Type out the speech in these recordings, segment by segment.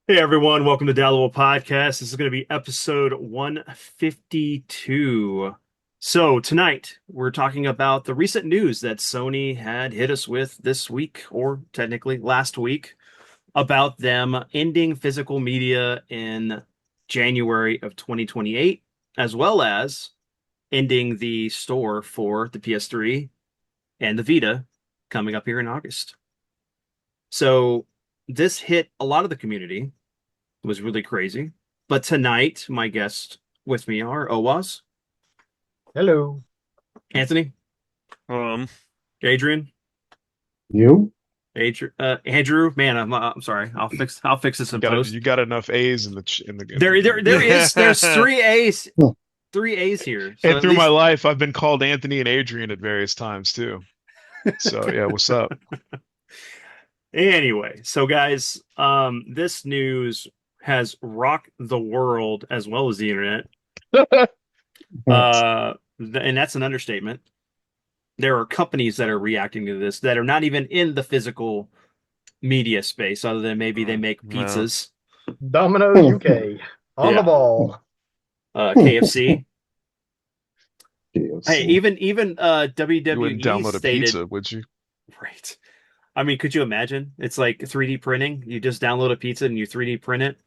Hey everyone, welcome to Dallo Podcast. This is going to be episode 152. So tonight we're talking about the recent news that Sony had hit us with this week, or technically last week, about them ending physical media in January of 2028, as well as ending the store for the PS3 and the Vita coming up here in August. So this hit a lot of the community. Was really crazy. But tonight, my guests with me are Owas, Hello. Anthony, Um, Adrian, You? Andrew. Man, I'm sorry. I'll fix this you in got post. you got enough A's in the There's three A's here. So And at through my least life, I've been called Anthony and Adrian at various times too. So yeah, what's up? anyway. So guys, this news has rocked the world as well as the internet. And that's an understatement. There are companies that are reacting to this that are not even in the physical media space, other than maybe they make No. pizzas. Domino's UK on the Yeah, ball. KFC. Hey, KFC. even You wouldn't WWE download a stated, pizza, would you? right. I mean, could you imagine? It's like 3D printing. You just download a pizza and you 3D print it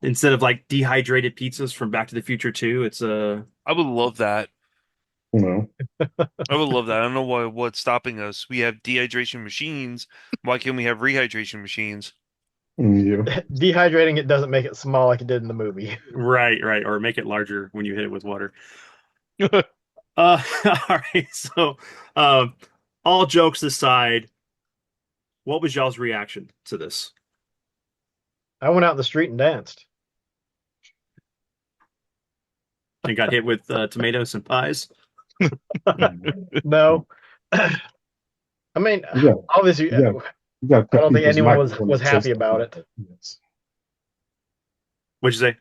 instead of like dehydrated pizzas from Back to the Future 2. It's a I would love that. No. I would love that. I don't know what's stopping us. We have dehydration machines. Why can't we have rehydration machines? Yeah. Dehydrating it doesn't make it small like it did in the movie. right, or make it larger when you hit it with water. All right. So, um, all jokes aside, what was y'all's reaction to this? I went out in the street and danced. And got hit with tomatoes and pies. No. I mean, Yeah, obviously, yeah, you got to I cut don't think people's anyone mic was when was they say happy stuff about like it. that. Yes. What'd you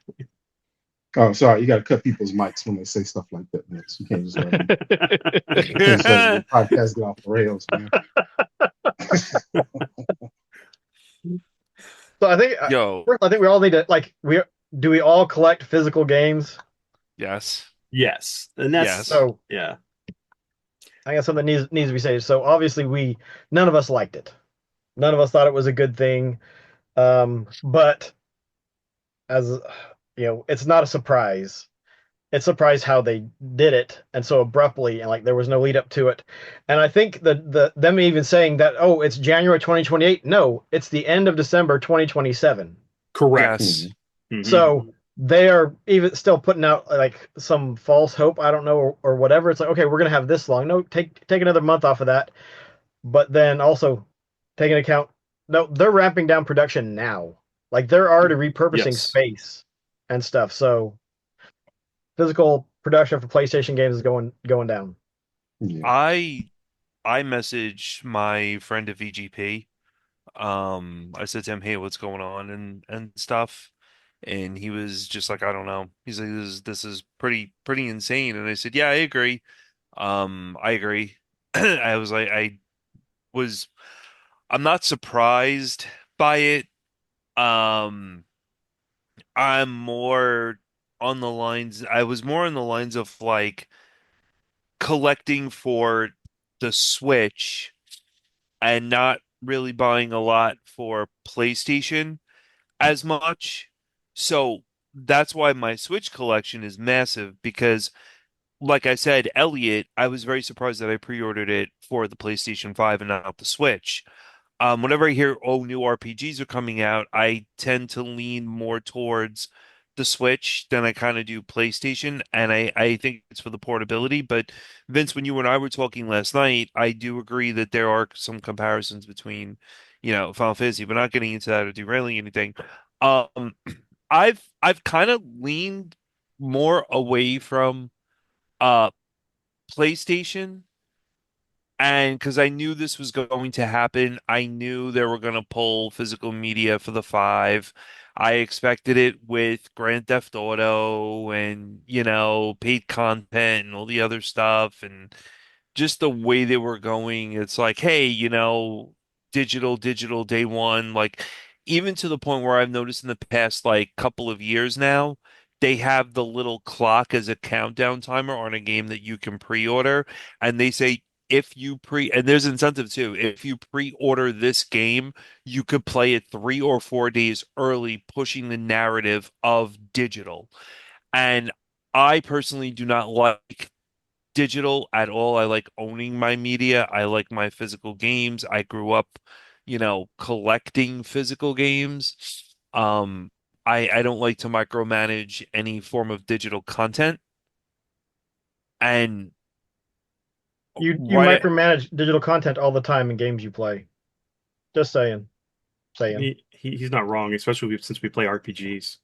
Oh, sorry, you got to cut people's mics when they say stuff like that. Yes. You can't just let them. You can't just let the podcast get off the rails, man. So I think Yo, first, I think we all need to like we do we all collect physical games? yes, Yes, and that's yes. So yeah, I guess something needs to be said. So obviously we none of us liked it. None of us thought it was a good thing. But as it's not a surprise. It's surprised how they did it and so abruptly, and like there was no lead up to it. And I think the them even saying that, oh, it's January 2028. No, it's the end of December 2027. correct. Mhm. Yes. Hmm. So they are even still putting out like some false hope, I don't know, or whatever. It's like, okay, we're gonna have this long. No, take another month off of that. But then also take into account, no, they're ramping down production now. Like they're already repurposing Yes. space and stuff. So physical production for PlayStation games is going down. Yeah. I I messaged my friend at VGP. I said to him, "Hey, what's going on?" and stuff. And he was just like, "I don't know." He's like, "This is pretty insane." And I said, "Yeah, I agree. I agree." I was like, was I'm not surprised by it. Um, I was more on the lines of like collecting for the Switch and not really buying a lot for PlayStation as much. So that's why my Switch collection is massive because, like I said, Elliot, I was very surprised that I pre-ordered it for the PlayStation 5 and not the Switch. Whenever I hear, oh, new RPGs are coming out, I tend to lean more towards the Switch than I kind of do PlayStation. And I think it's for the portability. But Vince, when you and I were talking last night, I do agree that there are some comparisons between, Final Fantasy, but not getting into that or derailing anything. Um, I've kind of leaned more away from uh PlayStation, and because I knew this was going to happen, I knew they were going to pull physical media for the five. I expected it with Grand Theft Auto and, paid content and all the other stuff. And just the way they were going, it's like, hey, digital day one. Like, even to the point where I've noticed in the past like couple of years now, they have the little clock as a countdown timer on a game that you can pre-order, and they say if you and there's incentive too. If you pre-order this game, you could play it 3 or 4 days early, pushing the narrative of digital. And I personally do not like digital at all. I like owning my media. I like my physical games. I grew up, collecting physical games. I don't like to micromanage any form of digital content. And You right, micromanage digital content all the time in games you play. Just saying. Saying. He's not wrong, especially since we play RPGs.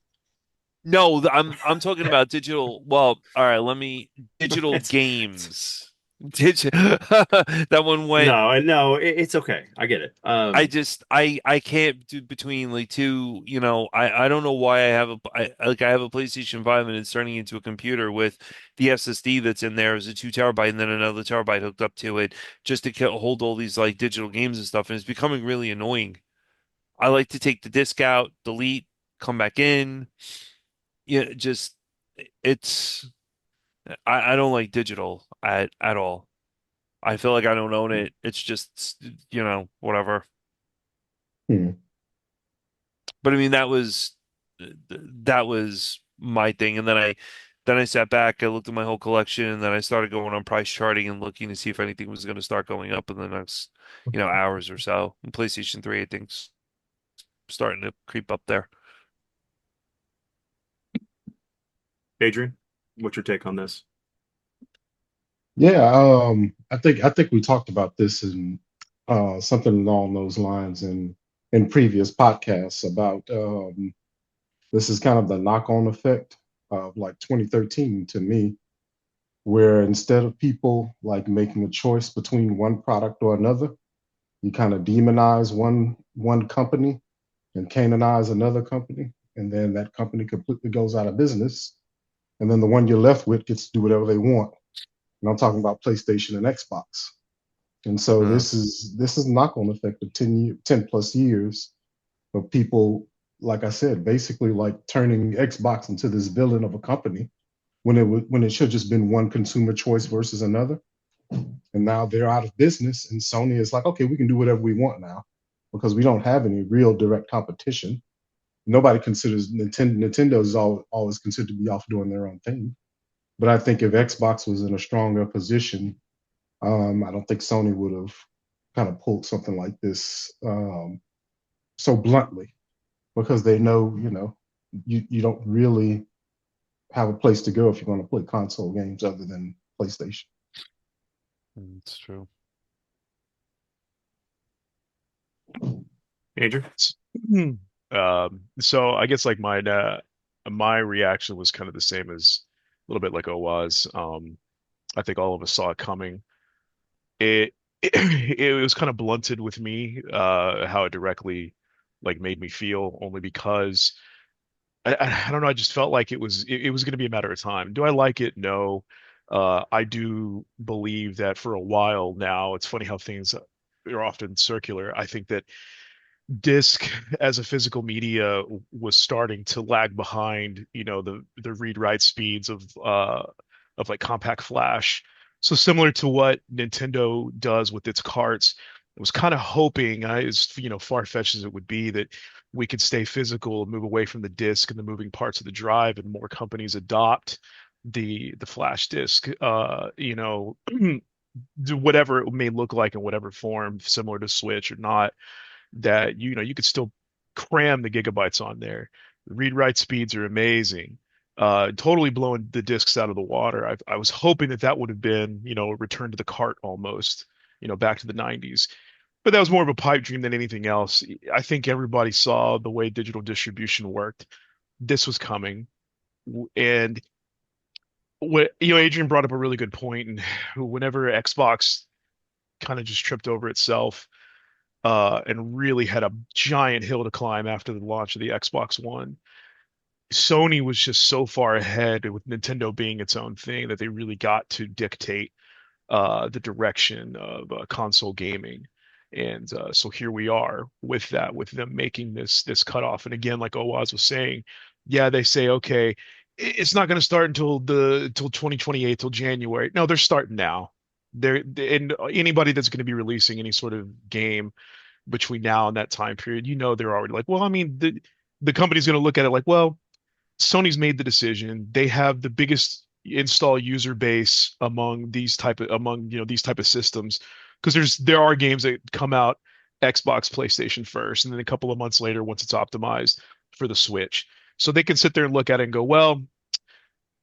no, I'm talking about digital. Well, all right, let me digital It's games. That one went. no, it's okay. I get it. I can't do between like two, I don't know why I have a PlayStation 5 and it's turning into a computer with the SSD that's in there is a 2 terabyte and then another terabyte hooked up to it just to hold all these like digital games and stuff, and it's becoming really annoying. I like to take the disc out, delete, come back in. Yeah, just it's I don't like digital at all. I feel like I don't own it. It's just, whatever. Hmm. But I mean, that was my thing. And then I sat back, I looked at my whole collection, and then I started going on price charting and looking to see if anything was going to start going up in the next, hours or so. And PlayStation 3, I think's starting to creep up there. Adrian, what's your take on this? Yeah, I think we talked about this in something along those lines in previous podcasts about this is kind of the knock-on effect of like 2013 to me, where instead of people like making a choice between one product or another, you kind of demonize one company and canonize another company, and then that company completely goes out of business, and then the one you're left with gets to do whatever they want. And I'm talking about PlayStation and Xbox. And so Uh, this is knock-on effect of 10 plus years of people, like I said, basically like turning Xbox into this villain of a company when it should just been one consumer choice versus another. And now they're out of business, and Sony is like, okay, we can do whatever we want now because we don't have any real direct competition. Nobody considers Nintendo is always considered to be off doing their own thing. But I think if Xbox was in a stronger position, I don't think Sony would have kind of pulled something like this so bluntly because they know, you don't really have a place to go if you're going to play console games other than PlayStation. it's true. Adrian? So I guess like my reaction was kind of the same as a little bit like Owas. I think all of us saw it coming. It it was kind of blunted with me, how it directly like made me feel only because I don't know, I just felt like it was going to be a matter of time. Do I like it? No. I do believe that for a while now, it's funny how things are often circular. I think that disc as a physical media was starting to lag behind, the read write speeds of like compact flash. So similar to what Nintendo does with its carts, I was kind of hoping, as far-fetched as it would be, that we could stay physical and move away from the disc and the moving parts of the drive, and more companies adopt the flash disk. Do whatever it may look like in whatever form, similar to Switch or not, that you could still cram the gigabytes on there. The read write speeds are amazing. Totally blowing the discs out of the water. I was hoping that that would have been, a return to the cart almost, back to the 90s. But that was more of a pipe dream than anything else. I think everybody saw the way digital distribution worked. This was coming. And what, Adrian brought up a really good point. And whenever Xbox kind of just tripped over itself, and really had a giant hill to climb after the launch of the Xbox One. Sony was just so far ahead with Nintendo being its own thing that they really got to dictate the direction of console gaming. And so here we are with that, with them making this cutoff. And again, like Owas was saying, yeah, they say, okay, it's not going to start until 2028, till January. No, they're starting now. And anybody that's going to be releasing any sort of game between now and that time period, they're already like, well, I mean, the company's going to look at it like, well, Sony's made the decision. They have the biggest install user base these type of systems, because there are games that come out Xbox, PlayStation first, and then a couple of months later, once it's optimized for the Switch. So they can sit there and look at it and go, well,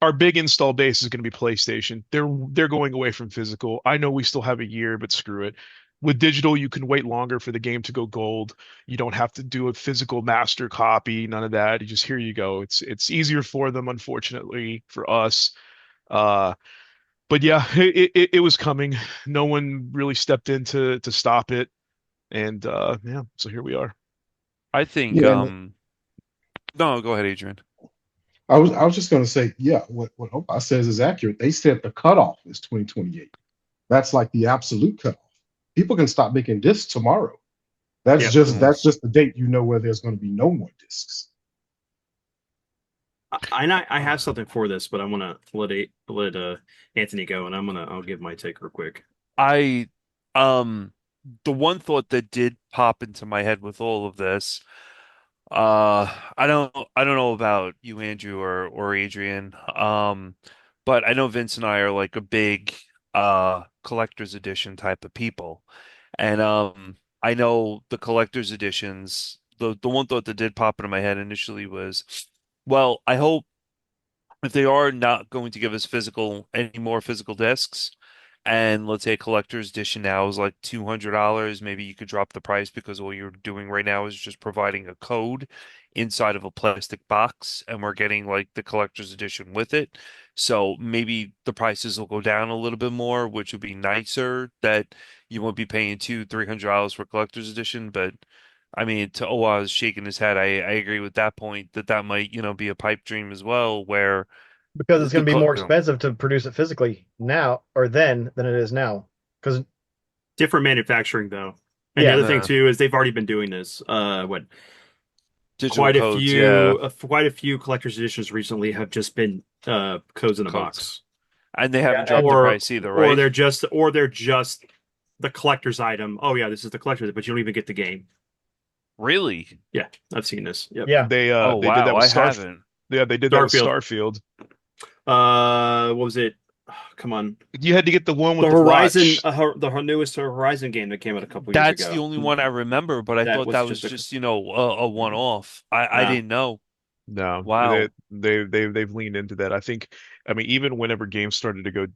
our big install base is going to be PlayStation. They're going away from physical. I know we still have a year, but screw it. With digital, you can wait longer for the game to go gold. You don't have to do a physical master copy, none of that. You just, here you go. It's easier for them, unfortunately, for us. Uh, but yeah, it was coming. No one really stepped in to stop it, and yeah, so here we are. I think Yeah, and no, go ahead, Adrian. I was just going to say, yeah, what Opa says is accurate. They said the cutoff is 2028. That's like the absolute cutoff. People can stop making discs tomorrow. That's Yep. just that's just the date where there's going to be no more discs. I have something for this, but I want to let Anthony go, and I'll give my take real quick. I um the one thought that did pop into my head with all of this, I don't know about you, Andrew, or Adrian. But I know Vince and I are like a big collector's edition type of people. And I know the collector's editions, the one thought that did pop into my head initially was, well, I hope if they are not going to give us any more physical discs, and let's say a collector's edition now is like $200, maybe you could drop the price, because all you're doing right now is just providing a code inside of a plastic box, and we're getting like the collector's edition with it. So maybe the prices will go down a little bit more, which would be nicer, that you won't be paying $300 for collector's edition. But I mean, to Oaz shaking his head, I agree with that point, that might, be a pipe dream as well, where Because it's going to be more you know, expensive to produce it physically now or then than it is now. Because Different manufacturing, though. And the yeah, other thing uh, too is they've already been doing this. What digital codes, yeah, quite a few collector's editions recently have just been codes in a codes. box, And they yeah, haven't dropped the or price either, or right? they're just the collector's item. Oh yeah, this is the collector's, but you don't even get the game. Really? Yeah, I've seen this. Yep. yeah. Oh They did wow, that with I haven't. Yeah, they did that with Starfield. Starfield. What was it? Come on, You had to get the one with the the Horizon, watch. the newest Horizon game that came out a couple years That's the ago. only one I remember, but I That thought was that was just a just, a one-off. I nah. didn't know. No, Wow. they've leaned into that. I mean, even whenever games started to go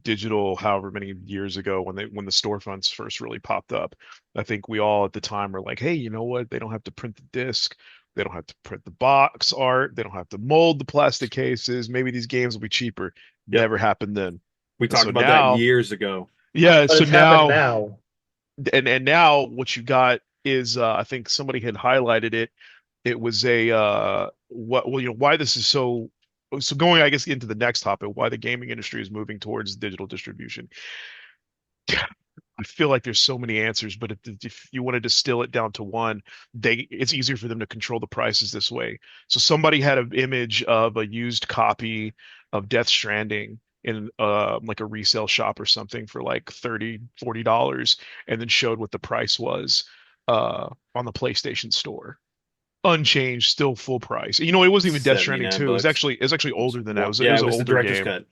digital, however many years ago, when the storefronts first really popped up, I think we all at the time were like, hey, you know what? They don't have to print the disc, they don't have to print the box art, they don't have to mold the plastic cases. Maybe these games will be cheaper. Yep, Never happened then. we And talked so about that now, years ago. yeah, But so it's happened now now. and now what you got is I think somebody had highlighted it. It was a what well, why this is so going, I guess, into the next topic, why the gaming industry is moving towards digital distribution. I feel like there's so many answers, but if you want to distill it down to one, it's easier for them to control the prices this way. So somebody had an image of a used copy of Death Stranding in like a resale shop or something for like $30-$40, and then showed what the price was on the PlayStation Store. Unchanged, still full price. It wasn't even Death Stranding 2. $79. It was actually older than that. It Yeah, was it an was the older director's game. cut.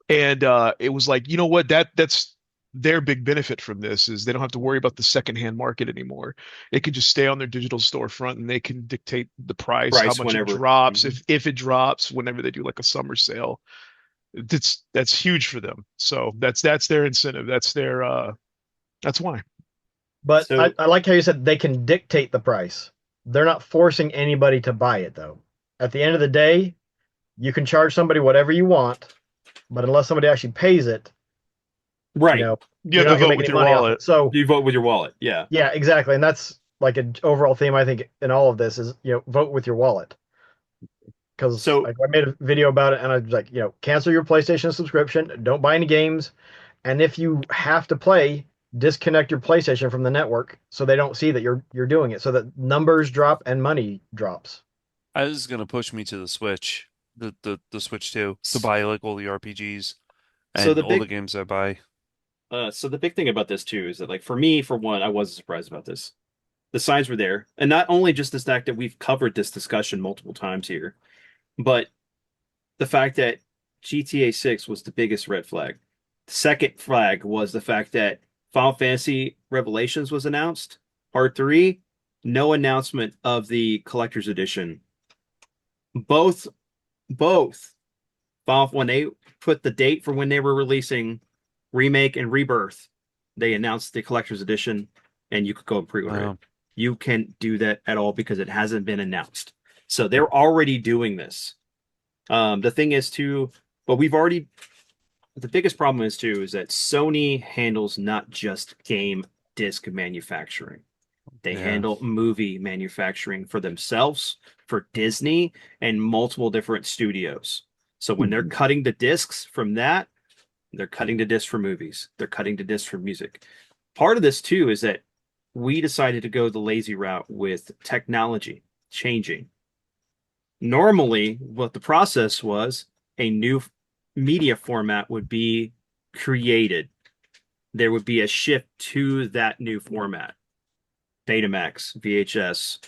And it was like, you know what? That's their big benefit from this, is they don't have to worry about the secondhand market anymore. It can just stay on their digital storefront, and they can dictate the price, how Price much it whenever. drops, if it drops whenever they do like a summer sale. That's huge for them. So that's their incentive. That's why. But So I like how you said they can dictate the price. They're not forcing anybody to buy it, though. At the end of the day, you can charge somebody whatever you want, but unless somebody actually pays it, right, You you're have to not gonna vote make with any your money off wallet. it. So you vote with your wallet. Yeah, yeah, exactly. And that's like an overall theme, I think, in all of this is, vote with your wallet. Because so I made a video about it and I was like, cancel your PlayStation subscription, don't buy any games. And if you have to play, disconnect your PlayStation from the network so they don't see that you're doing it, so that numbers drop and money drops. I was gonna push me to the Switch, the Switch 2, to buy like all the RPGs So and the all the big games I buy. so the big thing about this too is that like for me, for one, I wasn't surprised about this. The signs were there, and not only just the fact that we've covered this discussion multiple times here, but the fact that GTA 6 was the biggest red flag. The second flag was the fact that Final Fantasy Revelations was announced, Part 3, no announcement of the collector's edition. Both both when they put the date for when they were releasing Remake and Rebirth, they announced the collector's edition and you could go and pre-order it. You can't do that at all because it hasn't been announced. So they're already doing this. The thing is too, but we've already the biggest problem is too is that Sony handles not just game disc manufacturing. They Yeah. handle movie manufacturing for themselves, for Disney, and multiple different studios. So when they're cutting the discs from that, they're cutting the discs for movies. They're cutting the discs for music. Part of this too is that we decided to go the lazy route with technology changing. Normally, what the process was, a new media format would be created. There would be a shift to that new format. Betamax, VHS,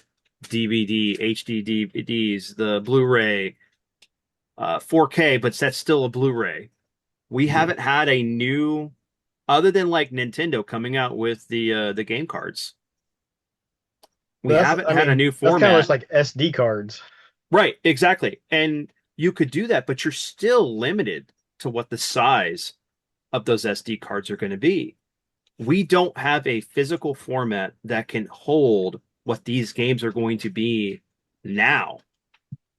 DVD, HD DVDs, the Blu-ray, 4K, but that's still a Blu-ray. We haven't had a new, other than like Nintendo coming out with the game cards. We haven't had a new That's kind of format. just like SD cards. Right, exactly. And you could do that, but you're still limited to what the size of those SD cards are going to be. We don't have a physical format that can hold what these games are going to be now.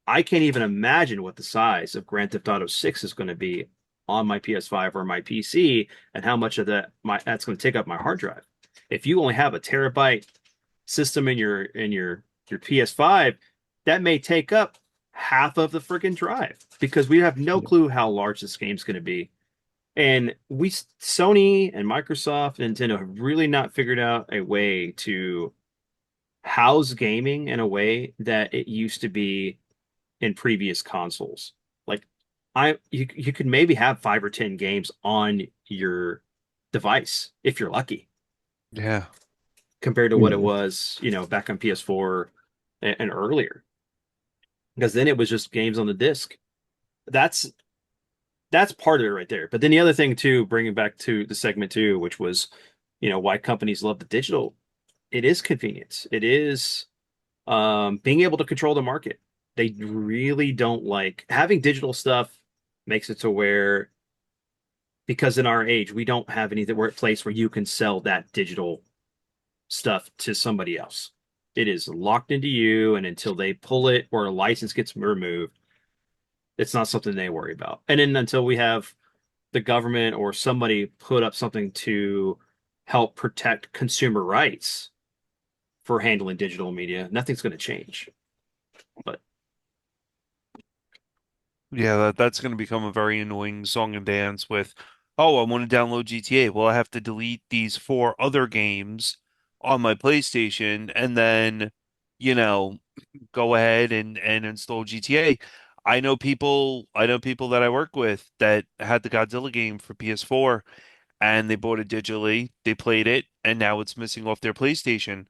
I can't even imagine what the size of Grand Theft Auto 6 is going to be on my PS5 or my PC and how much of that's going to take up my hard drive. If you only have a terabyte system in your PS5, that may take up half of the freaking drive because we have no clue how large this game's going to be. And Sony and Microsoft and Nintendo have really not figured out a way to house gaming in a way that it used to be in previous consoles. Like you could maybe have 5 or 10 games on your device if you're lucky, Yeah. compared to what it was, back on PS4 and earlier. Because then it was just games on the disc. That's part of it right there. But then the other thing too, bringing back to the segment two, which was, why companies love the digital, it is convenience. It is being able to control the market. They really don't like having digital stuff makes it to where, because in our age, we don't have anything where place where you can sell that digital stuff to somebody else. It is locked into you, and until they pull it or a license gets removed, it's not something they worry about. And then until we have the government or somebody put up something to help protect consumer rights for handling digital media, nothing's going to change. But Yeah, that's going to become a very annoying song and dance with, oh, I want to download GTA. Well, I have to delete these four other games on my PlayStation and then, you know, go ahead and install GTA. I know people that I work with that had the Godzilla game for PS4 and they bought it digitally, they played it, and now it's missing off their PlayStation.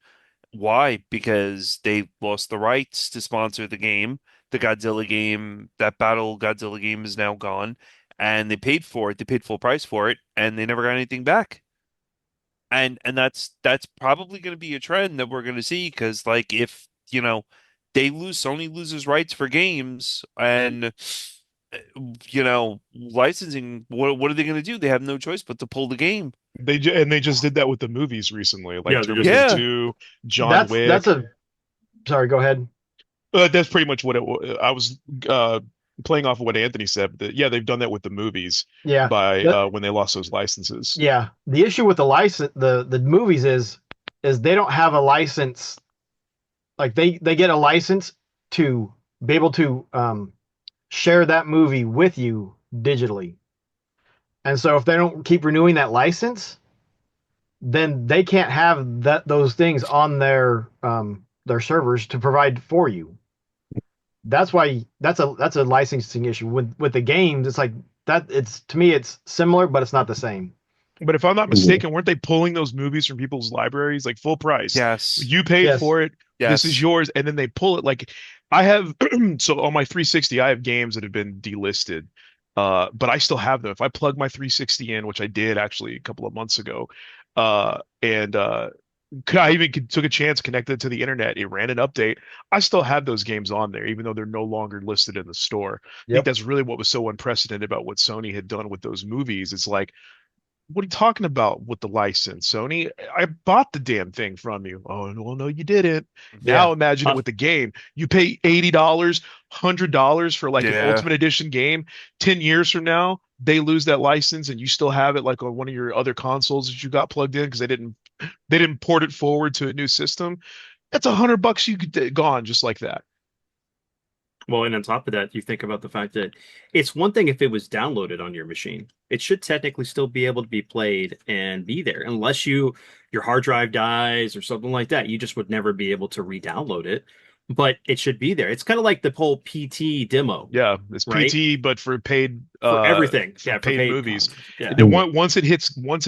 Why? Because they lost the rights to sponsor the game. The Godzilla game, that Battle Godzilla game is now gone, and they paid for it. They paid full price for it, and they never got anything back. And that's probably going to be a trend that we're going to see because, like, if Sony loses rights for games, and licensing, what are they going to do? They have no choice but to pull the game. They just did that with the movies recently, like yeah, they're just Terminator Yeah, 2, John That's Wick. a sorry. Go ahead. That's pretty much what it was. I was playing off of what Anthony said. That, yeah, they've done that with the movies Yeah. by That, when they lost those licenses. yeah. The issue with the license, the movies is they don't have a license. Like they get a license to be able to share that movie with you digitally. And so if they don't keep renewing that license, then they can't have those things on their servers to provide for you. That's why that's a licensing issue with the games. It's like that. It's to me, it's similar, but it's not the same. But if I'm not Yeah. mistaken, weren't they pulling those movies from people's libraries like full price? Yes. You paid Yes, for it. This is Yes. yours. And then they pull it like I have so on my 360, I have games that have been delisted. But I still have them. If I plug my 360 in, which I did actually a couple of months ago, and I even took a chance, connected to the internet. It ran an update. I still have those games on there, even though they're no longer listed in the store. I think yep. that's really what was so unprecedented about what Sony had done with those movies. It's like, what are you talking about with the license, Sony? I bought the damn thing from you. Oh, well, no, you didn't. Yeah. Now imagine it Uh, with the game. You pay $80, $100 for like an Yeah. Ultimate Edition game. 10 years from now, they lose that license and you still have it like on one of your other consoles that you got plugged in because they didn't port it forward to a new system. That's $100 you could gone just like that. well, and on top of that, you think about the fact that it's one thing if it was downloaded on your machine. It should technically still be able to be played and be there, unless your hard drive dies or something like that. You just would never be able to re-download it, but it should be there. It's kind of like the whole PT demo, Yeah, it's right? PT, but for paid For everything. for Yeah, for paid paid movies. content. Yeah. Then Yeah. once it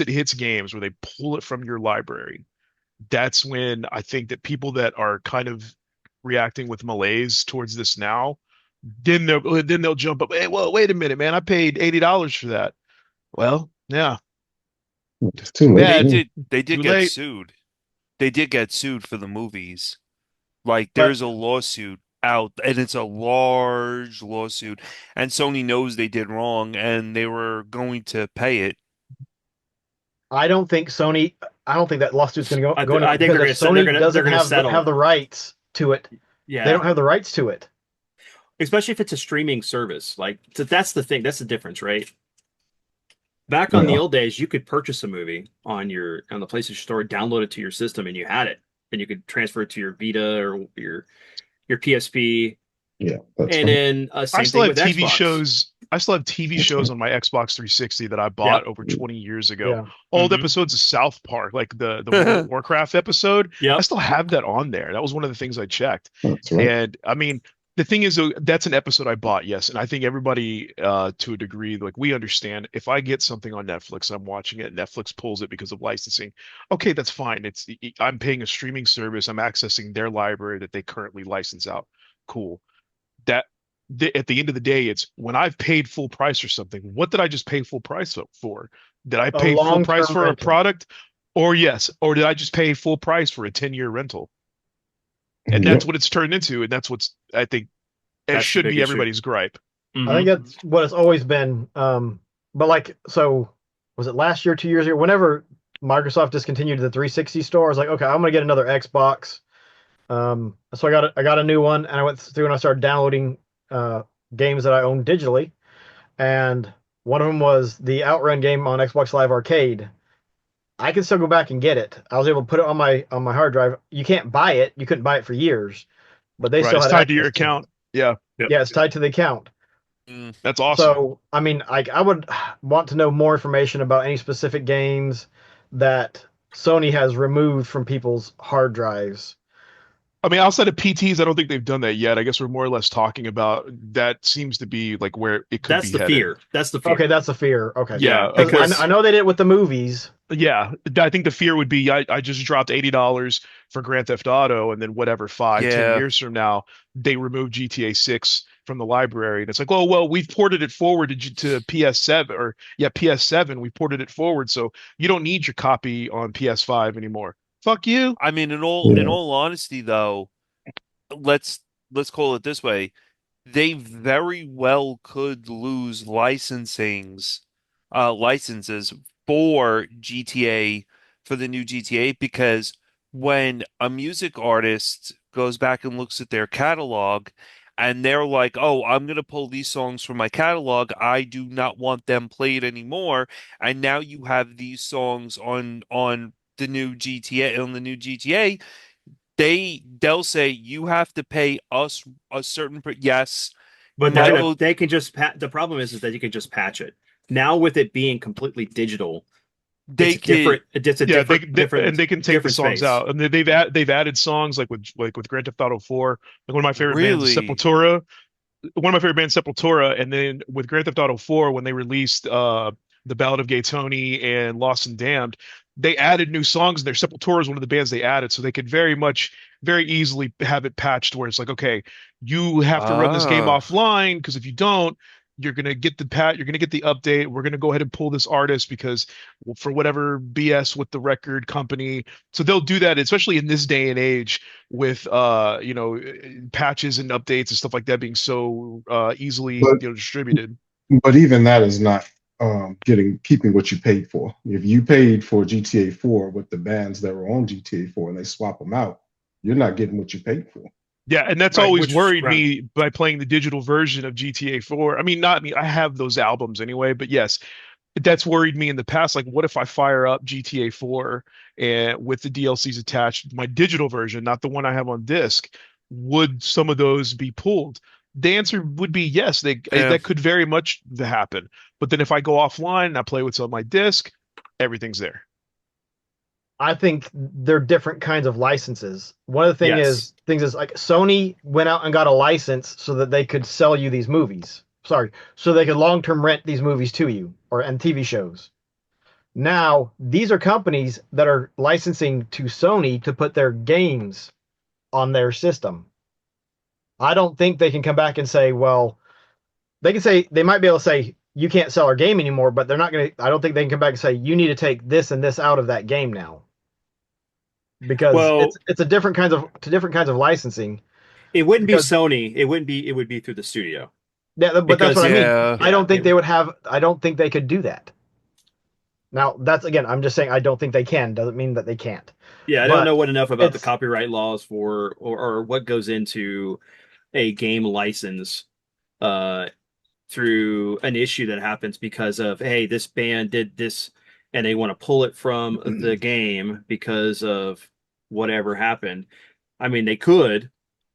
hits games where they pull it from your library, that's when I think that people that are kind of reacting with malaise towards this now, then they'll jump up. Hey, well, wait a minute, man. I paid $80 for that. Well, yeah, It's too too late. They bad. Yeah. did they did Too get late. sued. They did get sued for the movies. Like But there's a lawsuit out and it's a large lawsuit and Sony knows they did wrong and they were going to pay it. I don't think Sony. I don't think that lawsuit's going to go I anywhere think because if Sony they're doesn't gonna have settle. the rights to it, they Yeah. don't have the rights to it. Especially if it's a streaming service. Like that's the thing. That's the difference, right? Back on the Yeah. old days, you could purchase a movie on the PlayStation Store, download it to your system, and you had it. And you could transfer it to your Vita or your PSP. Yeah. That's And right. then I same still thing have with TV Xbox. shows. I still have TV That's shows right. on my Xbox 360 that I bought Yep. over 20 years ago. Yeah. Old Hmm. episodes of South Park, like the World of Warcraft episode. I Yep. still have that on there. That was one of the things I checked. That's right. And I mean, the thing is, though, that's an episode I bought, yes. And I think everybody, to a degree, like we understand if I get something on Netflix, I'm watching it, Netflix pulls it because of licensing. Okay, that's fine. I'm paying a streaming service. I'm accessing their library that they currently license out. Cool. That at the end of the day, it's when I've paid full price for something, what did I just pay full price for? Did I A pay full price long-term for a rental. product? Or yes, or did I just pay full price for a 10-year rental? And that's Yep. what it's turned into, and that's what's I think it That's the should big be issue. everybody's gripe. I Hmm. think that's what it's always been. But like, so was it last year, 2 years ago? Whenever Microsoft discontinued the 360 store, I was like, okay, I'm gonna get another Xbox. So I got a new one, and I went through and I started downloading games that I own digitally, and one of them was the Outrun game on Xbox Live Arcade. I can still go back and get it. I was able to put it on my hard drive. You can't buy it. You couldn't buy it for years, but they Right. still It's had tied to your access to it. account. Yeah, Yep. Yeah, it's tied to the account. Mm. that's awesome. So, I mean, I would want to know more information about any specific games that Sony has removed from people's hard drives. I mean, outside of PTs, I don't think they've done that yet. I guess we're more or less talking about that seems to be like where it could That's be the headed. fear. That's the fear. Okay, that's a fear. Okay. Yeah, Yeah, Because because I know they did it with the movies. yeah. I think the fear would be I just dropped $80 for Grand Theft Auto, and then whatever, 10 Yeah. years from now, they remove GTA 6 from the library. And it's like, oh, well, we've ported it forward to PS7 or yeah, PS7. We ported it forward. So you don't need your copy on PS5 anymore. Fuck you. I mean, in Yeah. all honesty, though, let's let's call it this way. They very well could lose licenses for GTA for the new GTA because when a music artist goes back and looks at their catalog and they're like, "Oh, I'm gonna pull these songs from my catalog. I do not want them played anymore." And now you have these songs on the new GTA, they'll say you have to pay us a certain yes. but Michael, they can just the problem is that you can just patch it. Now with it being completely digital, They can, it's a Yeah, different they can take the different songs space. out, and they've added songs like with Grand Theft Auto 4. Like one of my favorite bands is really. Sepultura. One of my favorite bands, Sepultura, and then with Grand Theft Auto 4, when they released the Ballad of Gay Tony and Lost and Damned, they added new songs. And their Sepultura is one of the bands they added, so they could very easily have it patched where it's like, okay, you have to run this game Ah, offline because if you don't, you're gonna get the update. We're gonna go ahead and pull this artist because for whatever BS with the record company. So they'll do that, especially in this day and age with patches and updates and stuff like that being so easily But distributed. but even that is not keeping what you paid for. If you paid for GTA 4 with the bands that were on GTA 4 and they swap them out, you're not getting what you paid for. Yeah, and that's Right, always which is worried right. me by playing the digital version of GTA 4. I mean, not me. I have those albums anyway, but yes, that's worried me in the past. Like, what if I fire up GTA 4 and with the DLCs attached, my digital version, not the one I have on disc? Would some of those be pulled? The answer would be yes. yeah. That could very much happen. But then if I go offline and I play what's on my disc, everything's there. I think they're different kinds of licenses. One of the Yes. things is like Sony went out and got a license so that they could sell you these movies. Sorry, so they could long-term rent these movies to you and TV shows. Now, these are companies that are licensing to Sony to put their games on their system. I don't think they can come back and say, well, they might be able to say you can't sell our game anymore, but they're not going to. I don't think they can come back and say you need to take this and this out of that game now because Well, it's a different kinds of licensing. it wouldn't be Because Sony. It would be through the studio yeah, but that's because what I mean. Yeah. I yeah, don't think they would have. I don't think they could do that. Now that's again. I'm just saying I don't think they can. Doesn't mean that they can't. yeah. I don't But know what enough about the it's copyright laws for or what goes into a game license uh through an issue that happens because of hey, this band did this and they want to pull it from the game because of whatever happened. I mean, they could.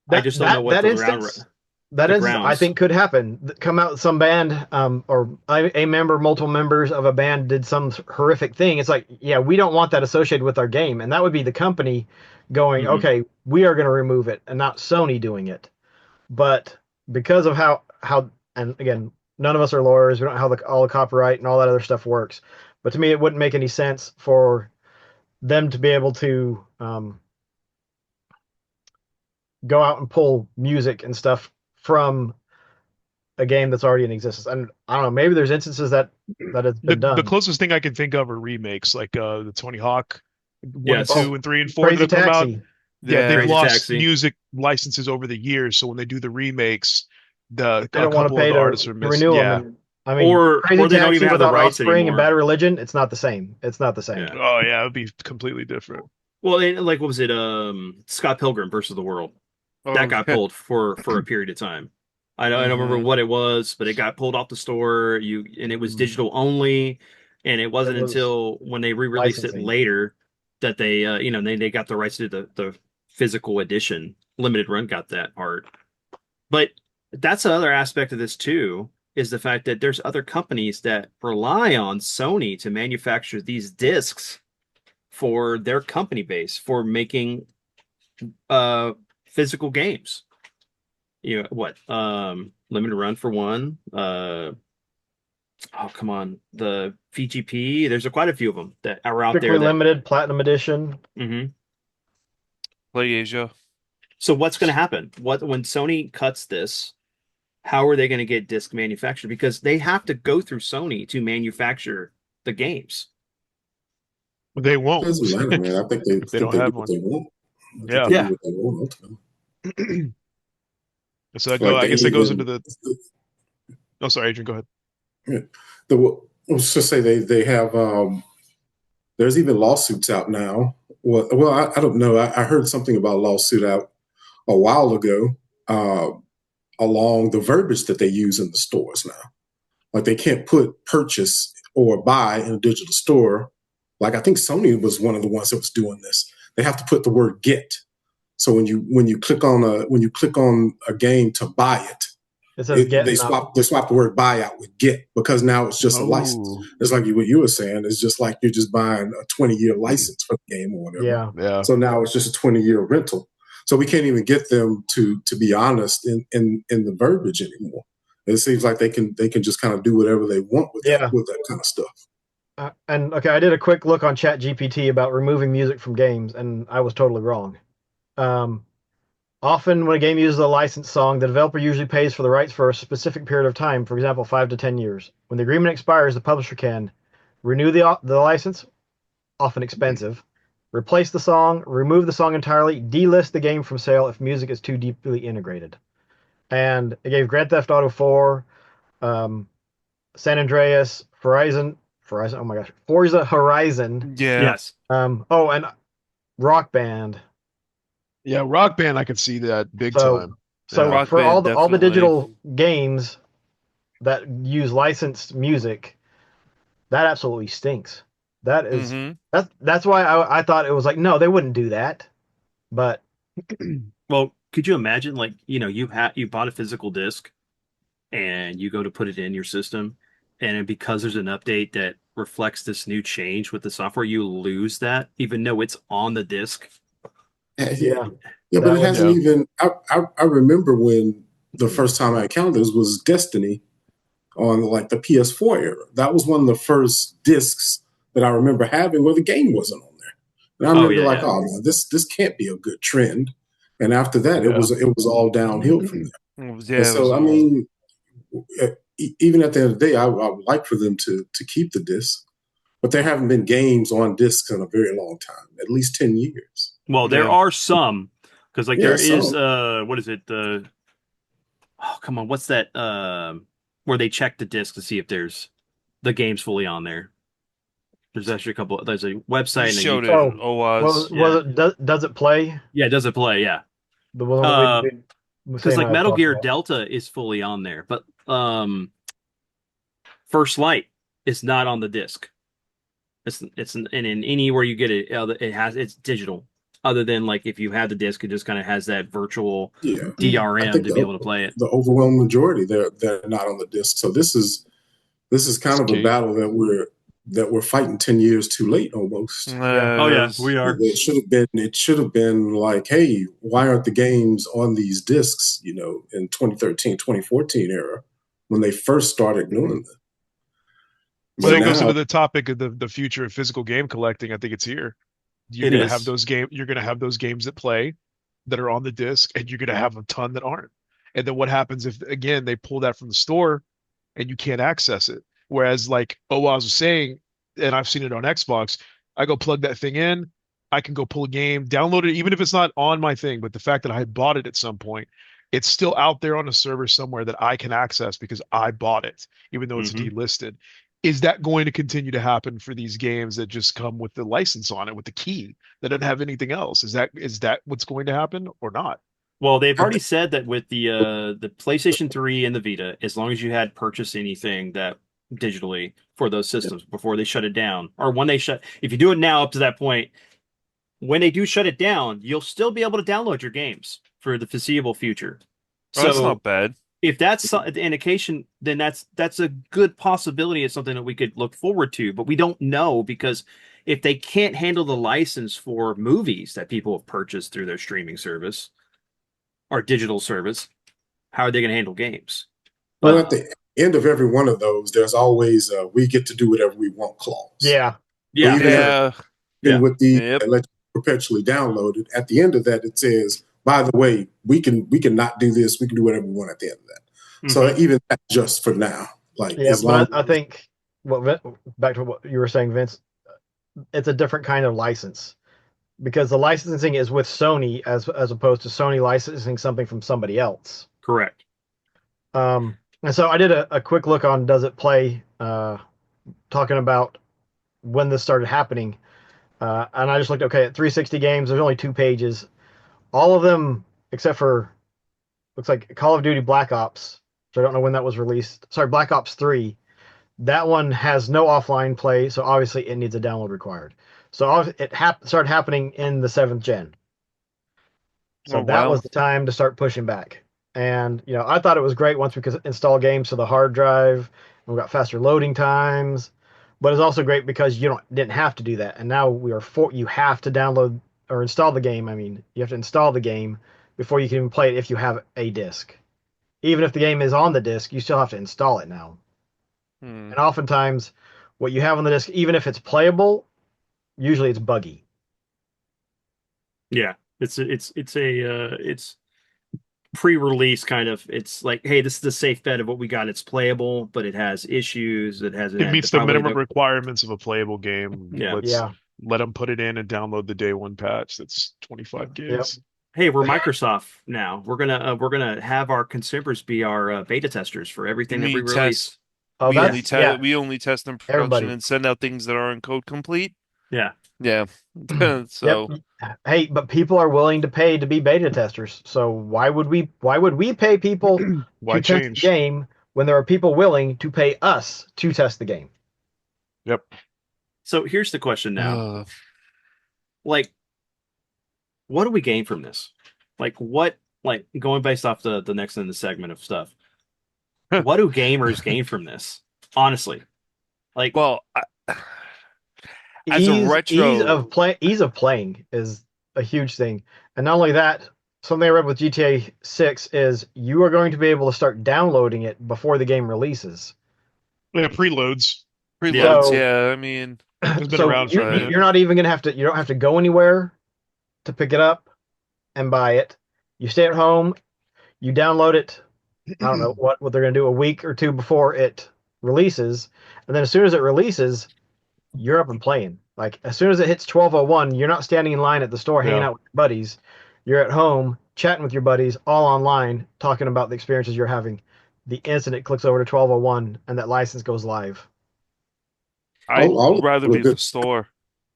I that just don't know that what that instance. That the is, I grounds. think, could happen. Come out some band, a member, multiple members of a band did some horrific thing. It's like, yeah, we don't want that associated with our game, and that would be the company going, Hmm. okay, we are going to remove it, and not Sony doing it. But because of how, and again, none of us are lawyers. We don't know how all the copyright and all that other stuff works. But to me, it wouldn't make any sense for them to be able to go out and pull music and stuff from a game that's already in existence. And I don't know, maybe there's instances that has been The done. closest thing I can think of are remakes, like the Tony Hawk 1 and Yes. 2 and 3 and 4 that Crazy have come out. Taxi. Yeah, they've Yeah. Crazy lost Taxi. music licenses over the years, so when they do the remakes, They a don't want to couple of pay the artists are to missing. renew them. Yeah. And I mean, Crazy Or they don't Taxi even have the without rights Offspring and anymore. Bad Religion, it's not the same. It's not the same. Yeah. Oh yeah, it would be completely different. Well, like what was it? Scott Pilgrim versus the World. That Oh, got yeah. pulled for a period of time. I don't remember Hmm. what it was, but it got pulled off the store. And it was digital only, and it It wasn't was until when they re-released it licensing. later that they they got the rights to the physical edition. Limited Run got that part. But that's another aspect of this too, is the fact that there's other companies that rely on Sony to manufacture these discs for their company base for making uh physical games. You know what? Limited Run for one. Oh come on, the VGP. There's quite a few of them that are out Strictly there that. Limited, Platinum Edition. Mhm. Play Asia. So what's going to happen? What when Sony cuts this? How are they going to get disc manufactured? Because they have to go through Sony to manufacture the games. They won't. Doesn't matter, man. I They think don't they do have what one. they want. I think Yeah. they do Yeah. what they want ultimately. So that Like I they guess that goes into even the. Oh, sorry, Adrian. Go ahead. the let's just say they have there's even lawsuits out now. Well, I don't know. I heard something about a lawsuit out a while ago uh, along the verbiage that they use in the stores now. Like they can't put purchase or buy in a digital store. Like I think Sony was one of the ones that was doing this. They have to put the word get. So when you click on a game to buy it, It says get, they swapped the word buyout with get, because now it's just a license. Oh, It's like what you were saying. It's just like you're just buying a 20-year license for the game or whatever. yeah. yeah. So now it's just a 20-year rental. So we can't even get them to be honest in the verbiage anymore. It seems like they can just kind of do whatever they want with Yeah. that kind of stuff. And okay, I did a quick look on ChatGPT about removing music from games, and I was totally wrong. Often, when a game uses a licensed song, the developer usually pays for the rights for a specific period of time, for example, 5 to 10 years. When the agreement expires, the publisher can renew the license, often expensive, replace the song, remove the song entirely, delist the game from sale if music is too deeply integrated. And it gave Grand Theft Auto 4, San Andreas, Horizon, oh my gosh, Forza Horizon. Yeah. Yes. Oh, and Rock Band. Yeah, Rock Band, I could see that big So- time. So Rock for Band, all the definitely. digital games that use licensed music, that absolutely stinks. That is Mhm. that's why I thought it was like, no, they wouldn't do that. But Well, could you imagine, like, you bought a physical disc and you go to put it in your system, and then because there's an update that reflects this new change with the software, you lose that, even though it's on the disc. yeah, Yeah, but That it would- hasn't even. I remember when the first time I encountered this was Destiny on like the PS4 era. That was one of the first discs that I remember having where the game wasn't on there, and I Oh, remember yeah, like, yeah. oh no, this can't be a good trend. And after that, Yeah. it was all downhill from there. Yeah, And so I mean, even at the end of the day, I would like for them to keep the disc, but there haven't been games on discs in a very long time, at least 10 years. Well, there Yeah. are some, because like Yeah, there is some. what is it? Oh, come on, what's that? Where they check the disc to see if there's the game's fully on there. There's actually a couple. There's a website and showed a it. Oh, in Owas. was it does it play? Yeah, does it play? Yeah, The one that we because Sam like and I Metal talked Gear about. Delta is fully on there, but First Light is not on the disc. And in anywhere you get it, it's digital. Other than like if you have the disc, it just kind of has that virtual Yeah, I DRM think to be able to play it. the overwhelming majority they're not on the disc. So this is kind of a Okay. battle that we're fighting 10 years too late almost. Oh yeah, we are. It should have been like, hey, why aren't the games on these discs, in 2013, 2014 era when they first started doing them? But But it goes now, into the topic of the future of physical game collecting. I think it's here. You're It gonna is. have those game. You're gonna have those games that play, that are on the disc, and you're gonna have a ton that aren't. And then what happens if again they pull that from the store, and you can't access it? Whereas like Owas was saying, and I've seen it on Xbox, I go plug that thing in, I can go pull a game, download it, even if it's not on my thing. But the fact that I bought it at some point, it's still out there on a server somewhere that I can access because I bought it, even though it's Mhm. delisted. Is that going to continue to happen for these games that just come with the license on it, with the key that doesn't have anything else? Is that what's going to happen or not? Well, they've I already said that with the PlayStation 3 and the Vita, as long as you had purchased anything that digitally for those systems before they shut it down, or when they shut, if you do it now up to that point, when they do shut it down, you'll still be able to download your games for the foreseeable future. Oh, that's So not bad. if that's the indication, then that's a good possibility of something that we could look forward to, but we don't know because if they can't handle the license for movies that people have purchased through their streaming service or digital service, how are they going to handle games? well, at the end of every one of those, there's always a we get to do whatever we want clause. Yeah, Yeah, even Yeah. Yeah. with the Yep. that let you perpetually download it, at the end of that, it says, by the way, we can not do this. We can do whatever we want at the end of that. So Mhm. even that's just for now. Like yeah. as long But I think back to what you were saying, Vince. It's a different kind of license because the licensing is with Sony as opposed to Sony licensing something from somebody else. Correct. And so I did a quick look on Does It Play, talking about when this started happening. And I just looked, okay, at 360 games, there's only 2 pages. All of them, except for, looks like Call of Duty Black Ops, which I don't know when that was released. Sorry, Black Ops 3. That one has no offline play, so obviously it needs a download required. So it started happening in the 7th gen. So Oh, that wow. was the time to start pushing back. And I thought it was great once we could install games to the hard drive, and we got faster loading times. But it's also great because didn't have to do that, and now you have to download or install the game. I mean, you have to install the game before you can even play it if you have a disc. Even if the game is on the disc, you still have to install it now. Hmm. And oftentimes, what you have on the disc, even if it's playable, usually it's buggy. Yeah, it's pre-release kind of. It's like, hey, this is the safe bet of what we got. It's playable, but it has issues. It hasn't It had meets the probably minimum requirements of a playable game. yeah. Yeah. Let them put it in and download the day one patch. That's 25 Yep. gigs. Hey, we're Microsoft now. We're gonna have our consumers be our beta testers for everything that we mean release. test? Oh, We only that's yeah. we only test in production Everybody. and send out things that aren't code complete. Yeah. Yeah. Yep. So Hey, but people are willing to pay to be beta testers. So why would we pay people Why to test the change? game when there are people willing to pay us to test the game? Yep. So here's the question now. Like, what do we gain from this? Like going based off the next in the segment of stuff. What do gamers gain from this? Honestly. Like, well, as a retro, Ease of playing is a huge thing. And not only that, something I read with GTA 6 is you are going to be able to start downloading it before the game releases. Yeah, preloads. preloads, So- yeah, I mean, It's been So around for a minute. you're not even gonna you don't have to go anywhere to pick it up and buy it. You stay at home, you download it. I don't know what they're gonna do a week or two before it releases, and then as soon as it releases, you're up and playing. Like as soon as it hits 12:01, you're not standing in line at the store hanging Yeah. out with your buddies. You're at home chatting with your buddies, all online, talking about the experiences you're having. The instant it clicks over to 12:01 and that license goes live. I'd All rather be at the store.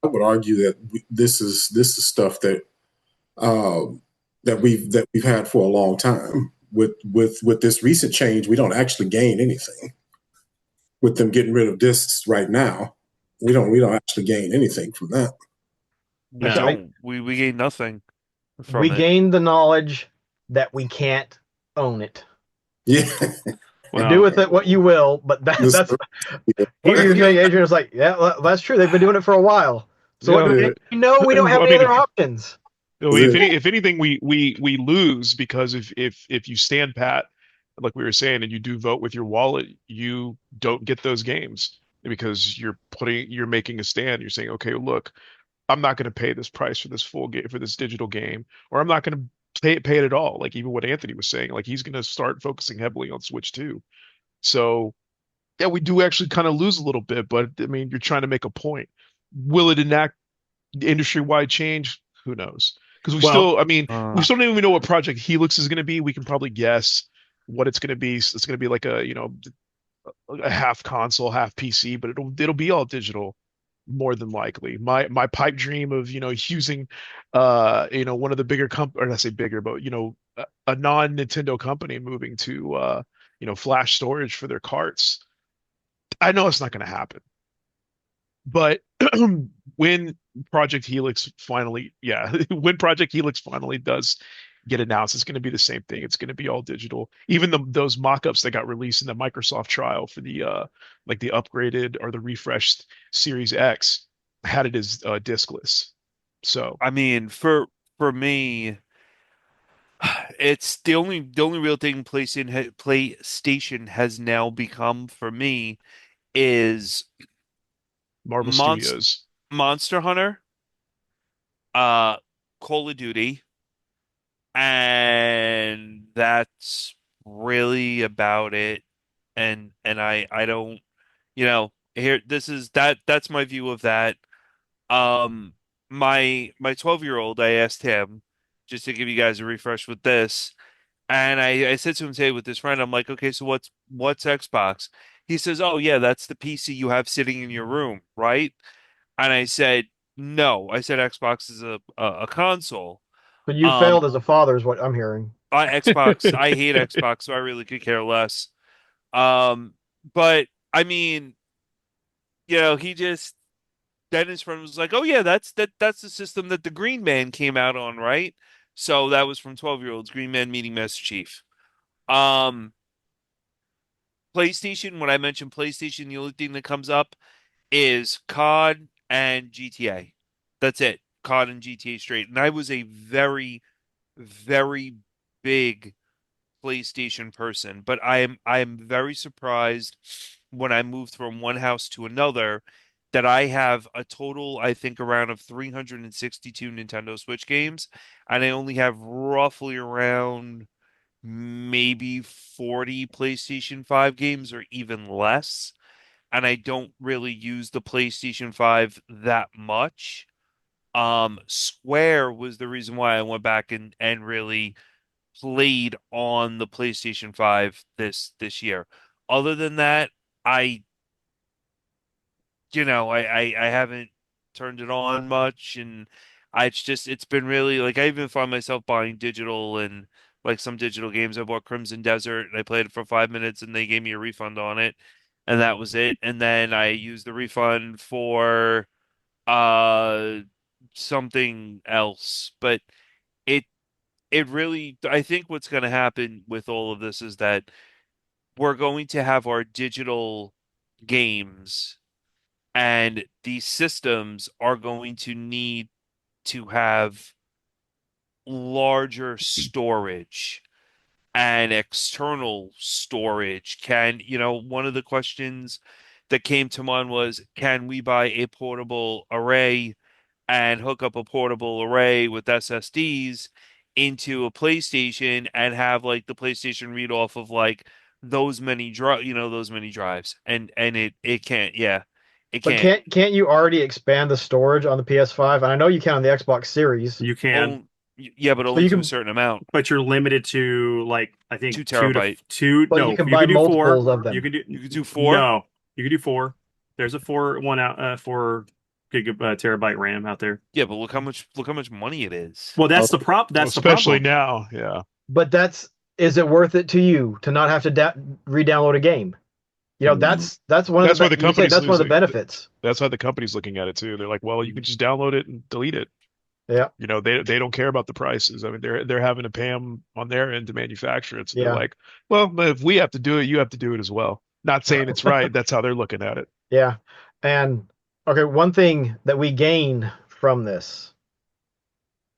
I would argue that this is stuff that that we've had for a long time. With this recent change, we don't actually gain anything with them getting rid of discs right now. We don't actually gain anything from that. We No. don't. We gain nothing from We it. gain the knowledge that we can't own it. Yeah, Well, Do with it what you will, but This- that's yeah. what you're saying. Adrian is like, yeah, well, that's true. They've been doing it for a while. So what do we Yeah. gain? We know we don't have I any mean, other options. if anything, we lose because if you stand pat, like we were saying, and you do vote with your wallet, you don't get those games because you're making a stand. You're saying, okay, look, I'm not going to pay this price for this full game for this digital game, or I'm not going to pay it at all. Like even what Anthony was saying, like he's going to start focusing heavily on Switch too. So yeah, we do actually kind of lose a little bit, but I mean, you're trying to make a point. Will it enact industry-wide change? Who knows? Because I mean, we still don't even know what Project Helix is going to be. We can probably guess what it's going to be. It's going to be like a half console, half PC, but it'll be all digital more than likely. My pipe dream of using one of the bigger or not say bigger, but a non-Nintendo company moving to flash storage for their carts. I know it's not going to happen. But when Project Helix finally, when Project Helix finally does get announced, it's going to be the same thing. It's going to be all digital. Even those mock-ups that got released in the Microsoft trial for the like the upgraded or the refreshed Series X had it as diskless. So I mean, for me, it's the only real thing PlayStation has now become for me is Marvel Monst Studios. Monster Hunter, uh, Call of Duty, and that's really about it. And I don't, here that's my view of that. Um, my 12-year-old, I asked him just to give you guys a refresh with this, and I said to him today with this friend, I'm like, okay, so what's Xbox? He says, oh yeah, that's the PC you have sitting in your room, right? And I said, no. I said Xbox is a console. But you Um, failed as a father, is what I'm hearing. I hate Xbox, so I really could care less. Um, but I mean, he just then his friend was like, "Oh yeah, that's the system that the Green Man came out on, right?" So that was from 12-year-olds, Green Man meeting Master Chief. Um, PlayStation, when I mention PlayStation, the only thing that comes up is COD and GTA. That's it. COD and GTA straight. And I was a very, very big PlayStation person, but I am very surprised when I moved from one house to another that I have a total, I think, around of 362 Nintendo Switch games, and I only have roughly around maybe 40 PlayStation 5 games or even less. And I don't really use the PlayStation 5 that much. Square was the reason why I went back and really played on the PlayStation 5 this year. Other than that, I I haven't turned it on much, and it's been really like I even find myself buying digital and like some digital games. I bought Crimson Desert and I played it for 5 minutes and they gave me a refund on it, and that was it. And then I used the refund for uh something else. But it it really, I think what's going to happen with all of this is that we're going to have our digital games, and these systems are going to need to have larger storage and external storage. One of the questions that came to mind was, can we buy a portable array and hook up a portable array with SSDs into a PlayStation and have like the PlayStation read off of like those many drives, and it can't, yeah, it But can't. can't you already expand the storage on the PS5? And I know you can on the Xbox Series. You can, Oh, yeah, but So only you to a can, certain amount. but you're limited to like I think Two two to terabyte. two. but you No, can you buy can do four. multiples of You them. can do You could do four. no. You can do four. There's a one out 4 GB terabyte RAM out there. Yeah, but look how much money it is. Well, that's the prop. Well, That's the especially problem. now. Yeah. But is it worth it to you to not have to re-download a game? That's one of That's why the the you say company's that's one of the losing. benefits. That's how the company's looking at it too. They're like, well, you can just download it and delete it. Yeah, They don't care about the prices. I mean, they're having to pay them on their end to manufacture it. So they're yeah, like, well, if we have to do it, you have to do it as well. Not saying it's right. That's how they're looking at it. yeah. And okay, one thing that we gain from this,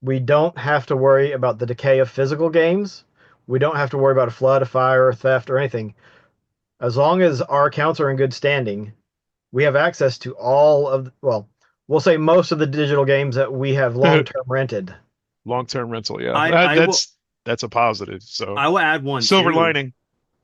we don't have to worry about the decay of physical games. We don't have to worry about a flood, a fire, or theft, or anything. As long as our accounts are in good standing, we have access to all of, well, we'll say most of the digital games that we have long-term rented. Long-term rental, yeah. I That, I will that's a positive. So I will add one silver too lining.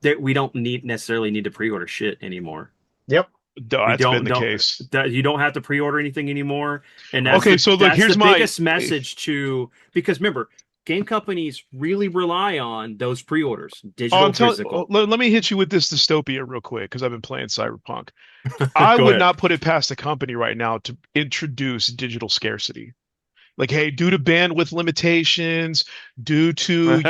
that we don't necessarily need to pre-order shit anymore. Yep. We That's been the case. you don't have to pre-order anything anymore, and Okay, so look, that's the here's my biggest message to because remember, game companies really rely on those pre-orders, Oh, digital, physical. let me hit you with this dystopia real quick because I've been playing Cyberpunk. I Go would ahead. not put it past the company right now to introduce digital scarcity. Like, hey, due to bandwidth limitations, due to,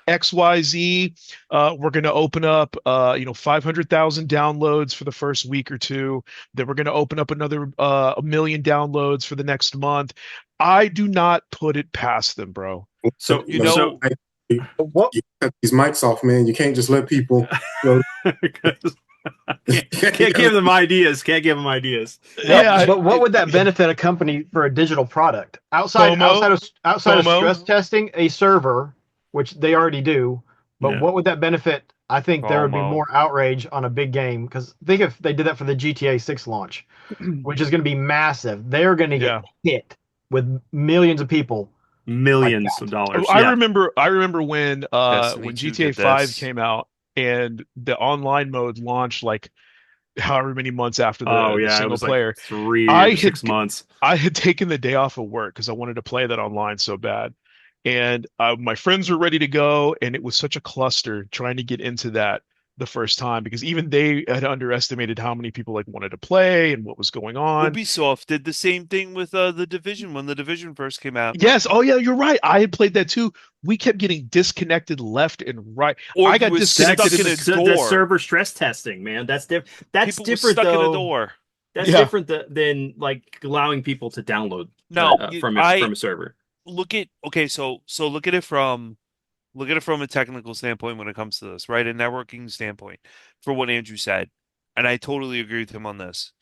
XYZ, we're going to open up, 500,000 downloads for the first week or two. Then we're going to open up another 1 million downloads for the next month. I do not put it past them, bro. So You know, What? you cut these mics off, man. You can't just let people. can't give them ideas. Can't give them ideas. Yeah, But what would that benefit a company for a digital product outside FOMO, outside of FOMO. stress testing a server, which they already do? But Yeah. what would that benefit? I think there would be FOMO. more outrage on a big game because think if they did that for the GTA 6 launch, which is going to be massive. They're going to Yeah. get hit with millions of people. Millions of dollars. I Yeah. remember when Destiny 2 GTA did 5 this. came out and the online mode launched like however many months after Oh the yeah, it single was like player. 3 I or 6 had months. I had taken the day off of work because I wanted to play that online so bad. And my friends were ready to go, and it was such a cluster trying to get into that the first time because even they had underestimated how many people like wanted to play and what was going on. Ubisoft did the same thing with the Division when the Division first came out. Yes, oh yeah, you're right. I had played that too. We kept getting disconnected left and right. Or I you got was disconnected stuck in in the a The door. server stress testing, man. That's different. That's People were different stuck in a though. door. That's Yeah. different than like allowing people to download No, from a server. look at okay, so look at it from look at it from a technical standpoint when it comes to this, right? A networking standpoint for what Andrew said. And I totally agree with him on this.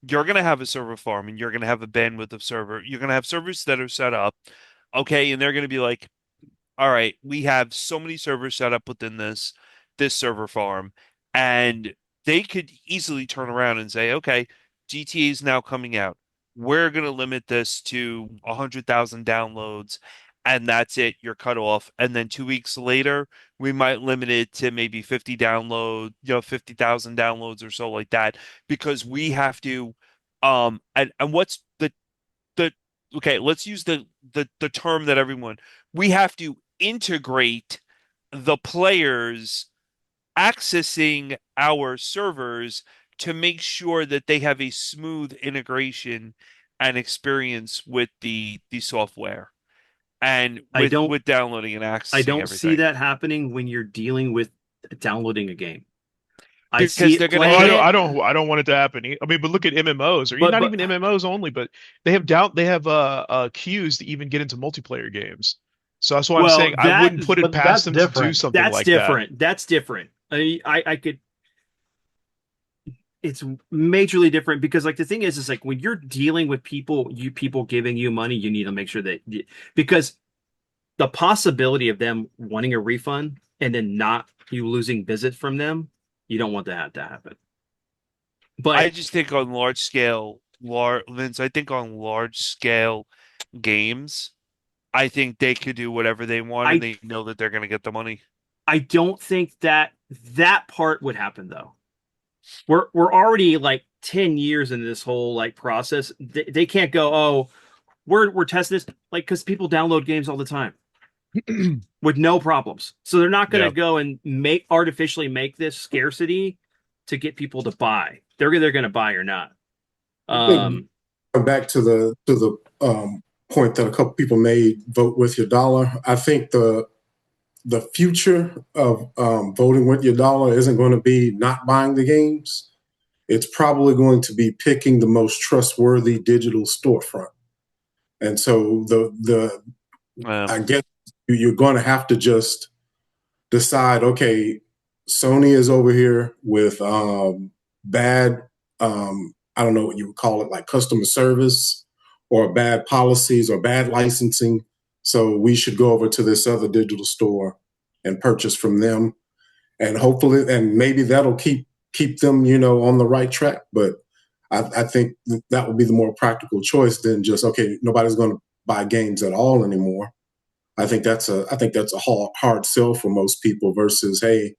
You're going to have a server farm and you're going to have a bandwidth of server. You're going to have servers that are set up, okay, and they're going to be like, all right, we have so many servers set up within this server farm, and they could easily turn around and say, okay, GTA is now coming out. We're going to limit this to 100,000 downloads, and that's it. You're cut off. And then 2 weeks later, we might limit it to maybe 50 download, 50,000 downloads or so like that, because we have to. And what's the okay, let's use the term that everyone we have to integrate the players accessing our servers to make sure that they have a smooth integration and experience with the software and I with don't with downloading and I accessing don't see everything that happening when you're dealing with downloading a game. I see because it they're going to Oh, I playing don't, hit it, I don't, I don't want it to happen. I mean, but look at MMOs, or but not but even MMOs only, but they have queues to even get into multiplayer games. So that's why I'm well saying I that wouldn't put it But past that's them to do different. something that's like that. different. That's different. I could it's majorly different because like the thing is like when you're dealing with people giving you money, you need to make sure that because the possibility of them wanting a refund and then not you losing visits from them, you don't want that to happen. I But just think on large scale, Vince, I think on large scale games, I think they could do whatever they want and I they know that they're going to get the money. I don't think that that part would happen though. We're already like 10 years into this whole like process. They can't go, oh, we're testing this like because people download games all the time with no problems. So they're not going to Yeah. go and make artificially make this scarcity to get people to buy. They're going to buy or not. I think back to the point that a couple people made, vote with your dollar. I think the future of voting with your dollar isn't going to be not buying the games. It's probably going to be picking the most trustworthy digital storefront. And so the Um, I guess you're going to have to just decide, okay, Sony is over here with bad, I don't know what you would call it, like customer service or bad policies or bad licensing. So we should go over to this other digital store and purchase from them. And hopefully, and maybe that'll keep them, on the right track. But I think that would be the more practical choice than just, okay, nobody's going to buy games at all anymore. I think that's a hard sell for most people versus, hey,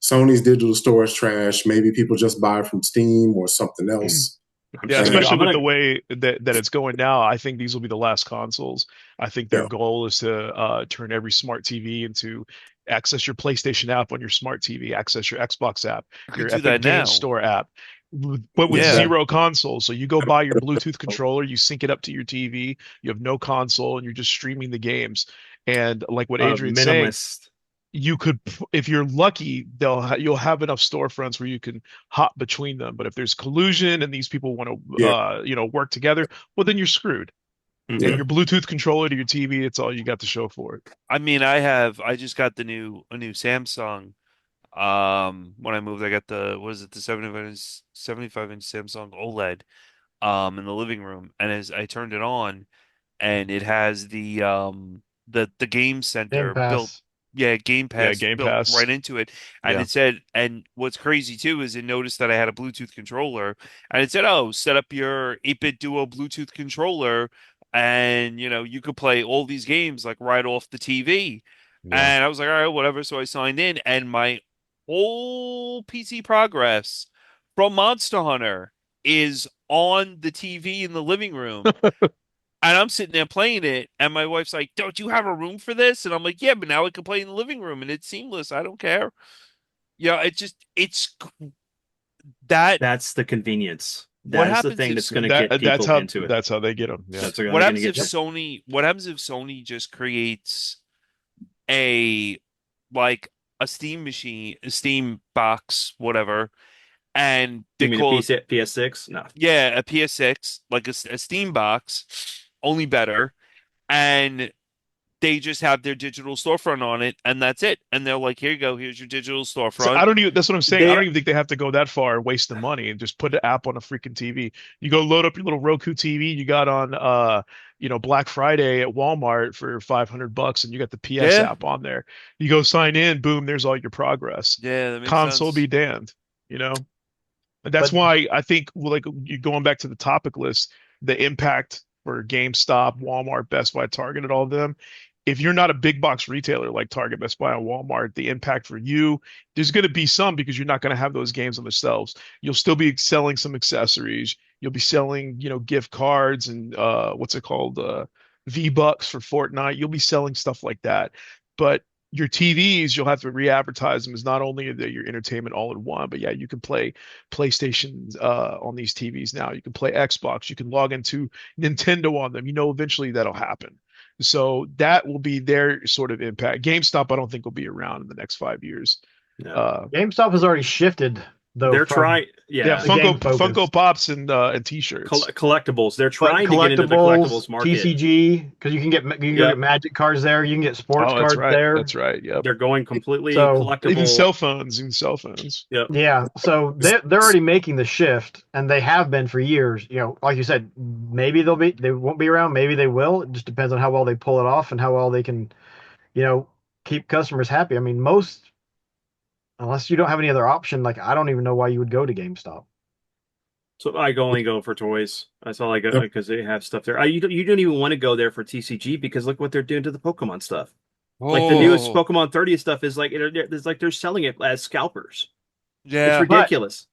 Sony's digital store is trash. Maybe people just buy it from Steam or something else. I'm Yeah, just gonna And go. especially I'm with gonna. the way that it's going now, I think these will be the last consoles. I think their yeah, goal is to turn every smart TV into access your PlayStation app on your smart TV, access your Xbox app, you could your do Epic that Game now. Store app, but with Yeah. exactly. zero consoles. So you go buy your Bluetooth controller, you sync it up to your TV, you have no console, and you're just streaming the games. And like what Adrian's saying, Minimalist. you could, if you're lucky, you'll have enough storefronts where you can hop between them. But if there's collusion and these people want to, Yeah. work together, well, then you're screwed. And Yeah. Mhm. your Bluetooth controller to your TV, it's all you got to show for it. I mean, I just got a new Samsung. When I moved, I got the what is it, the 75-inch Samsung OLED in the living room. And as I turned it on and it has the game Game center built, Pass. yeah, Game Yeah, Pass Game built Pass. right into it. And Yeah. it said, and what's crazy too is it noticed that I had a Bluetooth controller and it said, oh, set up your 8-bit duo Bluetooth controller and you could play all these games like right off the TV. Yeah. And I was like, all right, whatever. So I signed in and my whole PC progress from Monster Hunter is on the TV in the living room. And I'm sitting there playing it, and my wife's like, "Don't you have a room for this?" And I'm like, "Yeah, but now I can play in the living room, and it's seamless. I don't care." Yeah, it's that. That's the convenience. What That is the happens thing if that's going to get That's people how into it. that's how they get them. Yeah. That's how what they're going to happens if get you. Sony? What happens if Sony just creates a like a Steam machine, a Steam box, whatever, and You they mean a call it, PS6? No. yeah, a PS6, like a Steam box, only better, and they just have their digital storefront on it, and that's it. And they're like, here you go, here's your digital So storefront. I don't even, that's what I'm saying. I They don't even think they have to go that far and waste the money and just put an app on a freaking TV. You go load up your little Roku TV you got on Black Friday at Walmart for $500 and you got the PS Yeah, app on there. You go sign in, boom, there's all your progress. yeah, that makes Console sense. be damned, you know? And that's But why I think like you going back to the topic list, the impact for GameStop, Walmart, Best Buy, Target, and all of them. If you're not a big box retailer like Target, Best Buy, and Walmart, the impact for you, there's going to be some because you're not going to have those games on the shelves. You'll still be selling some accessories. You'll be selling, gift cards and what's it called? V-Bucks for Fortnite. You'll be selling stuff like that. But your TVs, you'll have to re-advertise them as not only your entertainment all in one, but yeah, you can play PlayStation on these TVs now. You can play Xbox. You can log into Nintendo on them. Eventually that'll happen. So that will be their sort of impact. GameStop, I don't think will be around in the next 5 years. no. GameStop has already shifted though. They're from trying, Yeah, yeah. the game focus. Funko Pops and T-shirts. Collectibles. They're But trying to get into the collectibles market. TCG, because you can go Yep. get Magic cards there. You can get sports Oh, that's cards right. there. That's right. Yep. They're going completely So, collectible. Even cell phones. Yep. Yeah, so they're already making the shift, and they have been for years. Like you said, maybe they won't be around, maybe they will. It just depends on how well they pull it off and how well they can, keep customers happy. I mean, unless you don't have any other option, like I don't even know why you would go to GameStop. So I only go for toys. That's all I go Yep. because they have stuff there. You don't even want to go there for TCG because look what they're doing to the Pokemon stuff. Like the newest Oh, Pokemon 30 stuff is like it's like they're selling it as scalpers. It's yeah. ridiculous.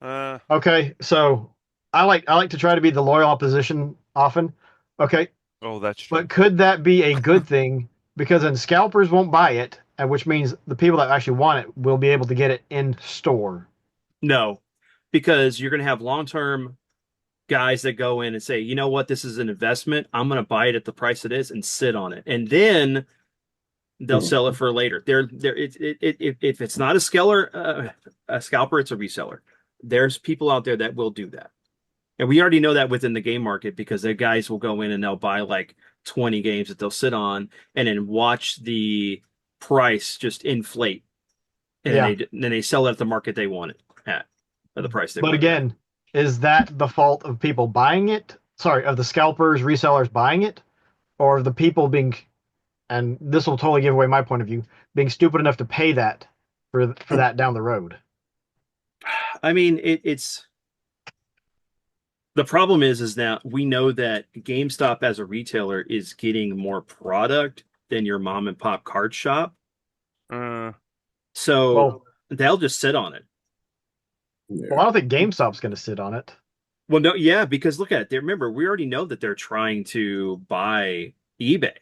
Okay, so I like to try to be the loyal opposition often. Okay, Oh, that's true. but could that be a good thing? Because then scalpers won't buy it, and which means the people that actually want it will be able to get it in store. No, because you're going to have long-term guys that go in and say, you know what, this is an investment. I'm going to buy it at the price it is and sit on it, and then they'll sell it for later. If it's not a scalper, it's a reseller. There's people out there that will do that, and we already know that within the game market because the guys will go in and they'll buy like 20 games that they'll sit on and then watch the price just inflate, and Yeah. then they sell it at the market they want it at the price they But want it at. again, is that the fault of people buying it? Sorry, of the scalpers, resellers buying it, or of the people being, and this will totally give away my point of view, being stupid enough to pay that for that down the road? I mean, it's the problem is that we know that GameStop as a retailer is getting more product than your mom and pop card shop. So Well, they'll just sit on it. Yeah. well, I don't think GameStop's going to sit on it. Well, no, yeah, because look at it. Remember, we already know that they're trying to buy eBay.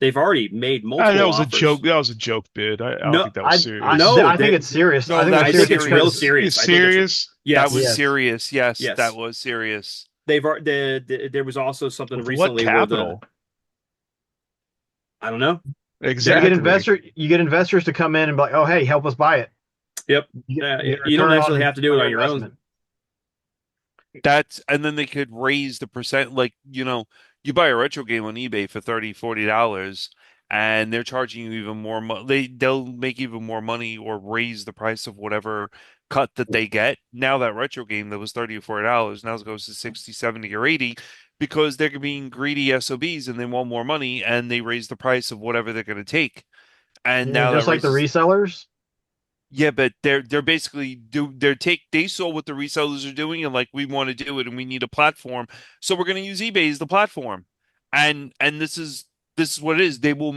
They've already made multiple That was a offers. joke. That was a joke bid. I don't No, think that was serious. No, I think it's serious. No, I think that it's was serious it's real because- serious. It's I think serious. Yes. That was Yes. serious. Yes, Yes. that was serious. There was also something With recently what where capital? I don't know. Exactly. You get investors to come in and be like, "Oh, hey, help us buy it." Yep. You get You don't return actually on- have to do it on on your own. investment. And then they could raise the percent. Like, you buy a retro game on eBay for $30, $40, and they're charging you even more they'll make even more money or raise the price of whatever cut that they get. Now that retro game that was $30 or $40 now it goes to 60, 70, or 80 because they're being greedy SOBs and they want more money and they raise the price of whatever they're going to take. And You now mean just that like the raises- resellers. Yeah, but they're basically they saw what the resellers are doing and like we want to do it and we need a platform, so we're going to use eBay as the platform, and this is what it is. They will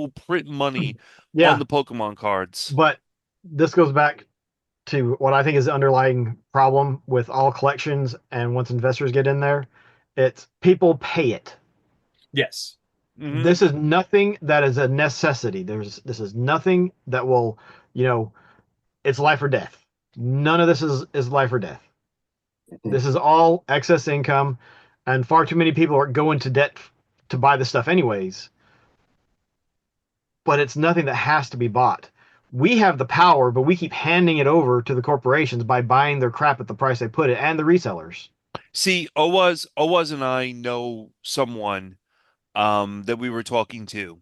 print money Yeah, on the Pokemon cards. but this goes back to what I think is the underlying problem with all collections, and once investors get in there, it's people pay it. Yes. Mhm. This is nothing that is a necessity. This is nothing that will, it's life or death. None of this is life or death. This is all excess income, and far too many people are going to debt to buy this stuff anyways. But it's nothing that has to be bought. We have the power, but we keep handing it over to the corporations by buying their crap at the price they put it, and the resellers. See, Owas and I know someone that we were talking to,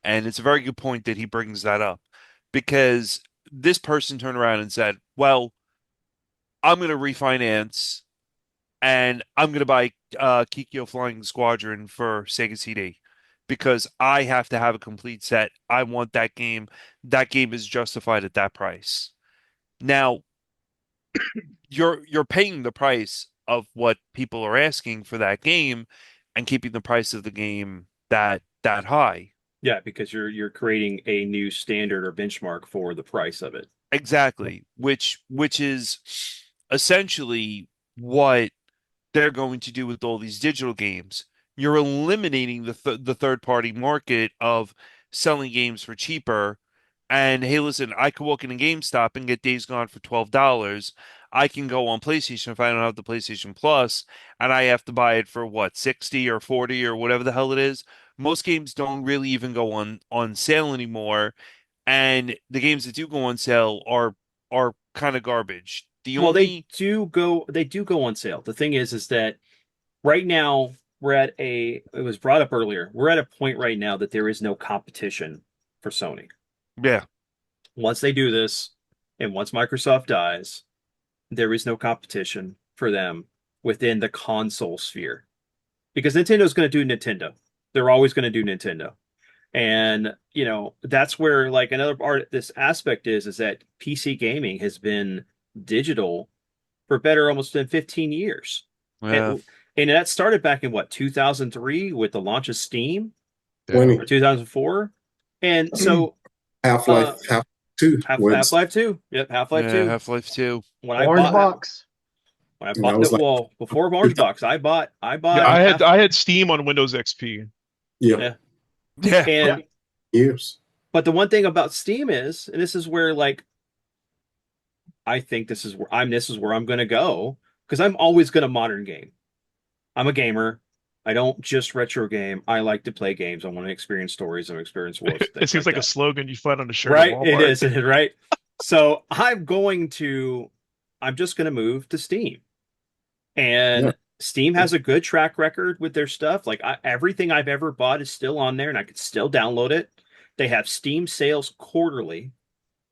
And it's a very good point that he brings that up because this person turned around and said, well, I'm going to refinance and I'm going to buy Kikyo Flying Squadron for Sega CD because I have to have a complete set. I want that game. That game is justified at that price. Now, you're paying the price of what people are asking for that game and keeping the price of the game that high. Yeah, because you're creating a new standard or benchmark for the price of it. Exactly, which is essentially what they're going to do with all these digital games. You're eliminating the third party market of selling games for cheaper. And hey, listen, I could walk in a GameStop and get Days Gone for $12. I can go on PlayStation if I don't have the PlayStation Plus, and I have to buy it for what, 60 or 40 or whatever the hell it is. Most games don't really even go on sale anymore, and the games that do go on sale are kind of garbage. The Well, only they do go on sale. The thing is that right now we're at it was brought up earlier. We're at a point right now that there is no competition for Sony. yeah, Once they do this, and once Microsoft dies, there is no competition for them within the console sphere. Because Nintendo's going to do Nintendo. They're always going to do Nintendo. And, that's where like another part this aspect is that PC gaming has been digital for better almost than 15 years. yeah, And that started back in what, 2003 with the launch of Steam Yeah. or 2004. And so Half-Life, Half 2 was, Half-Life 2. Yep, Half-Life yeah, 2. Half-Life 2. When I Orange bought box. when I and I bought was that like, well, before Orange Box, I bought Yeah, I had half I had Steam on Windows XP. yeah, yeah. Yeah, And years. but the one thing about Steam is, and this is where like I think this is where I'm gonna go, because I'm always gonna modern game. I'm a gamer. I don't just retro game. I like to play games. I want to experience stories and experience worlds, It things seems like like a that. slogan you find on a shirt at Right? It Walmart. is, right? So I'm just gonna move to Steam. Yeah. And Steam has a good track record with their stuff. Like everything I've ever bought is still on there and I could still download it. They have Steam sales quarterly.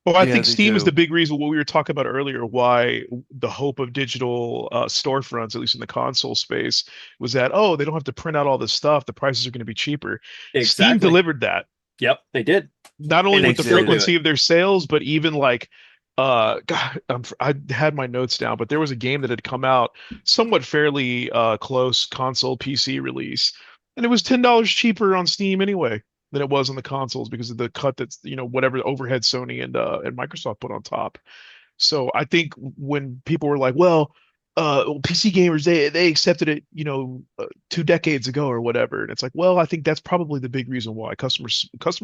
Well, I yeah, think they Steam is do. the big reason what we were talking about earlier, why the hope of digital storefronts, at least in the console space, was that, oh, they don't have to print out all this stuff. The prices are going to be cheaper. Steam Exactly. delivered that, Yep, they did. not only And they with the still do frequency it. of their sales, but even like, God, I had my notes down, but there was a game that had come out somewhat fairly close console PC release, and it was $10 cheaper on Steam anyway than it was on the consoles because of the cut that's, whatever overhead Sony and Microsoft put on top. So I think when people were like, well, PC gamers they accepted it, 2 decades ago or whatever, and it's like, well, I think that's probably the big reason why customer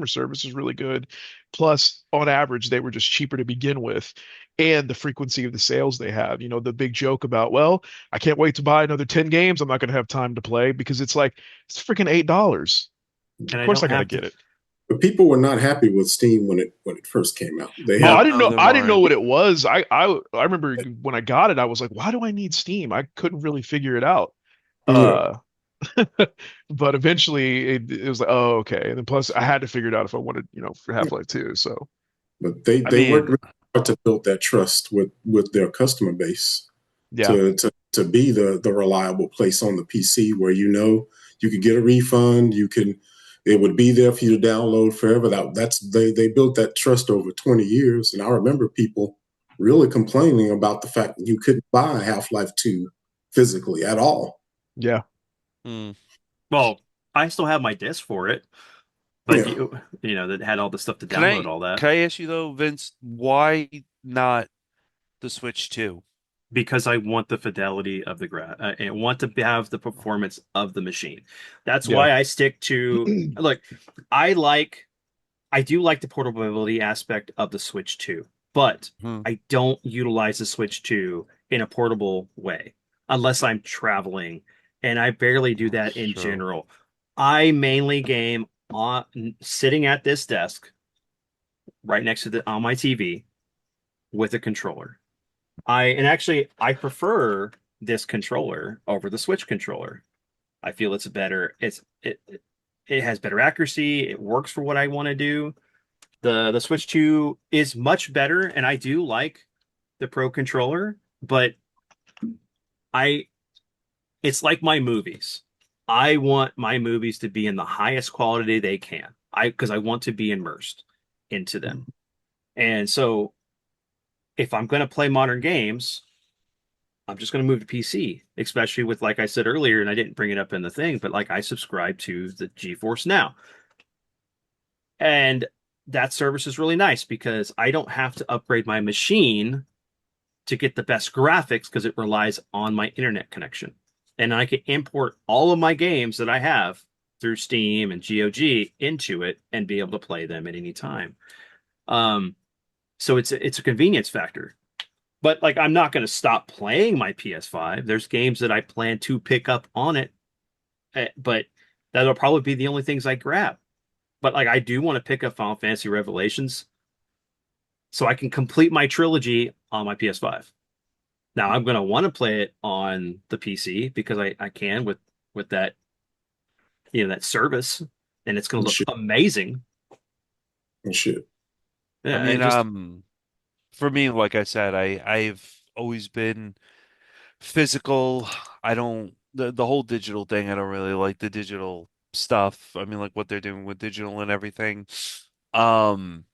service is really good. Plus, on average, they were just cheaper to begin with, and the frequency of the sales they have. The big joke about, well, I can't wait to buy another 10 games. I'm not going to have time to play because it's like it's freaking $8. And Of I course, I don't gotta have to. get it. But people were not happy with Steam when it first came out. They Oh, No, had I didn't know. Neither I didn't know were. what it was. I remember when I got it, I was like, why do I need Steam? I couldn't really figure it out. yeah, Uh, but eventually it was like, oh, okay. And then plus, I had to figure it out if I wanted, for Half-Life 2. So but they I they worked mean, really hard to build that trust with their customer base yeah, to be the reliable place on the PC where you could get a refund, it would be there for you to download forever. They built that trust over 20 years, and I remember people really complaining about the fact that you couldn't buy Half-Life 2 physically at all. yeah. hmm. well, I still have my disc for it, but Yeah. that had all the stuff to Can download I all that. can I ask you though, Vince, why not the Switch 2? Because I want the fidelity of the and want to have the performance of the machine. That's Yeah. why I stick to look. I like, I do like the portability aspect of the Switch 2, but Hmm. I don't utilize the Switch 2 in a portable way unless I'm traveling, and I barely do that in True. general. I mainly game on sitting at this desk right next to on my TV with a controller. I prefer this controller over the Switch controller. I feel it's better. it has better accuracy. It works for what I want to do. The Switch 2 is much better, and I do like the Pro controller, but I it's like my movies. I want my movies to be in the highest quality they can. Because I want to be immersed into them. And so if I'm going to play modern games, I'm just going to move to PC, especially with, like I said earlier, and I didn't bring it up in the thing, but like I subscribe to the GeForce Now. And that service is really nice because I don't have to upgrade my machine to get the best graphics because it relies on my internet connection. And I can import all of my games that I have through Steam and GOG into it and be able to play them at any time. So it's a convenience factor. But like I'm not going to stop playing my PS5. There's games that I plan to pick up on it, but that'll probably be the only things I grab. But like I do want to pick up Final Fantasy Revelations so I can complete my trilogy on my PS5. Now I'm going to want to play it on the PC because I can with that that service, and it's going to look Shit. amazing. Shit. Yeah, I mean, and just for me, like I said, I've always been physical. I don't the whole digital thing. I don't really like the digital stuff. I mean, like what they're doing with digital and everything. Um,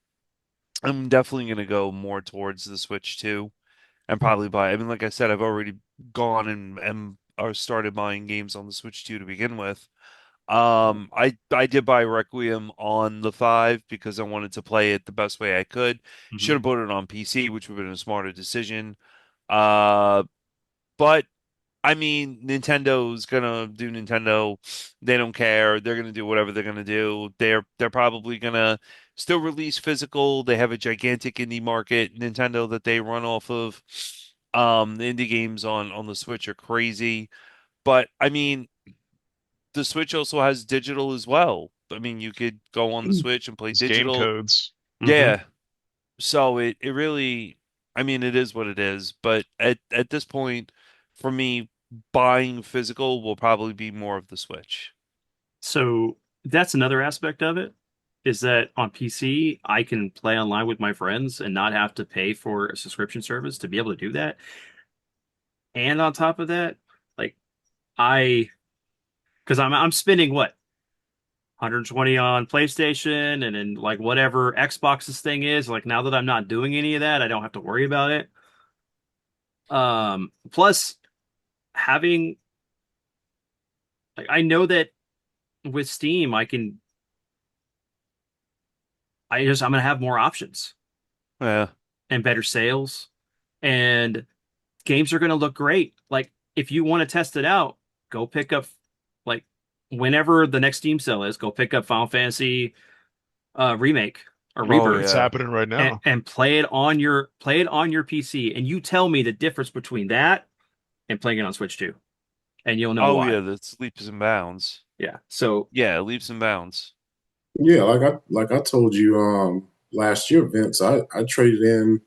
I'm definitely gonna go more towards the Switch 2 and probably buy. I mean, like I said, I've already gone and or started buying games on the Switch 2 to begin with. I did buy Requiem on the 5 because I wanted to play it the best way I could. Should Mhm. have put it on PC, which would have been a smarter decision. Uh, but I mean, Nintendo's gonna do Nintendo. They don't care. They're gonna do whatever they're gonna do. They're probably gonna still release physical. They have a gigantic indie market, Nintendo, that they run off of. The indie games on the Switch are crazy. But I mean, the Switch also has digital as well. I mean, you could go on the Switch and play It's game digital. codes. Mhm. Yeah. So it really, I mean, it is what it is. But at this point, for me, buying physical will probably be more of the Switch. So that's another aspect of it is that on PC I can play online with my friends and not have to pay for a subscription service to be able to do that. And on top of that, like I because I'm spending what 120 on PlayStation and then like whatever Xbox's thing is, like now that I'm not doing any of that, I don't have to worry about it. Plus having like I know that with Steam I'm gonna have more options Yeah. and better sales and games are gonna look great. Like if you want to test it out, go pick up like whenever the next Steam sale is, go pick up Final Fantasy remake or Oh It's rebirth yeah. happening right and, now. and play it on your PC and you tell me the difference between that and playing it on Switch 2 and you'll know Oh why. yeah. That's leaps and bounds. Yeah. So Yeah, leaps and bounds. Yeah, like I told you last year, Vince, I traded in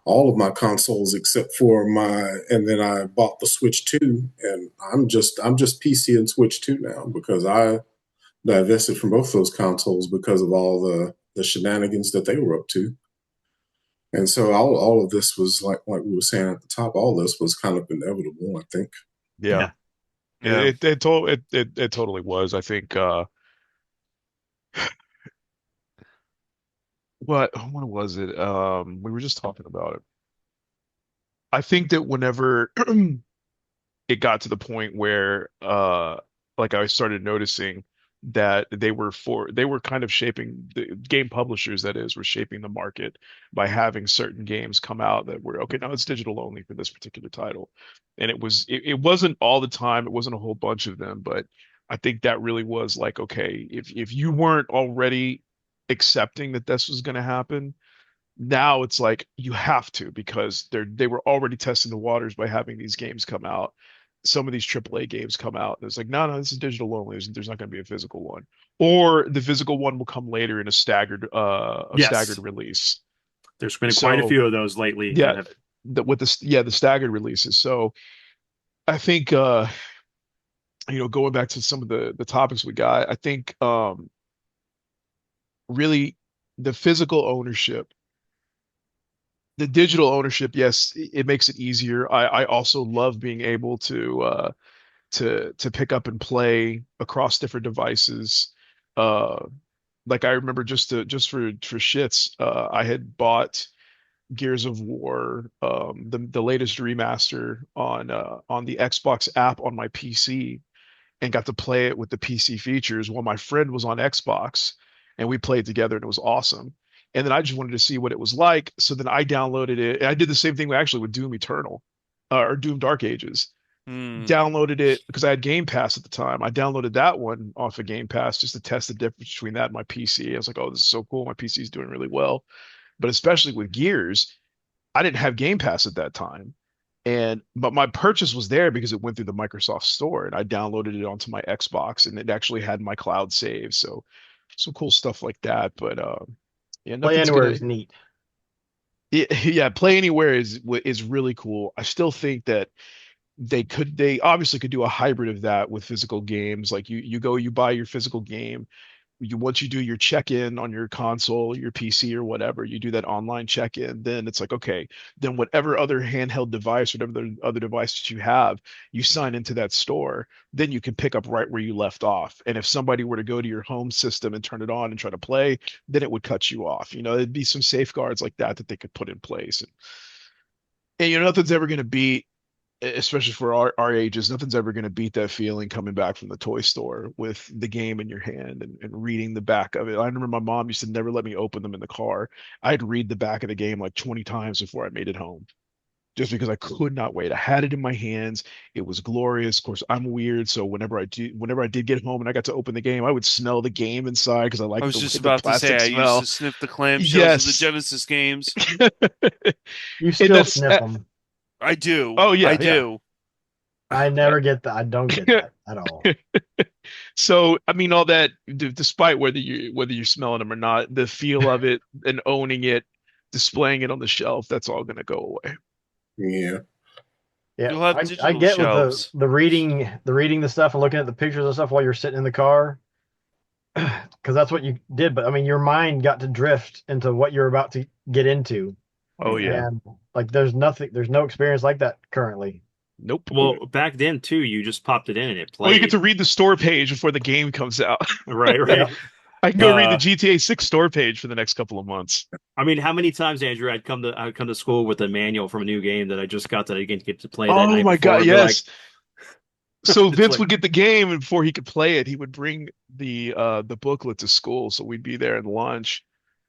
all of my consoles except for and then I bought the Switch 2 and I'm just PC and Switch 2 now because I divested from both those consoles because of all the shenanigans that they were up to. And so all of this was like we were saying at the top, all this was kind of inevitable, I think. Yeah. yeah. Yeah. It totally was. I think what was it? We were just talking about it. I think that whenever it got to the point where like I started noticing that they were kind of shaping the game publishers, that is, were shaping the market by having certain games come out that were okay, now it's digital only for this particular title. And it wasn't all the time, it wasn't a whole bunch of them, but I think that really was like, okay, if you weren't already accepting that this was going to happen, now it's like you have to, because they were already testing the waters by having these games come out. Some of these AAA games come out, and it's like, no, this is digital only. There's not going to be a physical one, or the physical one will come later in a staggered Yes. release. There's been quite a So few of those lately yeah, that have the staggered releases. So I think going back to some of the topics we got, I think really the physical ownership, the digital ownership, yes, it makes it easier. I also love being able to pick up and play across different devices. Uh, like I remember just for shits, I had bought Gears of War, the latest remaster on the Xbox app on my PC, and got to play it with the PC features while my friend was on Xbox, and we played together, and it was awesome. And then I just wanted to see what it was like, so then I downloaded it. And I did the same thing actually with Doom Eternal, or Doom Dark Ages. Hmm. Downloaded it because I had Game Pass at the time. I downloaded that one off of Game Pass just to test the difference between that and my PC. I was like, oh, this is so cool. My PC is doing really well. But especially with Gears, I didn't have Game Pass at that time. But my purchase was there because it went through the Microsoft Store, and I downloaded it onto my Xbox, and it actually had my cloud save. So some cool stuff like that. But yeah, Play nothing's Anywhere gonna. is neat. Yeah, yeah, Play Anywhere is really cool. I still think that they obviously could do a hybrid of that with physical games. Like you buy your physical game, once you do your check-in on your console, your PC or whatever, you do that online check-in, then it's like, okay, then whatever other handheld device, whatever the other devices you have, you sign into that store, then you can pick up right where you left off. And if somebody were to go to your home system and turn it on and try to play, then it would cut you off. It'd be some safeguards like that that they could put in place. And nothing's ever going to beat, especially for our ages, nothing's ever going to beat that feeling coming back from the toy store with the game in your hand and reading the back of it. I remember my mom used to never let me open them in the car. I'd read the back of the game like 20 times before I made it home, just because I could not wait. I had it in my hands. It was glorious. Of course, I'm weird, so whenever I did get home and I got to open the game, I would smell the game inside because I I liked was the just way the about to say plastic I used smell. to sniff the clamshells of the Yes. Genesis games. You And still that's sniff them. I do. oh I yeah, yeah. do. I never get that. I don't get that at all. So, I mean, all that, despite whether you're smelling them or not, the feel of it and owning it, displaying it on the shelf, that's all going to go away. Yeah. Yeah, You'll have I digital get with the shelves. the reading the stuff and looking at the pictures and stuff while you're sitting in the car, because that's what you did. But I mean, your mind got to drift into what you're about to get into, Oh yeah. and like there's no experience like that currently. Nope. Well, back then too, you just popped it in and it Well, you get played. to read the store page before the game comes out. Right, Yeah, right. I can go read the Uh, GTA 6 store page for the next couple of months. I mean, how many times, Andrew, I'd come to school with a manual from a new game that I just got that I didn't get to play that Oh night my before God, and be like, yes. So it's Vince like, would get the game, and before he could play it, he would bring the booklet to school. So we'd be there at lunch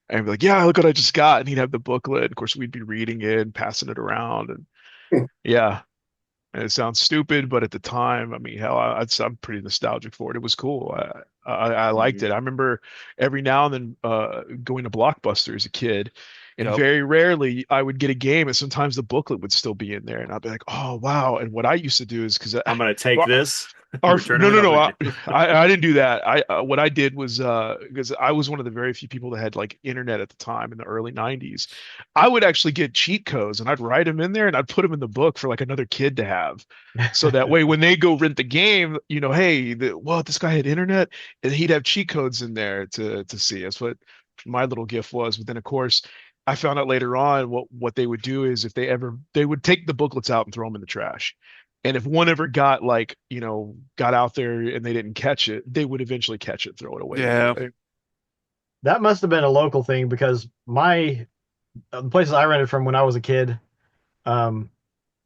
and be like, "Yeah, look what I just got," and he'd have the booklet. Of course, we'd be reading it and passing it around, and yeah. And it sounds stupid, but at the time, I mean, hell, I'm pretty nostalgic for it. It was cool. I liked mhm. it. I remember every now and then going to Blockbuster as a kid, and Yep. very rarely I would get a game, and sometimes the booklet would still be in there, and I'd be like, "Oh wow!" And what I used to do is because I'm gonna take well, this, return it no, no, without no. looking. I didn't do that. What I did was because I was one of the very few people that had like internet at the time in the early 90s. I would actually get cheat codes and I'd write them in there and I'd put them in the book for like another kid to have. So that way when they go rent the game, hey, well, this guy had internet and he'd have cheat codes in there to see. That's what my little gift was. But then of course I found out later on what they would do is if they would take the booklets out and throw them in the trash. And if one ever got out there and they didn't catch it, they would eventually catch it, throw it away Yeah. anyway. that must have been a local thing because the places I rented from when I was a kid, um,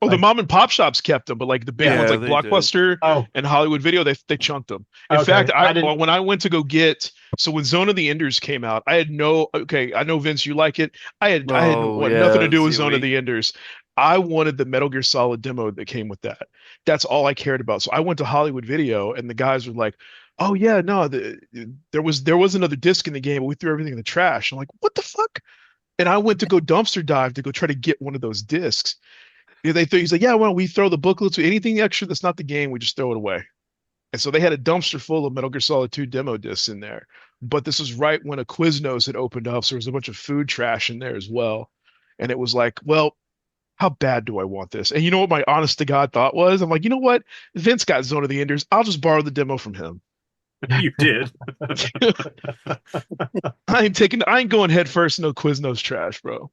Oh, the like mom and pop shops kept them, but like the big ones Yeah, like they did. Blockbuster oh, and Hollywood Video, they chunked them. In okay, fact, I didn't. when I went to go get so when Zone of the Enders came out, I had no okay, I know Vince, you like it. I had Oh what nothing to yeah, do with Zone of ZOE. the Enders. I wanted the Metal Gear Solid demo that came with that. That's all I cared about. So I went to Hollywood Video and the guys were like, "Oh yeah, no, there was another disc in the game, but we threw everything in the trash." I'm like, "What the fuck?" And I went to go dumpster dive to go try to get one of those discs. He's like, yeah, well, we throw the booklets, anything extra that's not the game, we just throw it away. And so they had a dumpster full of Metal Gear Solid 2 demo discs in there. But this was right when a Quiznos had opened up, so there was a bunch of food trash in there as well. And it was like, well, how bad do I want this? And you know what my honest to God thought was? I'm like, you know what? Vince got Zone of the Enders. I'll just borrow the demo from him. You did. I ain't going head first, no Quiznos trash, bro.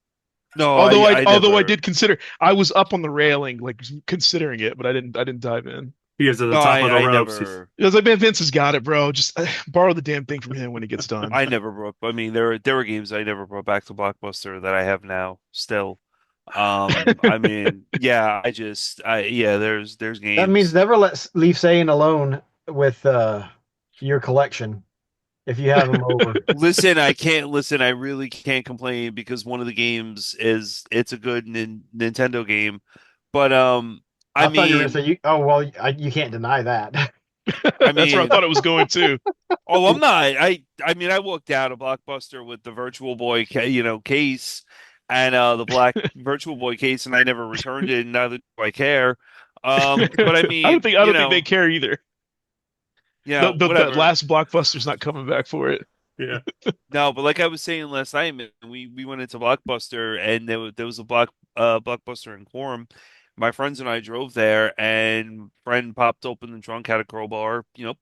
No, Although I never. did consider, I was up on the railing, like considering it, but I didn't dive in. He is at the No, top of the I ropes. never. I was like, man, Vince has got it, bro. Just borrow the damn thing from him when he gets done. I never brought. I mean, there were games I never brought back to Blockbuster that I have now still. I mean, yeah, yeah, there's That means games. never leave Satan alone with your collection if you have him over. Listen, I can't listen. I really can't complain because one of the games it's a good Nintendo game, but I I thought you were going to mean, say you. Oh well, you can't deny that. I That's where I mean, thought it was going to. oh, I'm not. I mean, I walked out of Blockbuster with the Virtual Boy, case, and the black Virtual Boy case, and I never returned it. And neither do I care. But I mean, I don't think they care either. The whatever. last Blockbuster's not coming back for it. Yeah. No, but like I was saying last night, man, we went into Blockbuster, and there was a Blockbuster in Quorum. My friends and I drove there, and friend popped open the trunk, had a crowbar, boop,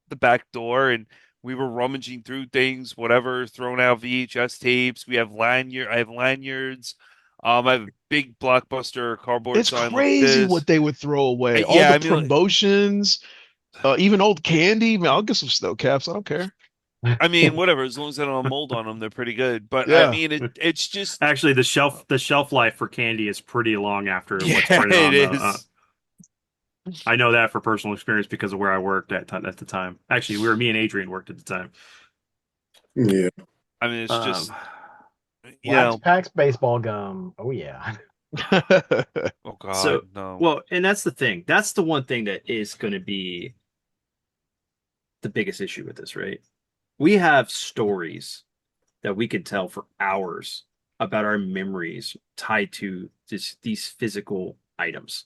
the back door, and we were rummaging through things, whatever, throwing out VHS tapes. I have lanyards. I have a big Blockbuster cardboard It's sign like crazy this. what they would throw away. All Yeah, the I mean, promotions, even old candy. Man, I'll get some snow caps. I don't care. whatever. As long as they don't have mold on them, they're pretty good. But I Yeah. mean, it's just Actually, the shelf life for candy is pretty long after what's yeah, printed it on the. is. I know that for personal experience because of where I worked at the time. Actually, me and Adrian worked at the time. Yeah. I mean, it's just Um, Wax packs, baseball gum. Oh yeah. oh God, so no. well, and that's the thing. That's the one thing that is going to be the biggest issue with this, right? We have stories that we could tell for hours about our memories tied to these physical items,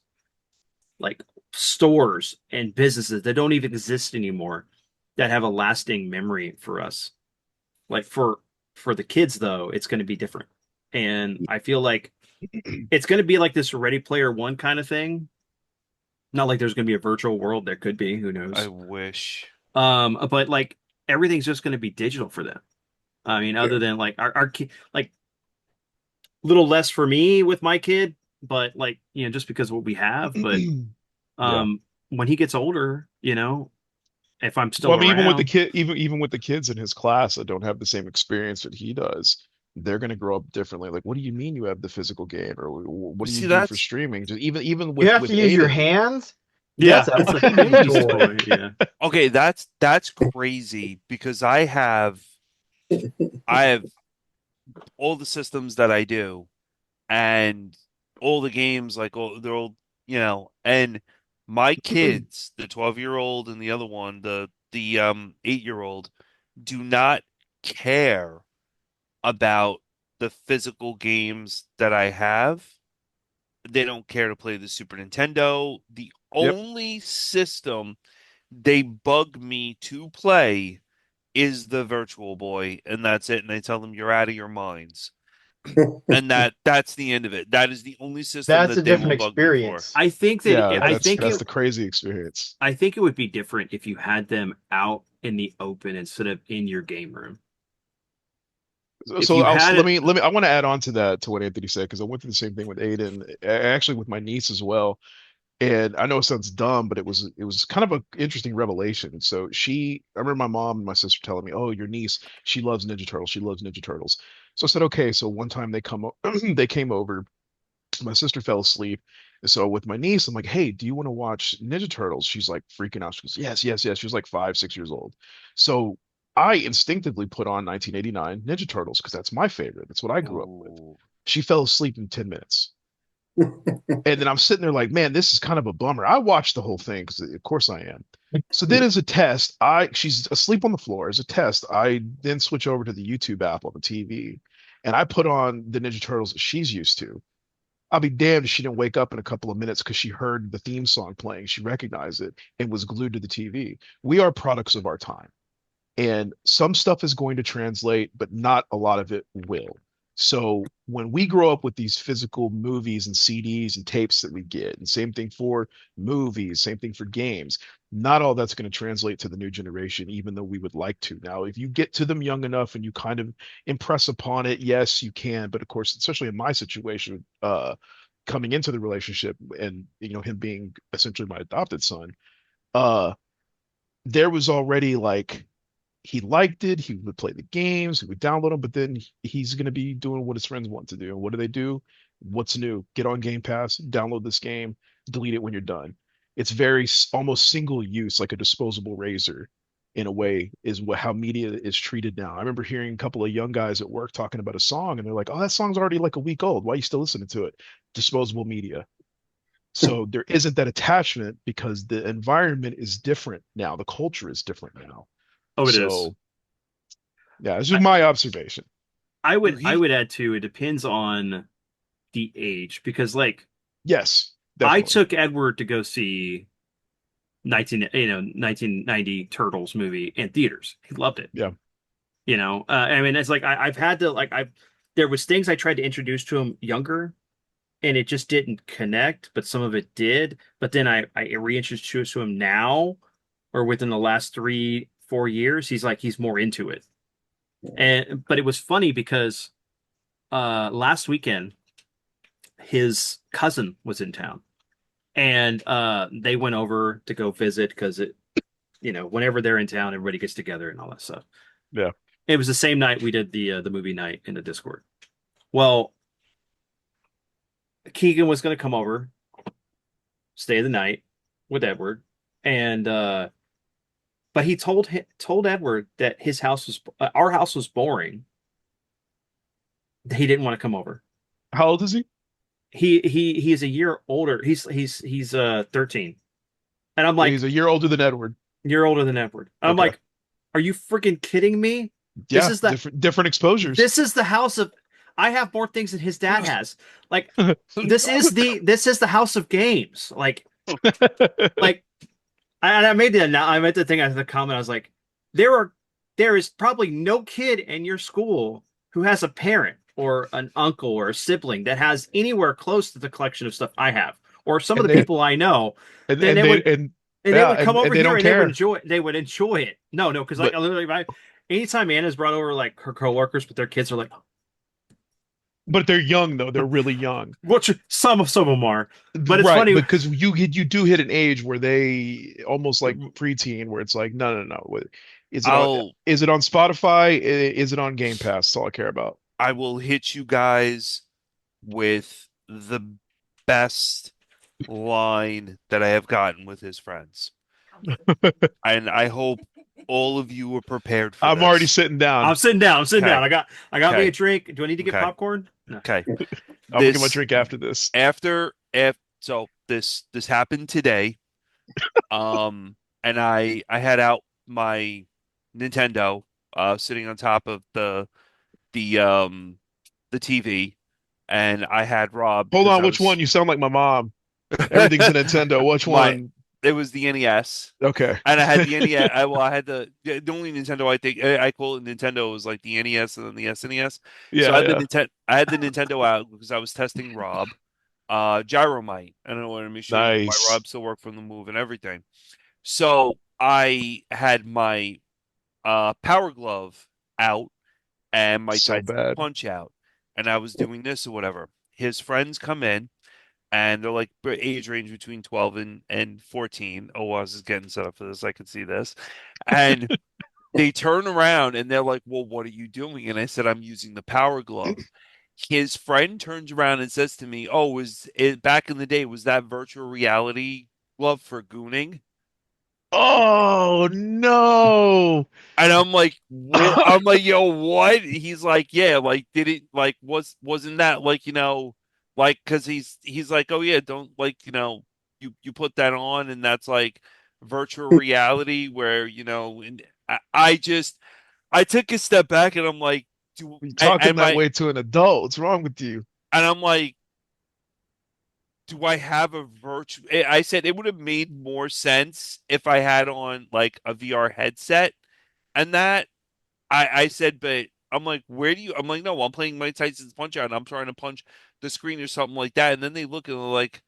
like stores and businesses that don't even exist anymore that have a lasting memory for us. Like for the kids though, it's going to be different. And I feel like it's going to be like this Ready Player One kind of thing. Not like there's going to be a virtual world. There could be, who knows? I wish. But like everything's just going to be digital for them. I mean, other than like our kid, like little less for me with my kid, but like, just because of what we have. But Yeah. when he gets older, if I'm still Well, I mean, around, even with the kids in his class that don't have the same experience that he does, they're going to grow up differently. Like, what do you mean you have the physical game, or what do you See, do for that's streaming? Just even You with have to use your Aiden, hands. yeah, That's it's a a Jesus toy. toy. Yeah. okay. That's crazy because I have all the systems that I do and all the games like they're all and my kids, the 12-year-old and the other one, the 8-year-old, do not care about the physical games that I have. They don't care to play the Super Nintendo. The yep. only system they bug me to play is the Virtual Boy, and that's it. And I tell them you're out of your minds. And that's the end of it. That is the only system That's a that they will different bug me for. experience. I think that Yeah, I that's think the crazy experience. I think it would be different if you had them out in the open instead of in your game room. If So you had let it, me I want to add on to that to what Anthony said because I went through the same thing with Aiden, actually with my niece as well. And I know it sounds dumb, but it was kind of an interesting revelation. So I remember my mom and my sister telling me, "Oh, your niece, she loves Ninja Turtles. She loves Ninja Turtles." So I said, "Okay." So one time they came over. My sister fell asleep, and so with my niece, I'm like, "Hey, do you want to watch Ninja Turtles?" She's like freaking out. She goes, "Yes, yes, yes." She was like 5, 6 years old. So I instinctively put on 1989 Ninja Turtles because that's my favorite. That's what I grew up with. Oh, She fell asleep in 10 minutes. And then I'm sitting there like, man, this is kind of a bummer. I watched the whole thing because of course I am. So then as a test, she's asleep on the floor. As a test, I then switch over to the YouTube app on the TV and I put on the Ninja Turtles that she's used to. I'll be damned if she didn't wake up in a couple of minutes because she heard the theme song playing. She recognized it and was glued to the TV. We are products of our time. And some stuff is going to translate, but not a lot of it will. So when we grow up with these physical movies and CDs and tapes that we get, and same thing for movies, same thing for games, not all that's going to translate to the new generation, even though we would like to. Now, if you get to them young enough and you kind of impress upon it, yes, you can. But of course, especially in my situation, coming into the relationship and him being essentially my adopted son, uh, there was already like he liked it. He would play the games. He would download them, but then he's going to be doing what his friends want to do. And what do they do? What's new? Get on Game Pass, download this game, delete it when you're done. It's very almost single use, like a disposable razor in a way, is how media is treated now. I remember hearing a couple of young guys at work talking about a song, and they're like, "Oh, that song's already like a week old. Why are you still listening to it?" Disposable media. So there isn't that attachment because the environment is different now. The culture is different now. Oh, it is. So yeah, this is my observation. I would add too, it depends on the age because like Yes, I definitely. took Edward to go see 1990 Turtles movie in theaters. He loved it. Yeah. I mean, it's like I've had to like there was things I tried to introduce to him younger, and it just didn't connect, but some of it did. But then I reintroduced to him now, or within the last 3-4 years, he's more into it. But it was funny because last weekend his cousin was in town, and they went over to go visit because whenever they're in town, everybody gets together and all that stuff. Yeah. It was the same night we did the movie night in the Discord. Well, Keegan was going to come over, stay the night with Edward, and but he told Edward that our house was boring. He didn't want to come over. How old is he? He's a year older. He's 13. And I'm like, He's a year older than Edward. you're older than Edward. I'm Okay. like, are you freaking kidding me? Yeah, This is the different exposures. this is the house of I have more things than his dad has. Like this is the house of games. Like I made the thing as the comment. I was like, there is probably no kid in your school who has a parent or an uncle or a sibling that has anywhere close to the collection of stuff I have, or some of the people I know. Then they would come over here and they would enjoy it. No, because like literally, anytime Anna's brought over like her coworkers, but their kids are like, but they're young though. They're really young. which some of them are. But it's right, funny because you do hit an age where they almost like preteen, where it's like, no. Is it on Spotify? Is it on Game Pass? That's all I care about. I will hit you guys with the best line that I have gotten with his friends. And I hope all of you are prepared for I'm this. already sitting down. I'm sitting down. Okay. I got me Okay. a drink. Do I need to get Okay. popcorn? No. Okay. I'll get my drink after this. So this happened today. And I had out my Nintendo sitting on top of the TV, and I had Rob. Hold on, which one? You sound like my mom. Everything's a Nintendo. Which one? It was the NES. Okay. And I had the NES. I had the only Nintendo I think I call it Nintendo was like the NES and then the SNES. Yeah. So I had the Nintendo out because I was testing Rob. Gyromite. I don't know what I mean. Nice. My Rob still worked from the move and everything. So I had my Power Glove out and my Titan Punch out, and I was doing this or whatever. His friends come in, and they're like age range between 12 and 14. Owas is getting set up for this. I can see this. And they turn around and they're like, well, what are you doing? And I said, I'm using the Power Glove. His friend turns around and says to me, oh, was it back in the day, was that virtual reality glove for gooning? Oh no. And I'm like, what? I'm like, yo, what? He's like, yeah, like, did it like wasn't that like, like, because he's like, oh yeah, don't like, you put that on and that's like virtual reality where, and I took a step back and I'm like, You're talking that way to an adult. What's wrong with you? And I'm like, do I have a virtual? I said it would have made more sense if I had on like a VR headset, and that I said, but where do you? I'm like, no, I'm playing Mike Tyson's Punch Out. And I'm trying to punch the screen or something like that. And then they look and they're like,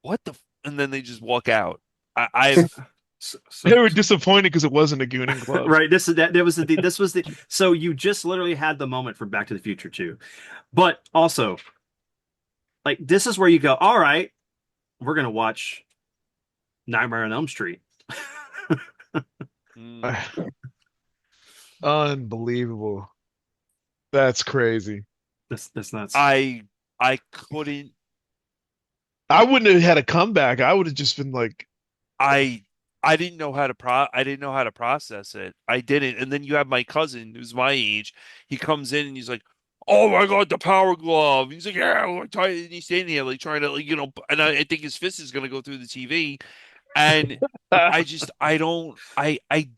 what the? And then they just walk out. I've They were disappointed because it wasn't a Gooning Club. right. This was the so you just literally had the moment from Back to the Future too. But also, like, this is where you go, all right, we're gonna watch Nightmare on Elm Street. mm, Unbelievable. That's crazy. That's nuts. I couldn't. I wouldn't have had a comeback. I would have just been like, I I didn't know how to process it. I didn't. And then you have my cousin who's my age. He comes in and he's like, "Oh my God, the Power Glove." He's like, "Yeah," and he's standing there like trying to like and I think his fist is gonna go through the TV. And I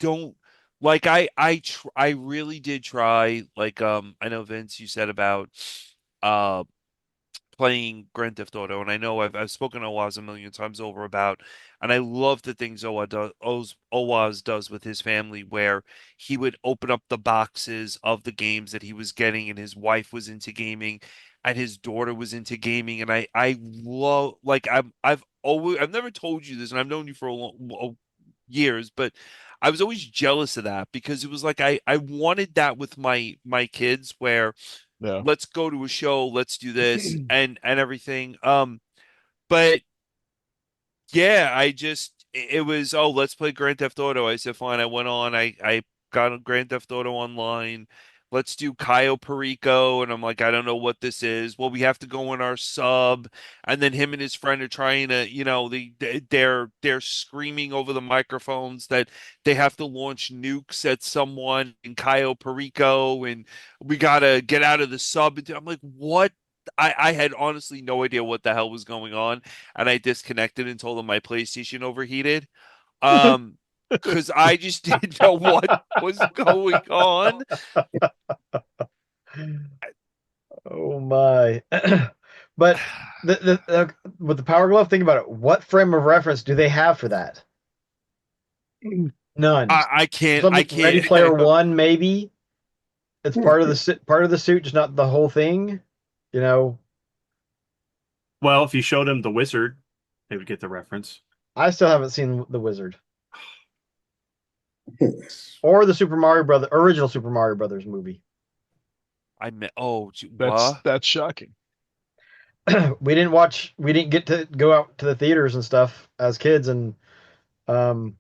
don't like I really did try like I know Vince you said about uh playing Grand Theft Auto, and I know I've spoken to Owas a million times over about, and I love the things Owas does with his family, where he would open up the boxes of the games that he was getting, and his wife was into gaming, and his daughter was into gaming, and I love like I've never told you this, and I've known you for years, but I was always jealous of that because it was like I wanted that with my kids where yeah. let's go to a show, let's do this and everything. But yeah, it was, oh, let's play Grand Theft Auto. I said fine. I went on. I got a Grand Theft Auto online. Let's do Cayo Perico, and I'm like, I don't know what this is. Well, we have to go in our sub, and then him and his friend are trying to, they're screaming over the microphones that they have to launch nukes at someone in Cayo Perico, and we gotta get out of the sub. I'm like, what? I had honestly no idea what the hell was going on, and I disconnected and told them my PlayStation overheated. Um, because I just didn't know what was going on. Oh my. But with the Power Glove, think about it. What frame of reference do they have for that? None. I can't. I Something Ready can't. Player One, maybe. It's part of the suit, just not the whole thing. You know, Well, if you showed him the wizard, they would get the reference. I still haven't seen the Wizard or the original Super Mario Brothers movie. I meant. Oh, That's what? that's shocking. We didn't get to go out to the theaters and stuff as kids, and um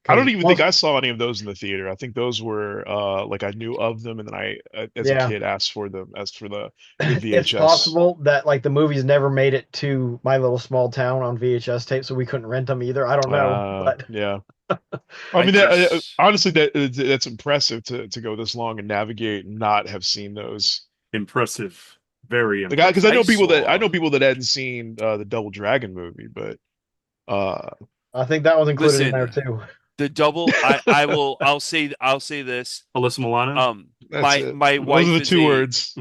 I don't because even think I saw any of those in the theater. I think those were like I knew of them, and then I, as a yeah, kid, asked for them as for the it's VHS. possible that like the movies never made it to my little small town on VHS tape, so we couldn't rent them either. I don't know, but Yeah. I I mean, just. honestly, that's impressive to go this long and navigate and not have seen those. Impressive. Very The guy, because I impressive. I know saw. people that hadn't seen the Double Dragon movie, but uh, I think that was included in there Listen, too. the double. I'll say this. Alyssa Milano? that's My it. my Those are wife the is two a words.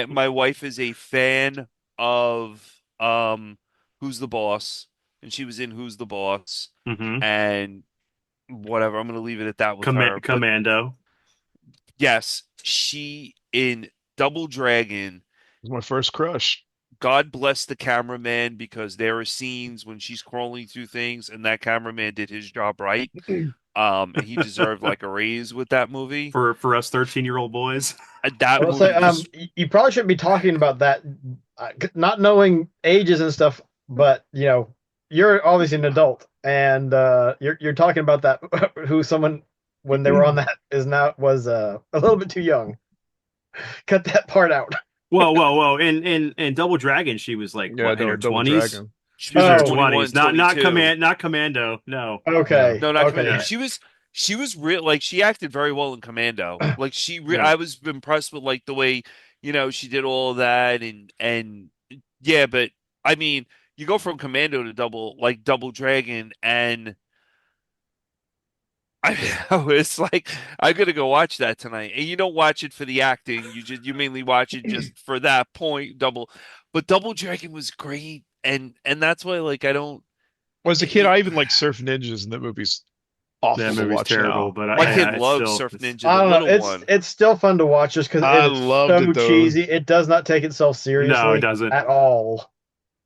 my wife is a fan of Who's the Boss, and she was in Who's the Boss, Mm-hmm. and whatever. I'm gonna leave it at that with her. But Commando. yes, she in Double Dragon. It was my first crush. God bless the cameraman because there are scenes when she's crawling through things, and that cameraman did his job right. And he deserved like a raise with that movie. For us 13-year-old boys. That I will say, movie was you probably shouldn't be talking about that, not knowing ages and stuff. But you're obviously an adult, and you're talking about that. Who someone when they were on that is now was a little bit too young. Cut that part out. Whoa. In Double Dragon, she was like Yeah, what, in her Double 20s? Dragon. she She was was in her like Oh, 21, 20s. Not 22. Commando. No. Yeah. okay, No, not Commando. okay. Yeah. She was real like she acted very well in Commando. Like Yeah. I was impressed with like the way, she did all of that and yeah, but I mean, you go from Commando to Double Dragon and I was like, I'm gonna go watch that tonight. And you don't watch it for the acting. You mainly watch it just for that point. But Double Dragon was great, and that's why like I don't. Well, as a kid, It, I even like Surf Ninjas, and that movie's awful That to movie's watch terrible, now. but My kid it's loves still Surf Ninja, I the don't know. little one. It's still fun to watch just because I it is loved so it though. cheesy. It does not take itself no, it seriously doesn't. at all.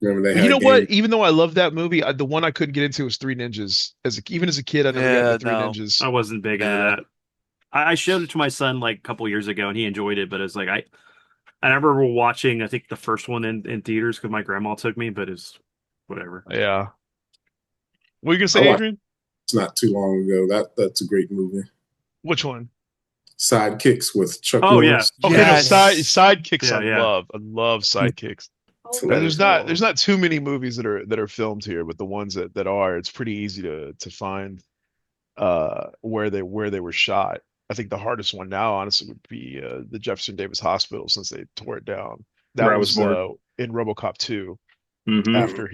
Remember they You had know game. what? Even though I love that movie, the one I couldn't get into was Three Ninjas. Even as a kid, I never got into Yeah, Three no. Ninjas. I wasn't big into Nah. that. I showed it to my son like a couple years ago, and he enjoyed it. But it's like I remember watching I think the first one in theaters because my grandma took me, but it's whatever. Yeah. What are you gonna I say, watched Adrian? it not too long ago. That's a great movie. Which one? Sidekicks with Chuck Oh yeah, Norris. Okay, no, Yes. sidekicks. yeah, yeah. I love sidekicks. It's There's hilarious. not too many movies that are filmed here, but the ones that are, it's pretty easy to find where they were shot. I think the hardest one now, honestly, would be the Jefferson Davis Hospital since they tore it down. Where That I was was born. in RoboCop 2 Hmm. after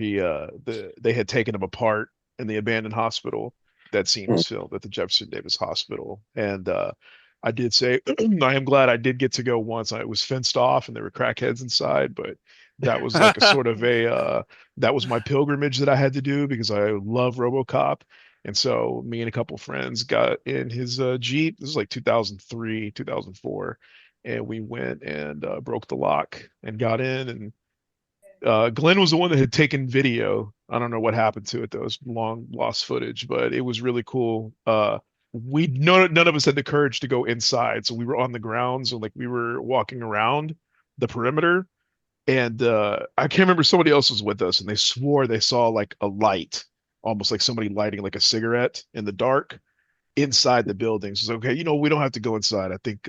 they had taken him apart in the abandoned hospital. That scene was filmed at the Jefferson Davis Hospital, and I did say I am glad I did get to go once. I was fenced off and there were crackheads inside, but that was like a sort of a that was my pilgrimage that I had to do because I love RoboCop. And so me and a couple friends got in his Jeep. This was like 2003, 2004, and we went and broke the lock and got in. And Glenn was the one that had taken video. I don't know what happened to it though. It was long lost footage, but it was really cool. We none of us had the courage to go inside, so we were on the ground. So like we were walking around the perimeter, and I can't remember, somebody else was with us, and they swore they saw like a light, almost like somebody lighting like a cigarette in the dark inside the building. So it's okay, we don't have to go inside. I think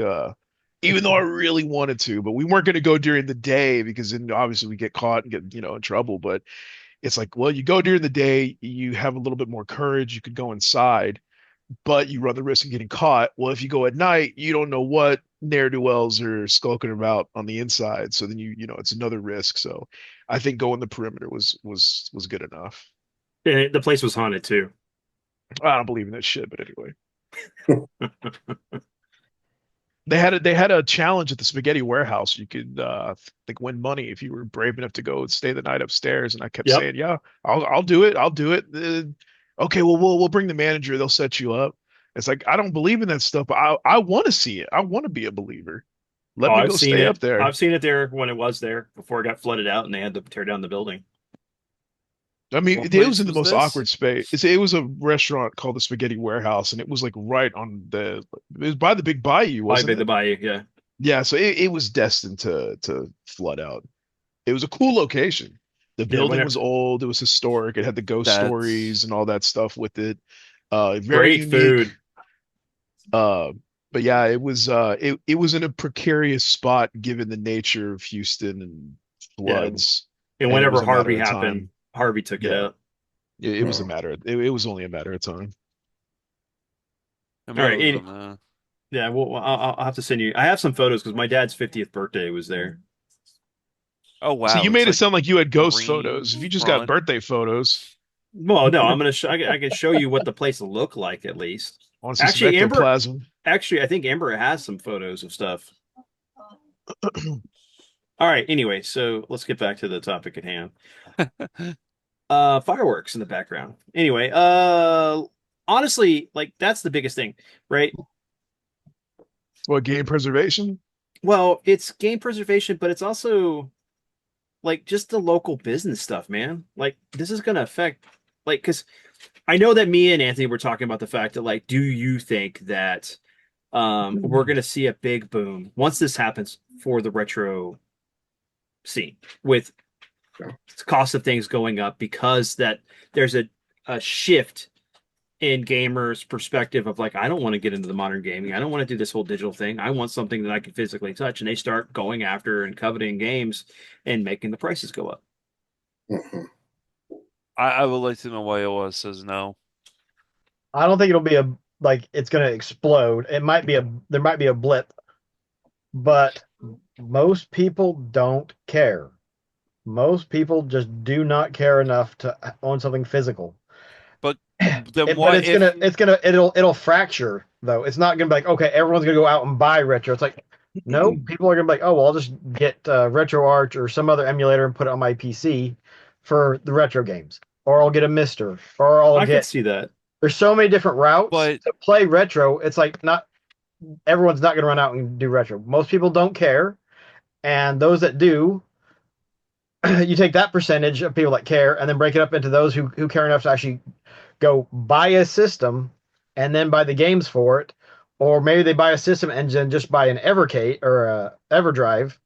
even though I really wanted to, but we weren't going to go during the day because then obviously we get caught and get, in trouble. But it's like, well, you go during the day, you have a little bit more courage. You could go inside, but you run the risk of getting caught. Well, if you go at night, you don't know what ne'er-do-wells are skulking about on the inside. So then it's another risk. So I think going the perimeter was good enough. And the place was haunted too. I don't believe in that shit, but anyway. They had a challenge at the spaghetti warehouse. You could think win money if you were brave enough to go and stay the night upstairs. And I kept Yep. saying, "Yeah, I'll do it. I'll do it." Okay, well we'll bring the manager. They'll set you up. It's like I don't believe in that stuff, but I want to see it. I want to be a believer. Let me I've go seen stay it. up there. I've seen it there when it was there before it got flooded out and they had to tear down the building. I mean, What it place was in the was most this? awkward space. It was a restaurant called the Spaghetti Warehouse, and it was like right on it was by the Big Bayou, By wasn't the it? Bayou, yeah. Yeah, so it was destined to flood out. It was a cool location. The Yeah, building whenever was old, it was historic, it had the ghost stories That's and all that stuff with it. Very great unique. food. Uh, but yeah, it was in a precarious spot given the nature of Houston and Yeah. floods, And and it whenever was a matter Harvey of happened, time. Harvey took it Yeah, out. it was a matter. It was only a matter of time. I All right. remember them. Yeah, well, I'll have to send you. I have some photos because my dad's 50th birthday was there. Oh So wow, you it's made it like sound like you had ghost green photos. If you just got front. birthday photos, Well, no, I'm gonna show. I can show you what the place looked like at least. I want to see some Actually, Amber. ectoplasm. Actually, I think Amber has some photos of stuff. All right. Anyway, so let's get back to the topic at hand. Fireworks in the background. Anyway, honestly, like that's the biggest thing, right? What, game preservation? Well, it's game preservation, but it's also like just the local business stuff, man. Like this is gonna affect, like, because I know that me and Anthony were talking about the fact that, like, do you think that we're gonna see a big boom once this happens for the retro scene with cost of things going up because that there's a shift in gamers' perspective of like, I don't want to get into the modern gaming. I don't want to do this whole digital thing. I want something that I can physically touch. And they start going after and coveting games and making the prices go up. Mhm. I would like to know why Owas says no. I don't think it'll be it's going to explode. There might be a blip, but most people don't care. Most people just do not care enough to own something physical. But then But what it's if gonna it'll fracture though. It's not gonna be like, okay, everyone's gonna go out and buy retro. It's like, no, people are gonna be like, oh well, I'll just get RetroArch or some other emulator and put it on my PC for the retro games, or I'll get a Mister, or I'll I could get see that. there's so many different routes But to play retro. It's like not everyone's not going to run out and do retro. Most people don't care, and those that do, you take that percentage of people that care and then break it up into those who care enough to actually go buy a system and then buy the games for it, or maybe they buy a system and then just buy an Evercade or a Everdrive,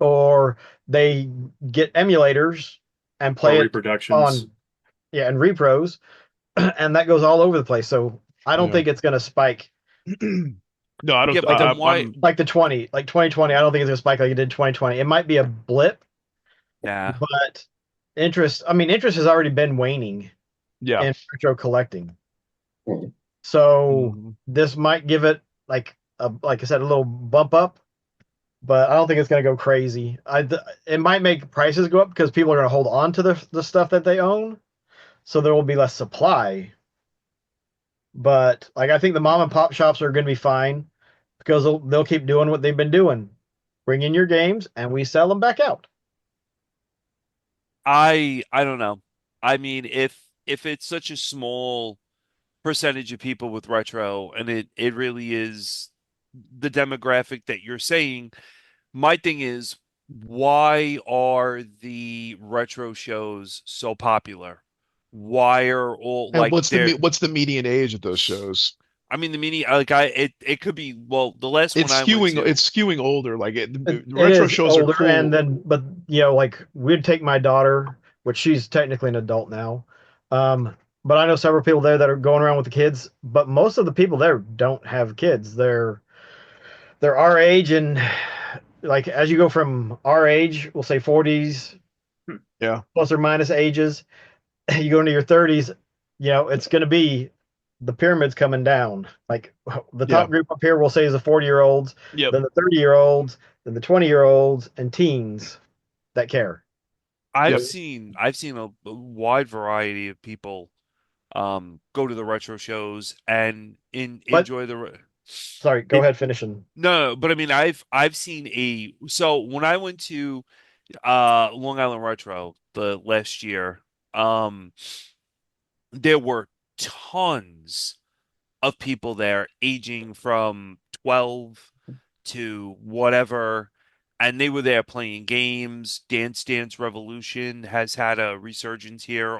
or they get emulators and Or play it reproductions. on and repros, and that goes all over the place. So I don't Yeah. think it's going to spike No, I don't. Yeah, but then why? like 2020. I don't think it's going to spike like it did 2020. It might be a blip, Nah. but interest has already been waning Yeah. in retro collecting. Mhm. So Mhm. this might give it like I said, a little bump up, but I don't think it's going to go crazy. It might make prices go up because people are going to hold on to the stuff that they own, so there will be less supply. But like I think the mom and pop shops are going to be fine because they'll keep doing what they've been doing. Bring in your games and we sell them back out. I don't know. I mean, if it's such a small percentage of people with retro, and it really is the demographic that you're saying, my thing is, why are the retro shows so popular? Why are all And like they're what's the median age of those shows? I mean the mini like I it could be well the last one It's I went skewing. to. It's skewing older. Like the It retro is shows are older, cool. and then but like we'd take my daughter, which she's technically an adult now. But I know several people there that are going around with the kids, but most of the people there don't have kids. They're our age, and like as you go from our age, we'll say 40s Yeah. plus or minus ages, you go into your 30s, it's going to be the pyramid's coming down. Like the Yeah. top group up here, we'll say is the 40-year-olds, Yep. then the 30-year-olds, then the 20-year-olds, and teens that care. I've Yep. seen a wide variety of people go to the retro shows and But enjoy sorry, go it, ahead, finishing. no, but I mean I've seen a so when I went to Long Island Retro the last year, um there were tons of people there aging from 12 to whatever, and they were there playing games. Dance Revolution has had a resurgence here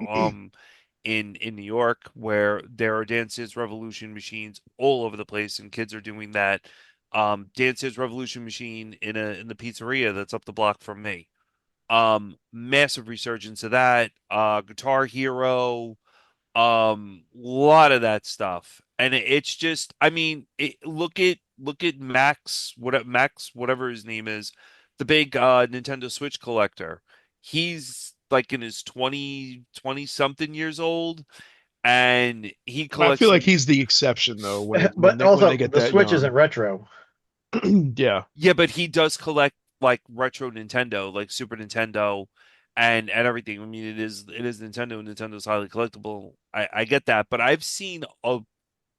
in New York, where there are Dance Dance Revolution machines all over the place, and kids are doing that. Dance Dance Revolution machine in the pizzeria that's up the block from me. Massive resurgence of that. Guitar Hero, lot of that stuff, and it's just I mean look at Max whatever his name is, the big Nintendo Switch collector. He's like in his 20 something years old, and he I collects feel like them. he's the exception though when it But when also, they get the that Switch isn't young. retro. Yeah. Yeah, but he does collect like retro Nintendo, like Super Nintendo and everything. I mean, it is Nintendo, and Nintendo's highly collectible. I get that, but I've seen a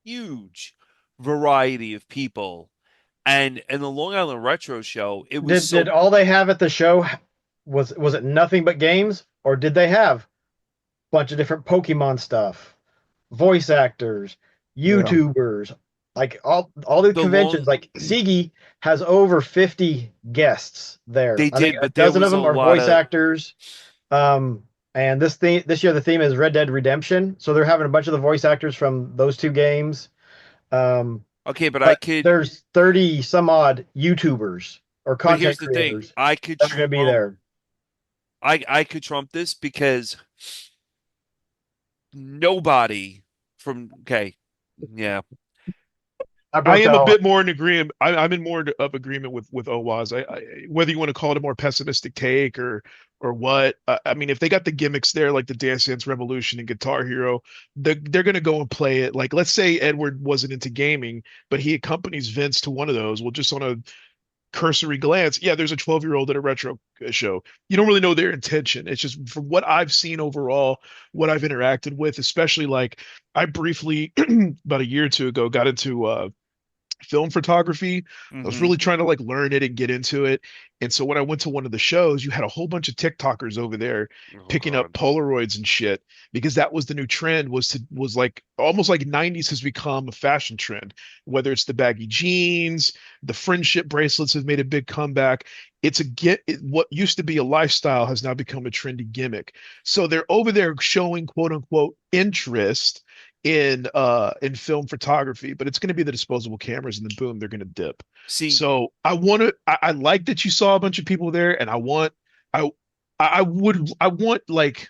huge variety of people. And the Long Island Retro Show, it was Did so all they have at the show was it nothing but games, or did they have a bunch of different Pokemon stuff, voice actors, Yeah. YouTubers, like all the the conventions? long Like Sigi has over 50 guests there. they I think did, a but there dozen of was a them are lot voice of actors. And this year the theme is Red Dead Redemption, so they're having a bunch of the voice actors from those two games. Um, okay, but I but could there's 30 some odd YouTubers or but content here's the thing. creators I could that are going to be trump there. I could trump this because nobody from okay, yeah. I I broke am that a all. bit more in agreement. I'm in more of agreement with Owas. Whether you want to call it a more pessimistic take or what. I mean, if they got the gimmicks there, like the Dance Dance Revolution and Guitar Hero, they're going to go and play it. Like, let's say Edward wasn't into gaming, but he accompanies Vince to one of those. Well, just on a cursory glance, yeah, there's a 12-year-old at a retro show. You don't really know their intention. It's just from what I've seen overall, what I've interacted with, especially like I briefly about a year or two ago got into film photography. I was Hmm. really trying to like learn it and get into it. And so when I went to one of the shows, you had a whole bunch of TikTokers over there Oh picking up God. Polaroids and shit because that was the new trend was like almost like 90s has become a fashion trend, whether it's the baggy jeans, the friendship bracelets have made a big comeback. What used to be a lifestyle has now become a trendy gimmick. So they're over there showing quote unquote interest in film photography, but it's going to be the disposable cameras, and then boom, they're going to dip. See, So I like that you saw a bunch of people there, and I I want like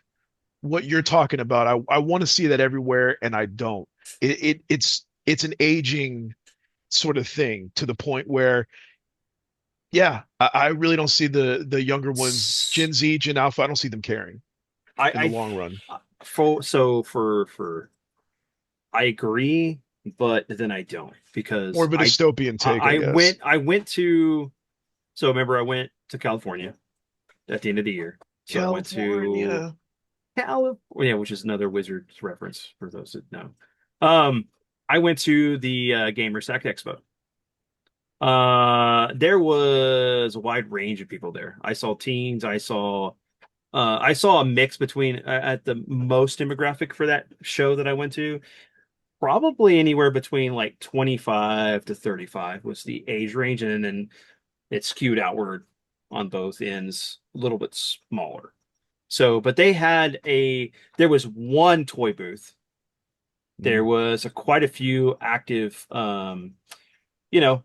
what you're talking about. I want to see that everywhere, and I don't. It's an aging sort of thing to the point where, yeah, I really don't see the younger ones, S- Gen Z, Gen Alpha. I don't see them caring in the I long run. for I agree, but then I don't More because of a dystopian take, I guess. I went to so remember I went to California at the end of the year. So I went to California. California, which is another Wizards reference for those that know. Um, I went to the GamerSack Expo. There was a wide range of people there. I saw teens. I saw a mix between at the most demographic for that show that I went to. Probably anywhere between like 25 to 35 was the age range, and then it skewed outward on both ends, a little bit smaller. So, but there was one toy booth. There was quite a few active,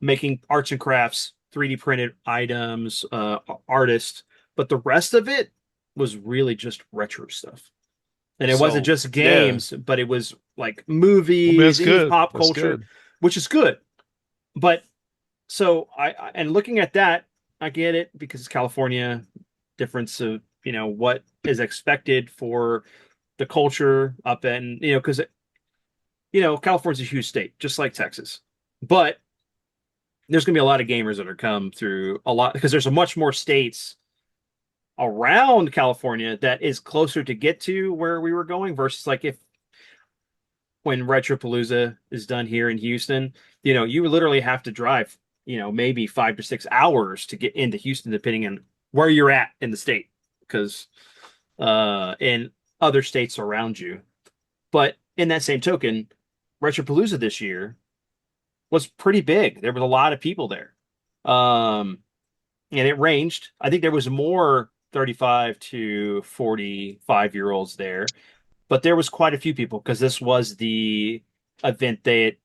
making arts and crafts, 3D printed items, artists, but the rest of it was really just retro stuff. And it wasn't so just yeah. games, but it was like I mean, movies, that's any good. pop That's culture, good. which is good. But so and looking at that, I get it because it's California, difference of, what is expected for the culture up in, because, California's a huge state, just like Texas. But there's going to be a lot of gamers that are come through a lot because there's a much more states around California that is closer to get to where we were going versus like if when Retropalooza is done here in Houston, you literally have to drive, maybe 5 to 6 hours to get into Houston, depending on where you're at in the state, because in other states around you. But in that same token, Retropalooza this year was pretty big. There was a lot of people there. And it ranged. I think there was more 35 to 45-year-olds there, but there was quite a few people because this was the event that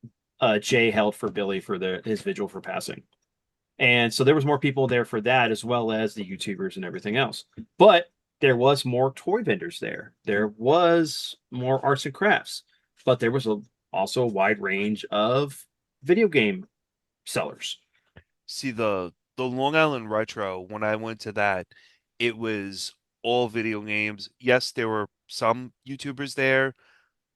Jay held for Billy for his vigil for passing. And so there was more people there for that as well as the YouTubers and everything else. But there was more toy vendors there. There was more arts and crafts, but there was also a wide range of video game sellers. See the Long Island Retro, when I went to that, it was all video games. Yes, there were some YouTubers there.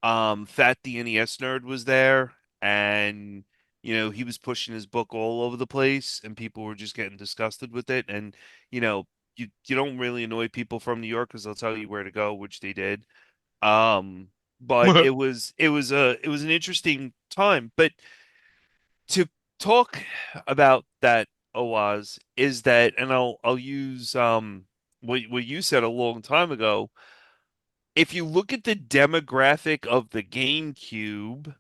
Fat the NES Nerd was there, and he was pushing his book all over the place, and people were just getting disgusted with it. And you know, you don't really annoy people from New York because they'll tell you where to go, which they did. Um, but it was an interesting time. But to talk about that, Oaz, is that, and I'll use what you said a long time ago. If you look at the demographic of the GameCube,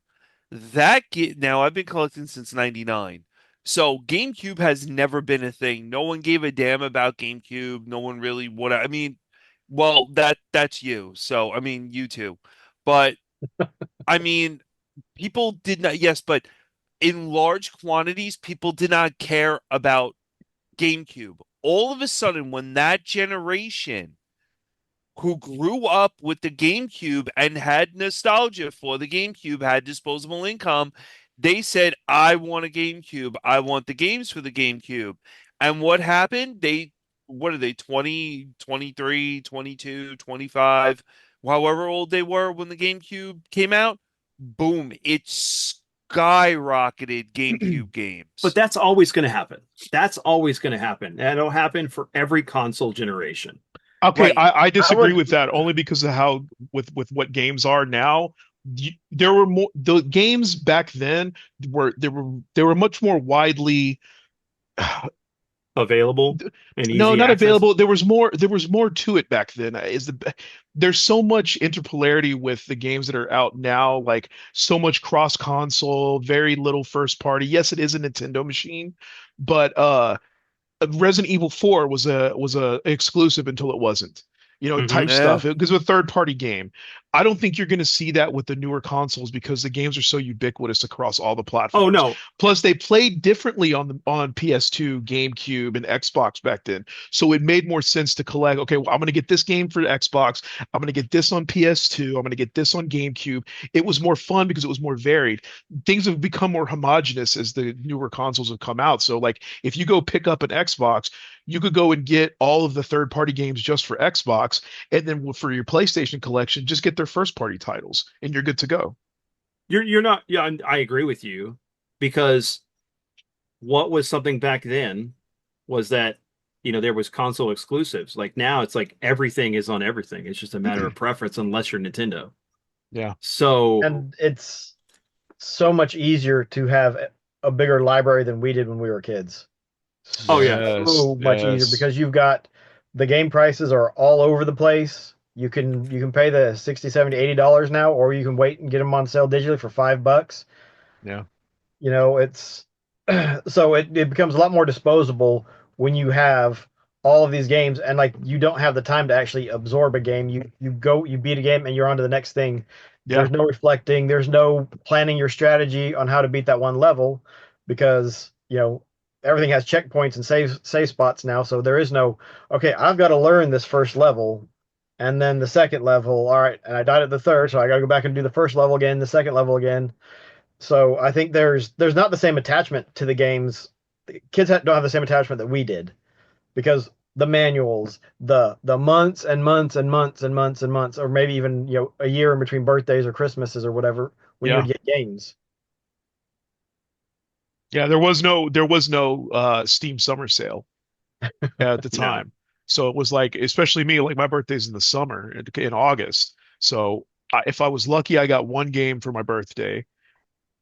now I've been collecting since '99. So GameCube has never been a thing. No one gave a damn about GameCube. No one really what I mean, well, that's you. So I mean you too. But I mean people did not, yes, but in large quantities, people did not care about GameCube. All of a sudden, when that generation who grew up with the GameCube and had nostalgia for the GameCube, had disposable income, they said, I want a GameCube. I want the games for the GameCube. And what happened? What are they, 20, 23, 22, 25, however old they were when the GameCube came out? Boom, it skyrocketed GameCube But games. that's always going to happen. That's always going to happen. That'll happen for every console generation. Okay, Right. I I disagree would with that only because of how with what games are now. there were more the games back then they were much more widely Available and no, easy not access. available. There was more to it back then. There's so much interpolarity with the games that are out now, like so much cross console, very little first party. Yes, it is a Nintendo machine, but Resident Evil 4 was a exclusive until it wasn't. Hmm. Type Yeah. stuff. Because of a third party game. I don't think you're going to see that with the newer consoles because the games are so ubiquitous across all the Oh platforms. no. Plus, they played differently on PS2, GameCube, and Xbox back then. So it made more sense to collect. Okay, well, I'm going to get this game for Xbox. I'm going to get this on PS2. I'm going to get this on GameCube. It was more fun because it was more varied. Things have become more homogenous as the newer consoles have come out. So, like, if you go pick up an Xbox, you could go and get all of the third party games just for Xbox. And then for your PlayStation collection, just get their first party titles and you're good to go. You're not, yeah, I agree with you because what was something back then was that there was console exclusives. Like now it's like everything is on everything. It's just a matter of preference unless you're Nintendo. Yeah. So, And it's so much easier to have a bigger library than we did when we were kids. oh yeah. Yes. So much easier Yes. because you've got the game prices are all over the place. You can pay the 60, 70, $80 now, or you can wait and get them on sale digitally for $5. Yeah. It's so it becomes a lot more disposable when you have all of these games and like you don't have the time to actually absorb a game. You beat a game and you're on to the next thing. Yeah. There's no reflecting, there's no planning your strategy on how to beat that one level because everything has checkpoints and save spots now. So there is no, okay, I've got to learn this first level and then the second level. All right, and I died at the third, so I got to go back and do the first level again, the second level again. So I think there's not the same attachment to the games. Kids don't have the same attachment that we did because the manuals, the months and months and months and months and months, or maybe even a year in between birthdays or Christmases or whatever when you would Yeah. get games. Yeah. There was no Steam summer sale at the No. time. So it was like, especially me, like my birthday's in the summer in August. So if I was lucky, I got one game for my birthday.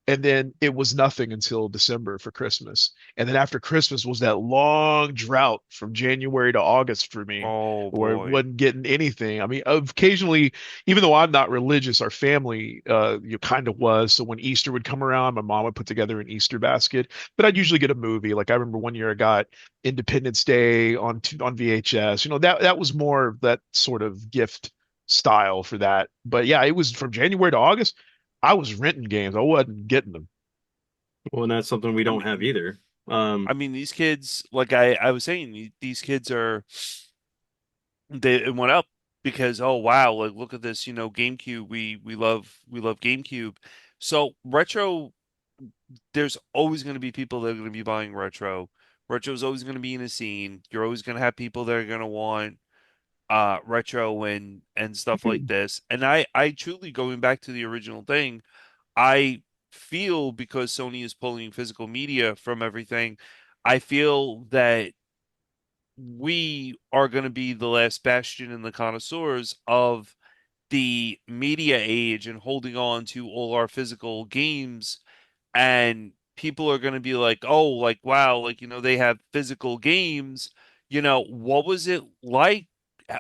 And then it was nothing until December for Christmas. And then after Christmas was that long drought from January to August for me, Oh where it boy. wasn't getting anything. I mean, occasionally, even though I'm not religious, our family, you kind of was. So when Easter would come around, my mom would put together an Easter basket. But I'd usually get a movie. Like I remember one year I got Independence Day on VHS. That was more of that sort of gift style for that. But yeah, it was from January to August. I was renting games. I wasn't getting them. Well, and that's something we I don't have mean, either. Um, these kids, like I was saying, these kids are they it went up because oh wow, like look at this, GameCube. We love GameCube. So retro, there's always going to be people that are going to be buying retro. Retro is always going to be in a scene. You're always going to have people that are going to want retro and stuff like this. And I truly going back to the original thing, I feel because Sony is pulling physical media from everything, I feel that we are going to be the last bastion in the connoisseurs of the media age and holding on to all our physical games. And people are going to be like, oh, like, wow, like, they have physical games. What was it like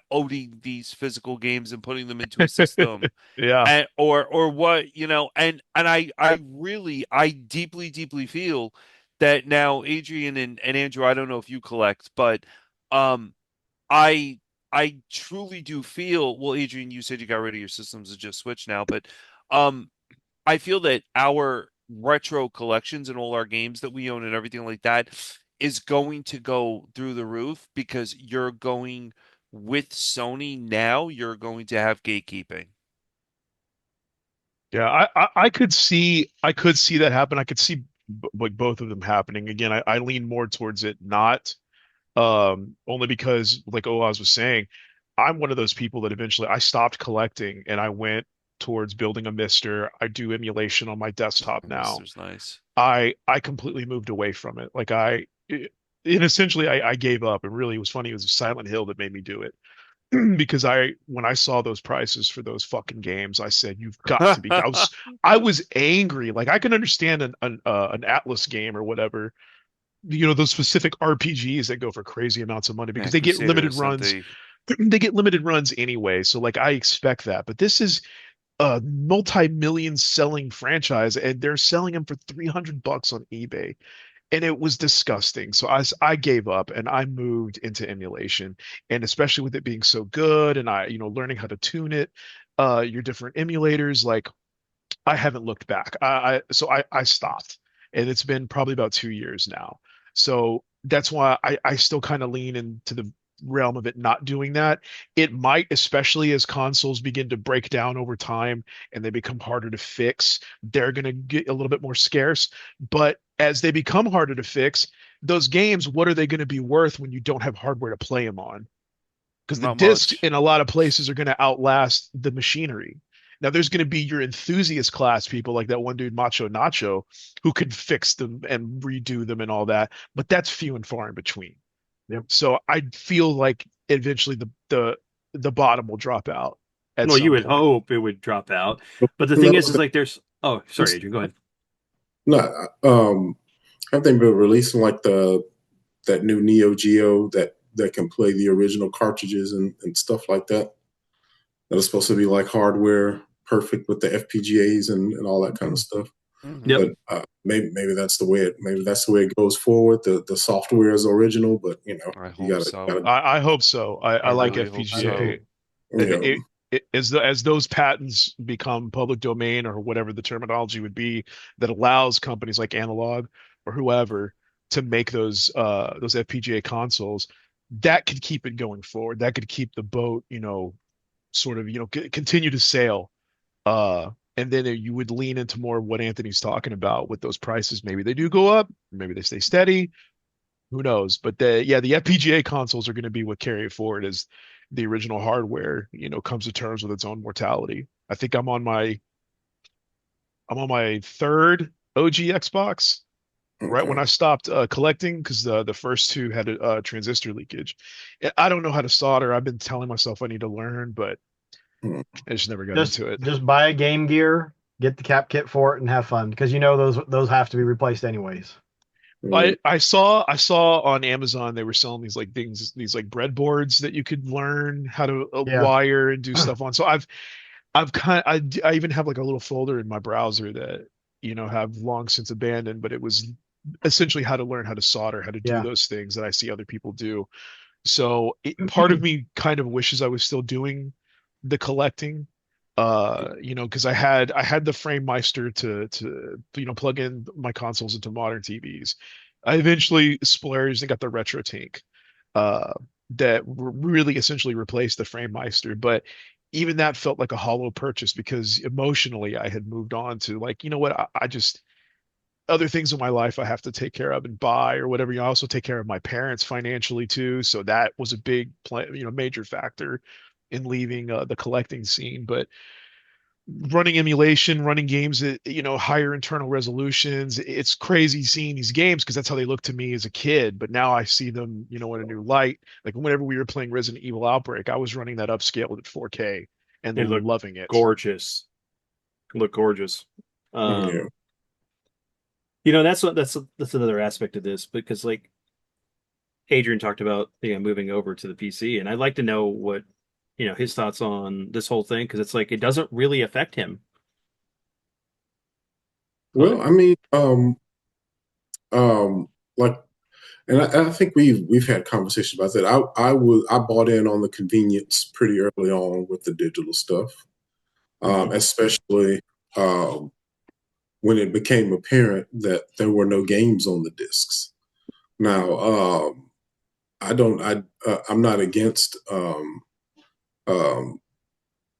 owning these physical games and putting them into a system? Yeah. And or what and I deeply feel that now Adrian and Andrew, I don't know if you collect, but um I I truly do feel, well, Adrian, you said you got rid of your systems to just Switch now, but um I feel that our retro collections and all our games that we own and everything like that is going to go through the roof because you're going with Sony now, you're going to have gatekeeping. Yeah, I could see that happen. I could see like both of them happening. Again, I lean more towards it not only because like Oaz was saying, I'm one of those people that eventually I stopped collecting and I went towards building a Mister. I do emulation on my desktop now. Mister's nice. I completely moved away from it. And essentially I gave up and really it was funny. It was Silent Hill that made me do it. because when I saw those prices for those fucking games, I said, "You've got to be." I was angry. Like I can understand an Atlas game or whatever, those specific RPGs that go for crazy amounts of money because Yeah, they get limited Crusaders, aren't runs. they? They get limited runs anyway, so like I expect that. But this is a multi-million selling franchise, and they're selling them for $300 on eBay, and it was disgusting. So I gave up and I moved into emulation, and especially with it being so good, and learning how to tune it, your different emulators, like I haven't looked back. I stopped, and it's been probably about 2 years now. So that's why I still kind of lean into the realm of it not doing that. It might, especially as consoles begin to break down over time and they become harder to fix, they're going to get a little bit more scarce. But as they become harder to fix, those games, what are they going to be worth when you don't have hardware to play them on? Because the Not discs much. in a lot of places are going to outlast the machinery. Now there's going to be your enthusiast class people like that one dude Macho Nacho who can fix them and redo them and all that, but that's few and far in between. Yep. So I feel like eventually the bottom will drop out at Well, you some would point. hope it would drop out, but the thing No, is like there's. Oh, sorry, Adrian. Go ahead. no. Have they been releasing like that new Neo Geo that can play the original cartridges and stuff like that? That is supposed to be like hardware perfect with the FPGAs and all that kind of stuff. Mhm. Yep. But maybe that's the way it goes forward. The software is original, but I you hope so. gotta I hope so. I I like really hope I do FPGA. so. too. It, as those patents become public domain or whatever the terminology would be that allows companies like Analog or whoever to make those FPGA consoles, that could keep it going forward. That could keep the boat, sort of, continue to sail. And then you would lean into more of what Anthony's talking about with those prices. Maybe they do go up, maybe they stay steady. Who knows? But the FPGA consoles are going to be what carry it forward as the original hardware, comes to terms with its own mortality. I think I'm on my third OG Xbox, right when okay. I stopped collecting because the first two had a transistor leakage. I don't know how to solder. I've been telling myself I need to learn, but Hmm. I just never got Just into it. just buy a Game Gear, get the cap kit for it, and have fun because those have to be replaced anyways. Yeah. I saw on Amazon they were selling these like things, these like breadboards that you could learn how to Yeah. wire and do stuff on. So I've I even have like a little folder in my browser that have long since abandoned, but it was essentially how to learn how to solder, how to do Yeah. those things that I see other people do. So part of me kind of wishes I was still doing the collecting, because I had the Frame Meister to plug in my consoles into modern TVs. I eventually splurged and got the Retro Tank, uh, that really essentially replaced the Frame Meister, but even that felt like a hollow purchase because emotionally I had moved on to like, you know what, I just other things in my life I have to take care of and buy or whatever. I also take care of my parents financially too, so that was a big major factor in leaving the collecting scene. But running emulation, running games at higher internal resolutions, it's crazy seeing these games because that's how they look to me as a kid. But now I see them, in a new light. Like whenever we were playing Resident Evil Outbreak, I was running that upscaled at 4K and It looked loving it. gorgeous. Look gorgeous. Yeah. That's another aspect of this because like Adrian talked about moving over to the PC, and I'd like to know what his thoughts on this whole thing because it's like it doesn't really affect him. Go Well, ahead. I mean, like, and I think we've had conversations about that. I bought in on the convenience pretty early on with the digital stuff, Mhm. especially um, when it became apparent that there were no games on the discs. Now, I don't. I'm not against um,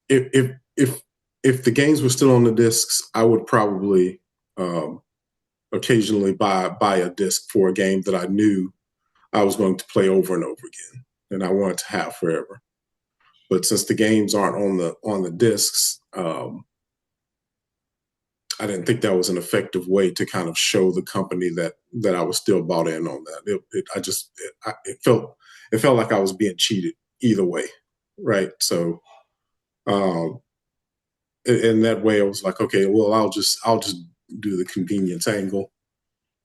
if if if if the games were still on the discs, I would probably um, occasionally buy a disc for a game that I knew I was going to play over and over again, and I wanted to have forever. But since the games aren't on the discs, I didn't think that was an effective way to kind of show the company that I was still bought in on that. It felt like I was being cheated either way. right? So, um, in that way, I was like, okay, well, I'll just do the convenience angle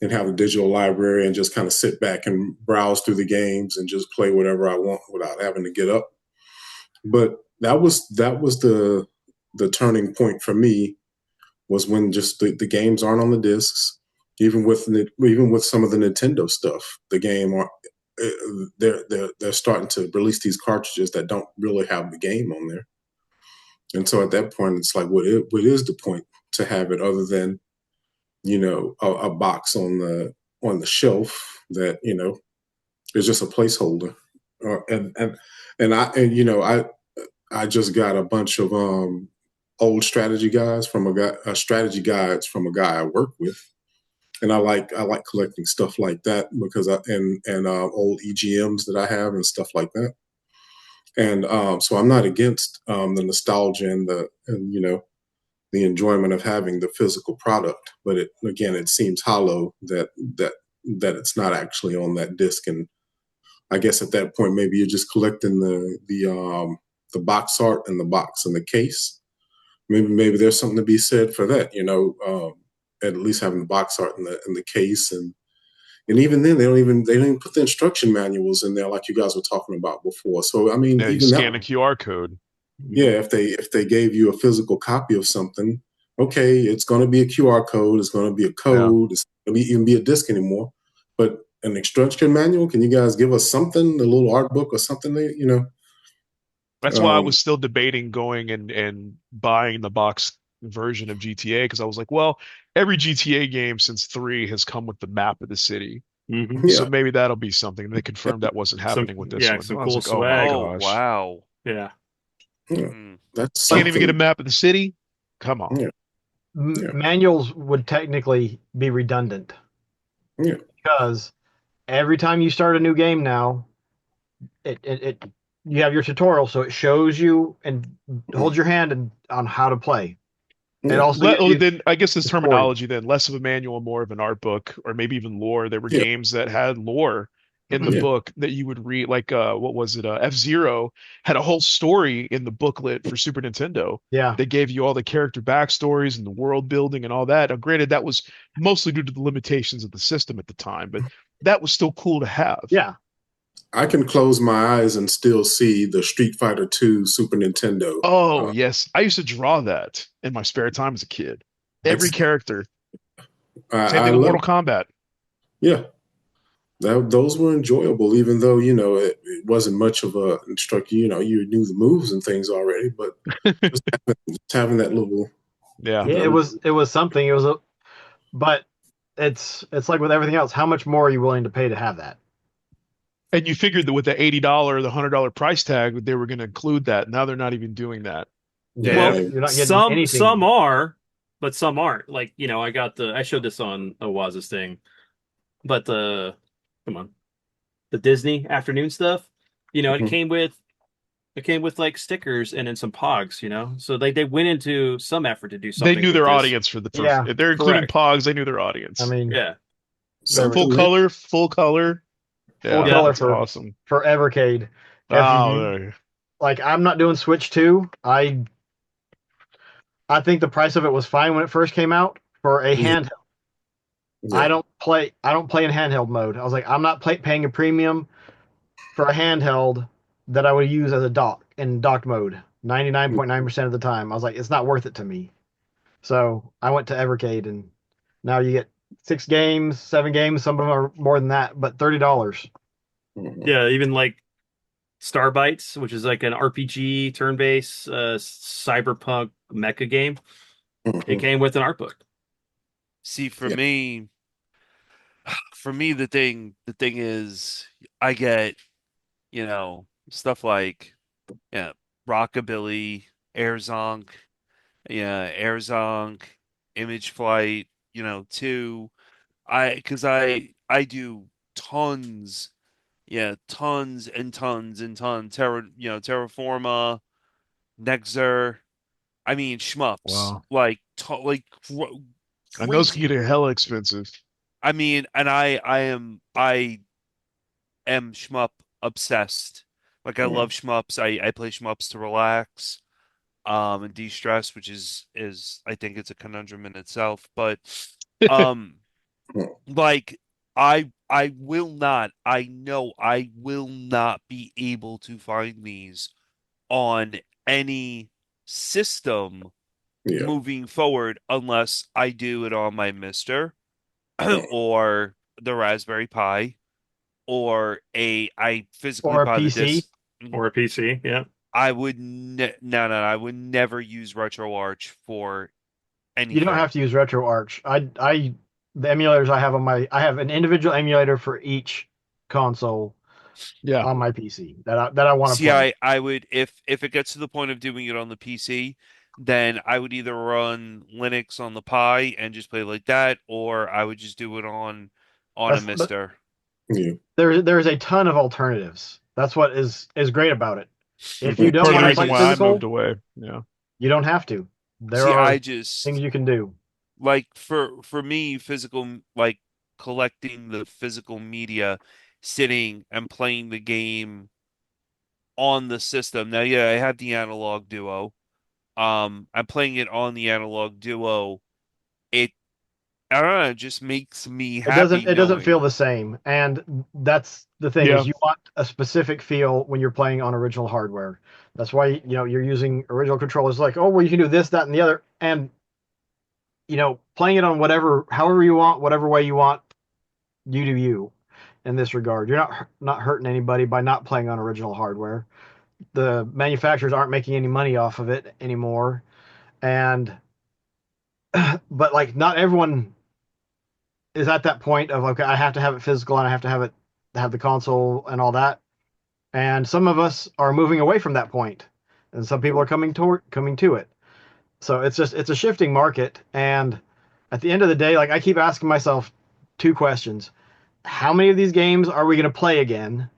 and have a digital library and just kind of sit back and browse through the games and just play whatever I want without having to get up. But that was the turning point for me, was when just the games aren't on the discs. Even with some of the Nintendo stuff, the game are they're starting to release these cartridges that don't really have the game on there. And so at that point, it's like, what is the point to have it other than a box on the shelf that is just a placeholder. And I just got a bunch of old strategy guides from strategy guides from a guy I work with, and I like collecting stuff like that because old EGMs that I have and stuff like that. And so I'm not against the nostalgia and the enjoyment of having the physical product, but it seems hollow that it's not actually on that disc. And I guess at that point, maybe you're just collecting the box art and the box and the case. Maybe there's something to be said for that, at least having the box art in the case. And even then, they don't even put the instruction manuals in there like you guys were talking about before. So I mean, Yeah, you even scan a that, QR code. yeah, if they gave you a physical copy of something, okay, it's going to be a QR code, it's going to be a Yeah. code, it's going to even be a disc anymore. But an instruction manual, can you guys give us something, a little art book or something? That's why I Um, was still debating going and buying the box version of GTA because I was like, well, every GTA game since 3 has come with the map of the city. Hmm. So yeah, maybe that'll be something. And they confirmed that wasn't happening with this one. Some I was cool like, oh my swag. Oh, gosh. wow. Yeah. yeah, Hmm. that's Can't even get a something. map of the city? Come on. Yeah, yeah, Manuals would technically be redundant yeah, because every time you start a new game now, it you have your tutorial, so it shows you and holds your hand on how to play. It yeah, also gives you Then I guess this the story. terminology then less of a manual, more of an art book, or maybe even lore. There were yeah, games that had lore in the yeah, book that you would read, like what was it? F-Zero had a whole story in the booklet for Super Nintendo. Yeah, They gave you all the character backstories and the world building and all that. Now, granted, that was mostly due to the limitations of the system at the time, but that was still cool to have. yeah. I can close my eyes and still see the Street Fighter II Super Nintendo. Oh, yes. I used to draw that in my spare time as a kid. Every That's character. Same I thing with love. Mortal Kombat. Yeah, those were enjoyable, even though it wasn't much of a instructor. You knew the moves and things already, but just having that little. Yeah. Yeah, it was something. It was a but it's like with everything else. How much more are you willing to pay to have that? And you figured that with the $80, the $100 price tag, they were going to include that. Now they're not even doing that. Yeah, Yeah. Well, like, you're not getting Some anything. are, but some aren't. Like, I showed this on Owaz's thing, but come on, the Disney afternoon stuff, mhm. it came with like stickers and then some pogs, so they went into some effort to do They something knew with their this. audience for the first. Yeah, If they're including Correct. Pogs, they knew their I audience. mean, Yeah. there was Full Something that color, full color. full Yeah, Yep. color that's awesome. for Evercade. If Oh, you like, I'm not doing Switch 2. I think the price of it was fine when it first came out for a yeah, handheld. yeah, I don't play in handheld mode. I was like, I'm not paying a premium for a handheld that I would use as a dock in docked mode 99.9% of the time. I was like, it's not worth it to me. So I went to Evercade, and now you get 6 games, 7 games. Some of them are more than that, but $30. mhm, Yeah, even like Starbites, which is like an RPG turn-based cyberpunk mecha game. It mhm, came with an art book. See, yeah, the thing is, I get, stuff like, yeah, Rockabilly, Airzonk, yeah, Airzonk, Image Flight, 2. Because I do tons, yeah, tons and tons and tons, Terraforma, Nexer. I mean, shmups, wow. like, And those can crazy. get hella expensive. I mean, and I am shmup obsessed. Like I love shmups. I play shmups to relax, and de-stress, which is I think it's a conundrum in itself. But um, like I will not. I know I will not be able to find these on any system Yeah. moving forward unless I do it on my Mister or the Raspberry Pi or I physically Or a buy the PC. disc. Or a PC. Yeah. I would no, I would never use RetroArch for You don't anything. have to use RetroArch. The emulators I have I have an individual emulator for each console Yeah. on my PC that I want to See, play. I would if it gets to the point of doing it on the PC, then I would either run Linux on the Pi and just play like that, or I would just do it on a But Mister. Yeah. there's a ton of alternatives. That's what is great about it. If you Yeah. don't Part of the want to reason play why I moved physical, away. Yeah. you don't have to. There See, I are things just you can do. like for me, physical like collecting the physical media, sitting and playing the game on the system. Now, yeah, I have the analog duo. I'm playing it on the analog duo. It I don't know, it just makes me happy It doesn't feel knowing. the same, and that's the thing is Yeah. you want a specific feel when you're playing on original hardware. That's why you're using original controllers. Like, oh well, you can do this, that, and the other, and playing it on however you want, whatever way you want, you do you. In this regard, you're not hurting anybody by not playing on original hardware. The manufacturers aren't making any money off of it anymore, and but like not everyone is at that point of okay, I have to have it physical and I have to have the console and all that. And some of us are moving away from that point, and some people are coming to it. So it's a shifting market, and at the end of the day, like I keep asking myself two questions: how many of these games are we going to play again?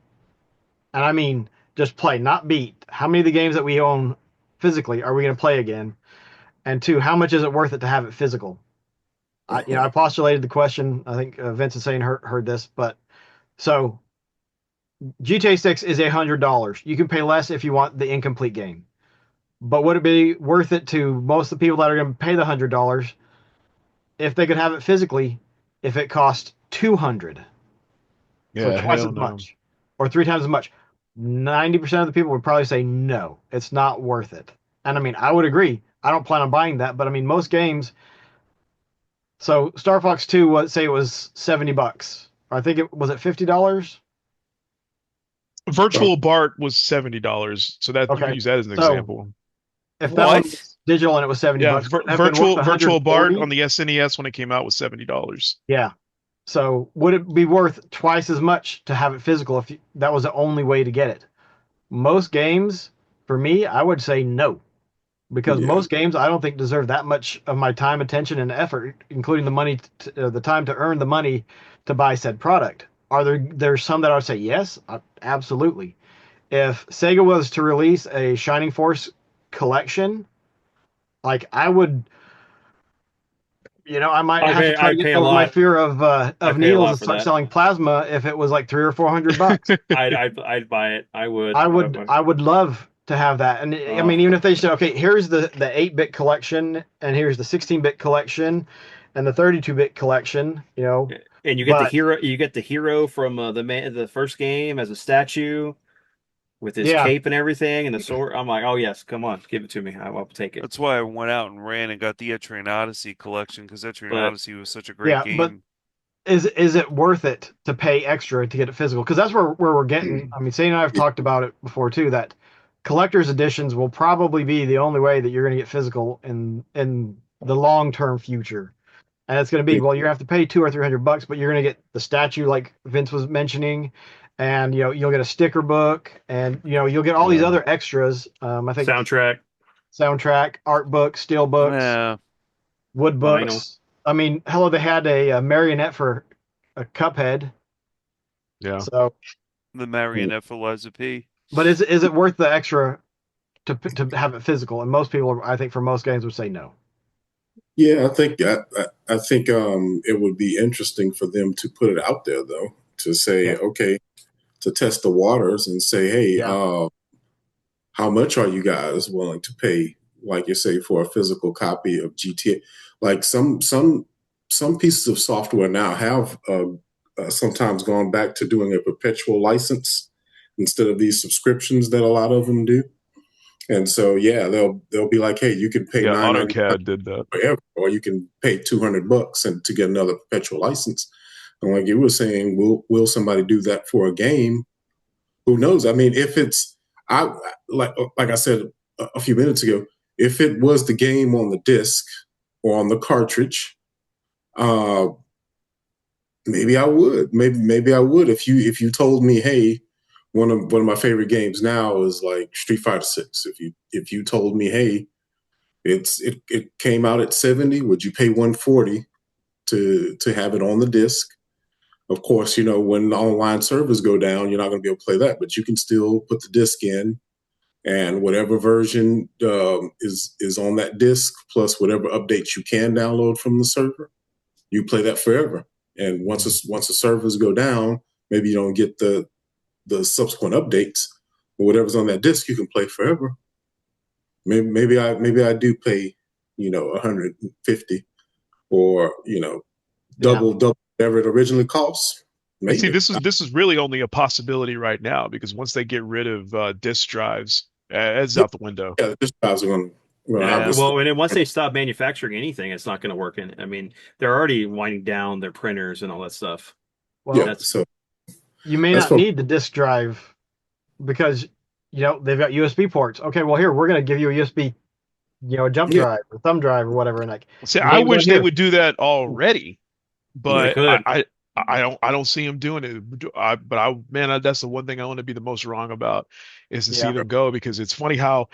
And I mean just play, not beat. How many of the games that we own physically are we going to play again? And two, how much is it worth it to have it physical? I postulated the question. I think Vince is saying heard this, but so GTA 6 is $100. You can pay less if you want the incomplete game. But would it be worth it to most of the people that are going to pay the $100 if they could have it physically if it cost 200? So Yeah. twice Hell as no. much or three times as much. 90% of the people would probably say no, it's not worth it. And I mean, I would agree. I don't plan on buying that, but I mean, most games. So Star Fox 2, say it was $70. I think it was it $50. Virtual Bart was $70. So that you could Okay. use that as an So example. if that one What? was digital and it was 70 Yeah, bucks, would it have been worth Virtual Bart 140? on the SNES when it came out was $70. Yeah. So would it be worth twice as much to have it physical if that was the only way to get it? Most games, for me, I would say no, because Yeah. most games I don't think deserve that much of my time, attention, and effort, including the money, the time to earn the money to buy said product. There's some that I would say yes, absolutely. If Sega was to release a Shining Force collection, like I would, I might have to try to I'd get pay a over my lot. fear I'd of pay a needles lot and for start that. selling plasma if it was like 300 or 400 bucks. I'd buy it. I would. I would love to have that. And I Uh, mean, even if they said, okay, here's the 8-bit collection and here's the 16-bit collection and the 32-bit collection, and but you get the hero from the first game as a statue with his yeah, cape and everything and the sword. I'm like, oh yes, come on, give it to me. I'll take it. That's why I went out and ran and got the Etrian Odyssey collection because Etrian But Odyssey was such a great yeah, but game. is it worth it to pay extra to get it physical? Because that's where we're getting. I mean, Sadie and I have talked about it before too. That collector's editions will probably be the only way that you're going to get physical in the long term future. And it's going to be, well, you have to pay 200 or 300 bucks, but you're going to get the statue like Vince was mentioning, and you'll get a sticker book, and you'll get all these Yeah. other extras. I think soundtrack, soundtrack, art books, steel books, Yeah, wood vinyl. books. I mean, hello, they had a marionette for a Cuphead. Yeah. So, the Marionette for Liza P. but is it worth the extra to have it physical? And most people, I think, for most games, would say no. Yeah, I think it would be interesting for them to put it out there though, to say, Yeah. okay, to test the waters and say, hey, Yeah. how much are you guys willing to pay, like you say, for a physical copy of GTA? Like some pieces of software now have sometimes gone back to doing a perpetual license instead of these subscriptions that a lot of them do. And so yeah, they'll be like, hey, you can pay Yeah, 9.99 AutoCAD did that. forever, or you can pay $200 and to get another perpetual license. And like you were saying, will somebody do that for a game? Who knows? I mean, if it's I like I said a few minutes ago, if it was the game on the disc or on the cartridge, uh, maybe I would. Maybe I would if you told me, hey, one of my favorite games now is like Street Fighter 6. If you told me, hey, it came out at 70, would you pay 140 to have it on the disc? Of course, you know, when the online servers go down, you're not going to be able to play that, but you can still put the disc in, and whatever version is on that disc, plus whatever updates you can download from the server, you play that forever. And once the servers go down, maybe you don't get the subsequent updates, but whatever's on that disc, you can play forever. Maybe I do pay, you know, 150 or you know double whatever it originally costs. And see, Maybe. this is really only a possibility right now because once they get rid of disk drives, it's out the window. Yeah, this guys are going to have Yeah, this. well, and then once they stop manufacturing anything, it's not going to work. I mean, they're already winding down their printers and all that stuff. Well, Yeah, so you may that's not for need the disk drive because they've got USB ports. Okay, well here we're going to give you a USB, a jump yeah, drive or thumb drive or whatever, and like See, I game one wish they here. would do that already, They but could. I don't see them doing it. Man, that's the one thing I want to be the most wrong about is to see Yeah, them go because it's funny how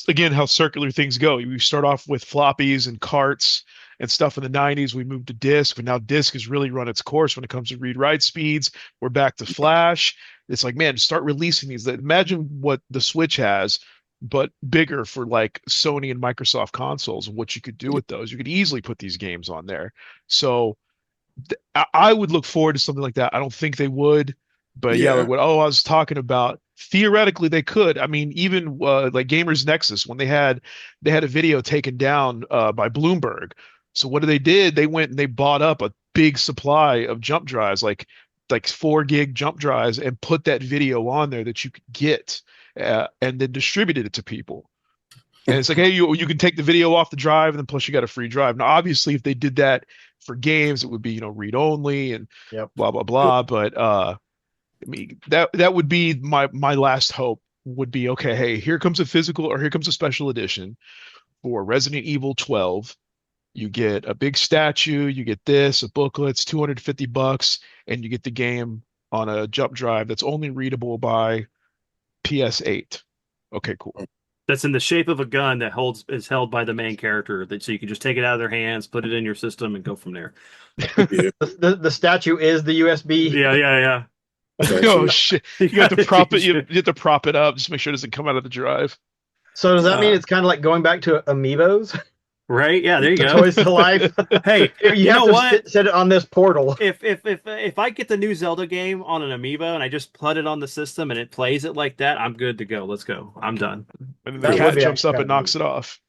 again how circular things go. You start off with floppies and carts and stuff in the 90s. We moved to disk, but now disk has really run its course when it comes to read write speeds. We're back to flash. It's like, man, start releasing these. Imagine what the Switch has, but bigger for like Sony and Microsoft consoles and what you could do with those. You could easily put these games on there. So I would look forward to something like that. I don't think they would, but yeah, like yeah, what I was talking about, theoretically they could. I mean, even like Gamers Nexus when they had a video taken down by Bloomberg. So what they did? They went and they bought up a big supply of jump drives, like 4 gig jump drives, and put that video on there that you could get, and then distributed it to people. And it's like, hey, you can take the video off the drive, and then plus you got a free drive. Now, obviously, if they did that for games, it would be, read only and yep. blah blah blah. But I mean, that would be my last hope would be, okay, hey, here comes a physical or here comes a special edition for Resident Evil 12. You get a big statue, you get this, a booklet, it's $250, and you get the game on a jump drive that's only readable by PS8. Okay, cool. That's in the shape of a gun that is held by the main character. So you can just take it out of their hands, put it in your system, and go from there. yeah. The statue is the USB. Yeah, yeah, Oh shit! yeah. You have to prop it. You have to prop it up. Just make sure it doesn't come out of the drive. So does that mean Uh, it's kind of like going back to amiibos? Right? Yeah, there you The go. Toys to Life. Hey, you you have know to what? set it on this portal. If I get the new Zelda game on an amiibo and I just put it on the system and it plays it like that, I'm good to go. Let's go. I'm done. And then the That would cat be jumps actually up kind and of knocks neat. it off.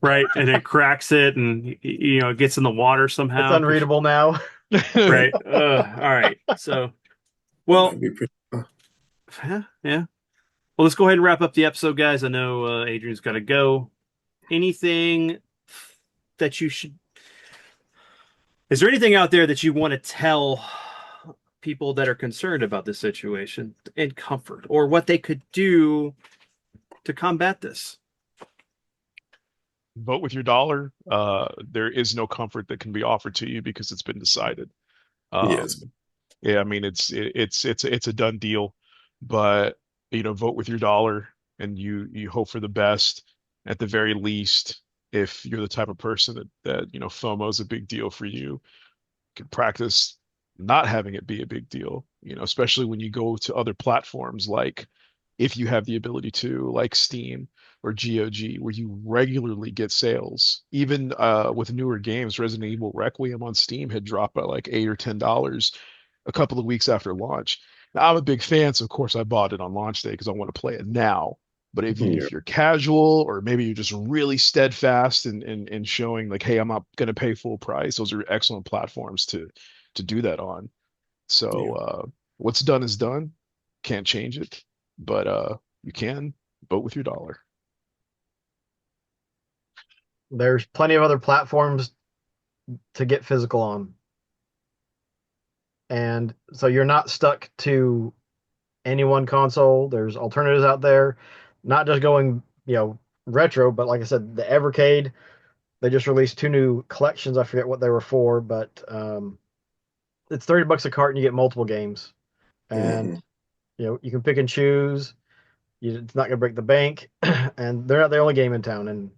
Right? And it cracks it and it gets in the water It's somehow. unreadable now. Right. All right. So, well, That'd be pretty fun. yeah, yeah. Well, let's go ahead and wrap up the episode, guys. I know Adrian's got to go. Anything that you should? Is there anything out there that you want to tell people that are concerned about this situation in comfort, or what they could do to combat this? Vote with your dollar. There is no comfort that can be offered to you because it's been decided. Yes. Yeah, I mean it's a done deal, but vote with your dollar and you hope for the best. At the very least, if you're the type of person that FOMO is a big deal for you, can practice not having it be a big deal. Especially when you go to other platforms like if you have the ability to, like Steam or GOG, where you regularly get sales. Even with newer games, Resident Evil Requiem on Steam had dropped by like $8 or $10 a couple of weeks after launch. I'm a big fan, so of course I bought it on launch day because I want to play it now. But Yeah. if you're casual, or maybe you're just really steadfast in showing like, hey, I'm not going to pay full price, those are excellent platforms to do that on. So Yeah. what's done is done. Can't change it, but you can vote with your dollar. There's plenty of other platforms to get physical on. And so you're not stuck to any one console. There's alternatives out there, not just going, retro, but like I said, the Evercade, they just released two new collections. I forget what they were for, but it's $30 a cart and you get multiple games. And Hmm. you can pick and choose. It's not going to break the bank, and they're not the only game in town. And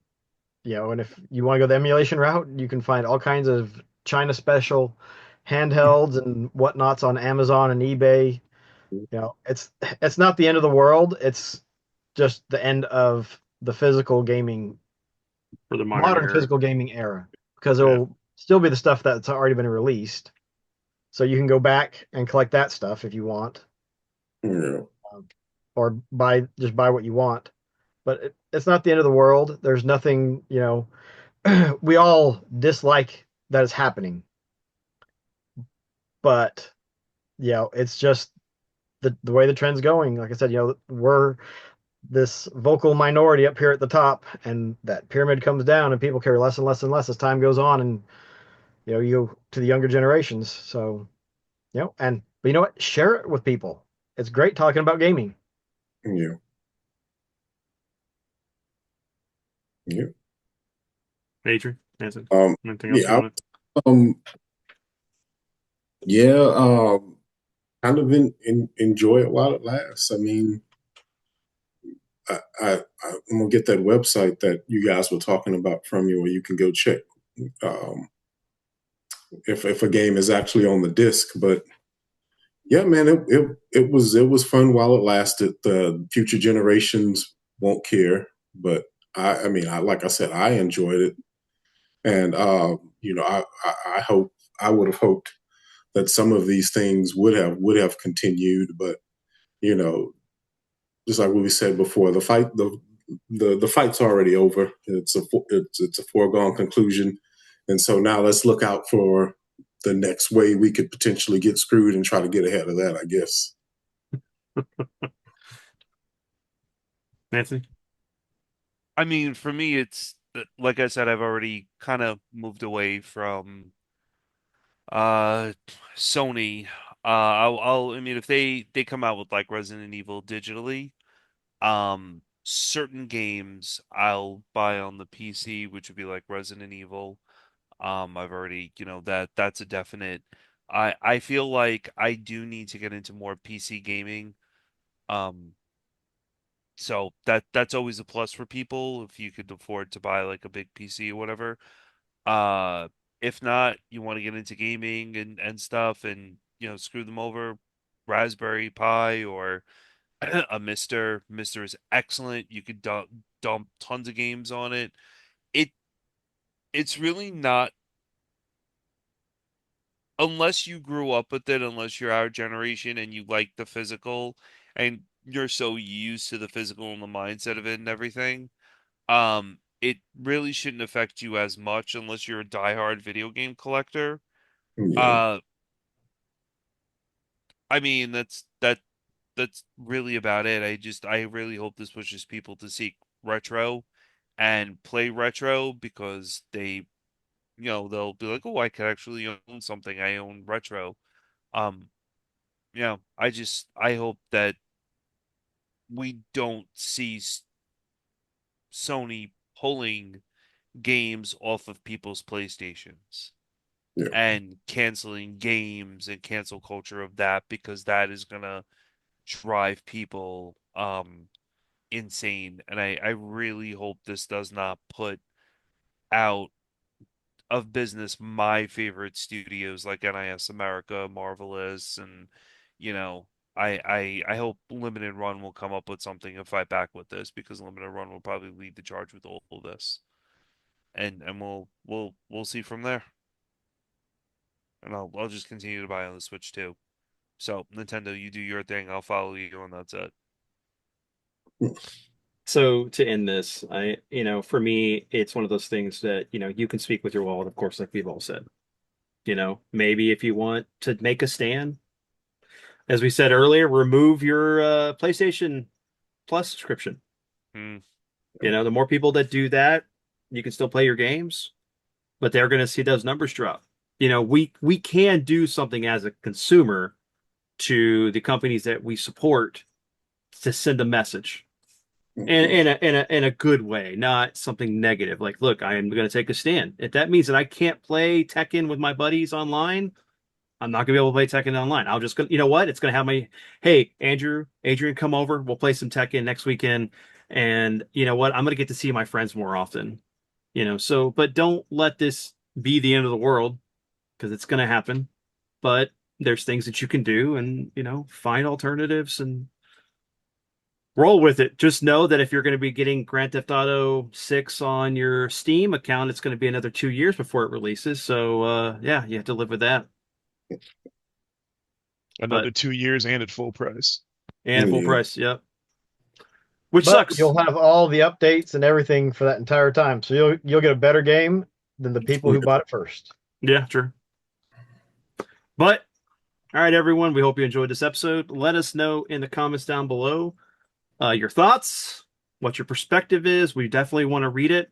if you want to go the emulation route, you can find all kinds of China special handhelds and whatnots on Amazon and eBay. It's not the end of the world. It's just the end of the physical gaming, for the modern modern era. physical gaming era, because it Yeah. will still be the stuff that's already been released. So you can go back and collect that stuff if you want, Yeah. or buy what you want. But it's not the end of the world. There's nothing, we all dislike that is happening, but it's just the way the trend's going. Like I said, we're this vocal minority up here at the top, and that pyramid comes down, and people care less and less and less as time goes on, and you to the younger generations. So but you know what? Share it with people. It's great talking about gaming. Yeah. Yeah. Adrian, Nathan, Um, anything else you yeah. wanted? Um, yeah. Kind of enjoy it while it lasts. I mean, I'm gonna get that website that you guys were talking about from you, where you can go check um, if a game is actually on the disc. But yeah, man, it was fun while it lasted. The future generations won't care, but I mean, like I said, I enjoyed it, and I hope I would have hoped that some of these things would have continued, but you know, just like what we said before, the fight's already over. It's a foregone conclusion, and so now let's look out for the next way we could potentially get screwed and try to get ahead of that, I guess. Nancy? I mean, for me, it's like I said, I've already kind of moved away from uh Sony. I mean, if they come out with like Resident Evil digitally, certain games I'll buy on the PC, which would be like Resident Evil. I've already, that's a definite. I feel like I do need to get into more PC gaming. Um, so that's always a plus for people if you could afford to buy like a big PC or whatever. Uh, if not, you want to get into gaming and stuff and screw them over, Raspberry Pi or a Mister. Mister is excellent. You could dump tons of games on it. It it's really not, unless you grew up with it, unless you're our generation and you like the physical and you're so used to the physical and the mindset of it and everything. It really shouldn't affect you as much unless you're a diehard video game collector. Yeah, Uh, I mean that's really about it. I really hope this pushes people to seek retro and play retro because they'll be like, oh, I could actually own something. I own retro. Um, I hope that we don't see Sony pulling games off of people's PlayStations yeah, and canceling games and cancel culture of that because that is gonna drive people insane. And I really hope this does not put out of business my favorite studios like NIS America, Marvelous, and you know, I hope Limited Run will come up with something and fight back with this because Limited Run will probably lead the charge with all of this. And we'll see from there. And I'll just continue to buy on the Switch too. So Nintendo, you do your thing. I'll follow you, and that's it. So to end this, for me, it's one of those things that, you can speak with your wallet, of course, like we've all said. Maybe if you want to make a stand, as we said earlier, remove your PlayStation Plus subscription. Hmm. The more people that do that, you can still play your games, but they're going to see those numbers drop. We can do something as a consumer to the companies that we support to send a message in a good way, not something negative. Like, look, I am going to take a stand. If that means that I can't play Tekken with my buddies online, I'm not gonna be able to play Tekken online. I'll just go, you know what? It's gonna have my, hey, Andrew, Adrian, come over. We'll play some Tekken next weekend. And you know what? I'm gonna get to see my friends more often. So, but don't let this be the end of the world because it's gonna happen. But there's things that you can do and, find alternatives and roll with it. Just know that if you're going to be getting Grand Theft Auto 6 on your Steam account, it's going to be another 2 years before it releases. So, yeah, you have to live with that. Another But 2 years and at full price. and full Yeah. price, yep. Which But sucks. you'll have all the updates and everything for that entire time. So you'll get a better game than the people who bought it first. Yeah, true. But all right, everyone, we hope you enjoyed this episode. Let us know in the comments down below your thoughts, what your perspective is. We definitely want to read it.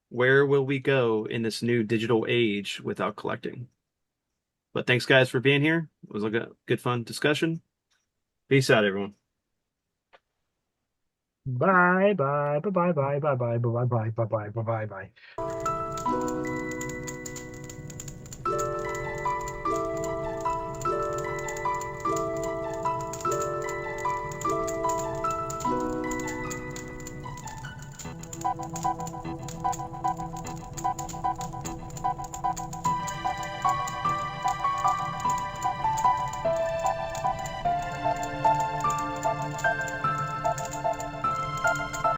Where will we go in this new digital age without collecting? But thanks, guys, for being here. It was a good, fun discussion. Peace out, everyone. Bye bye bye bye bye bye bye bye bye bye bye bye bye.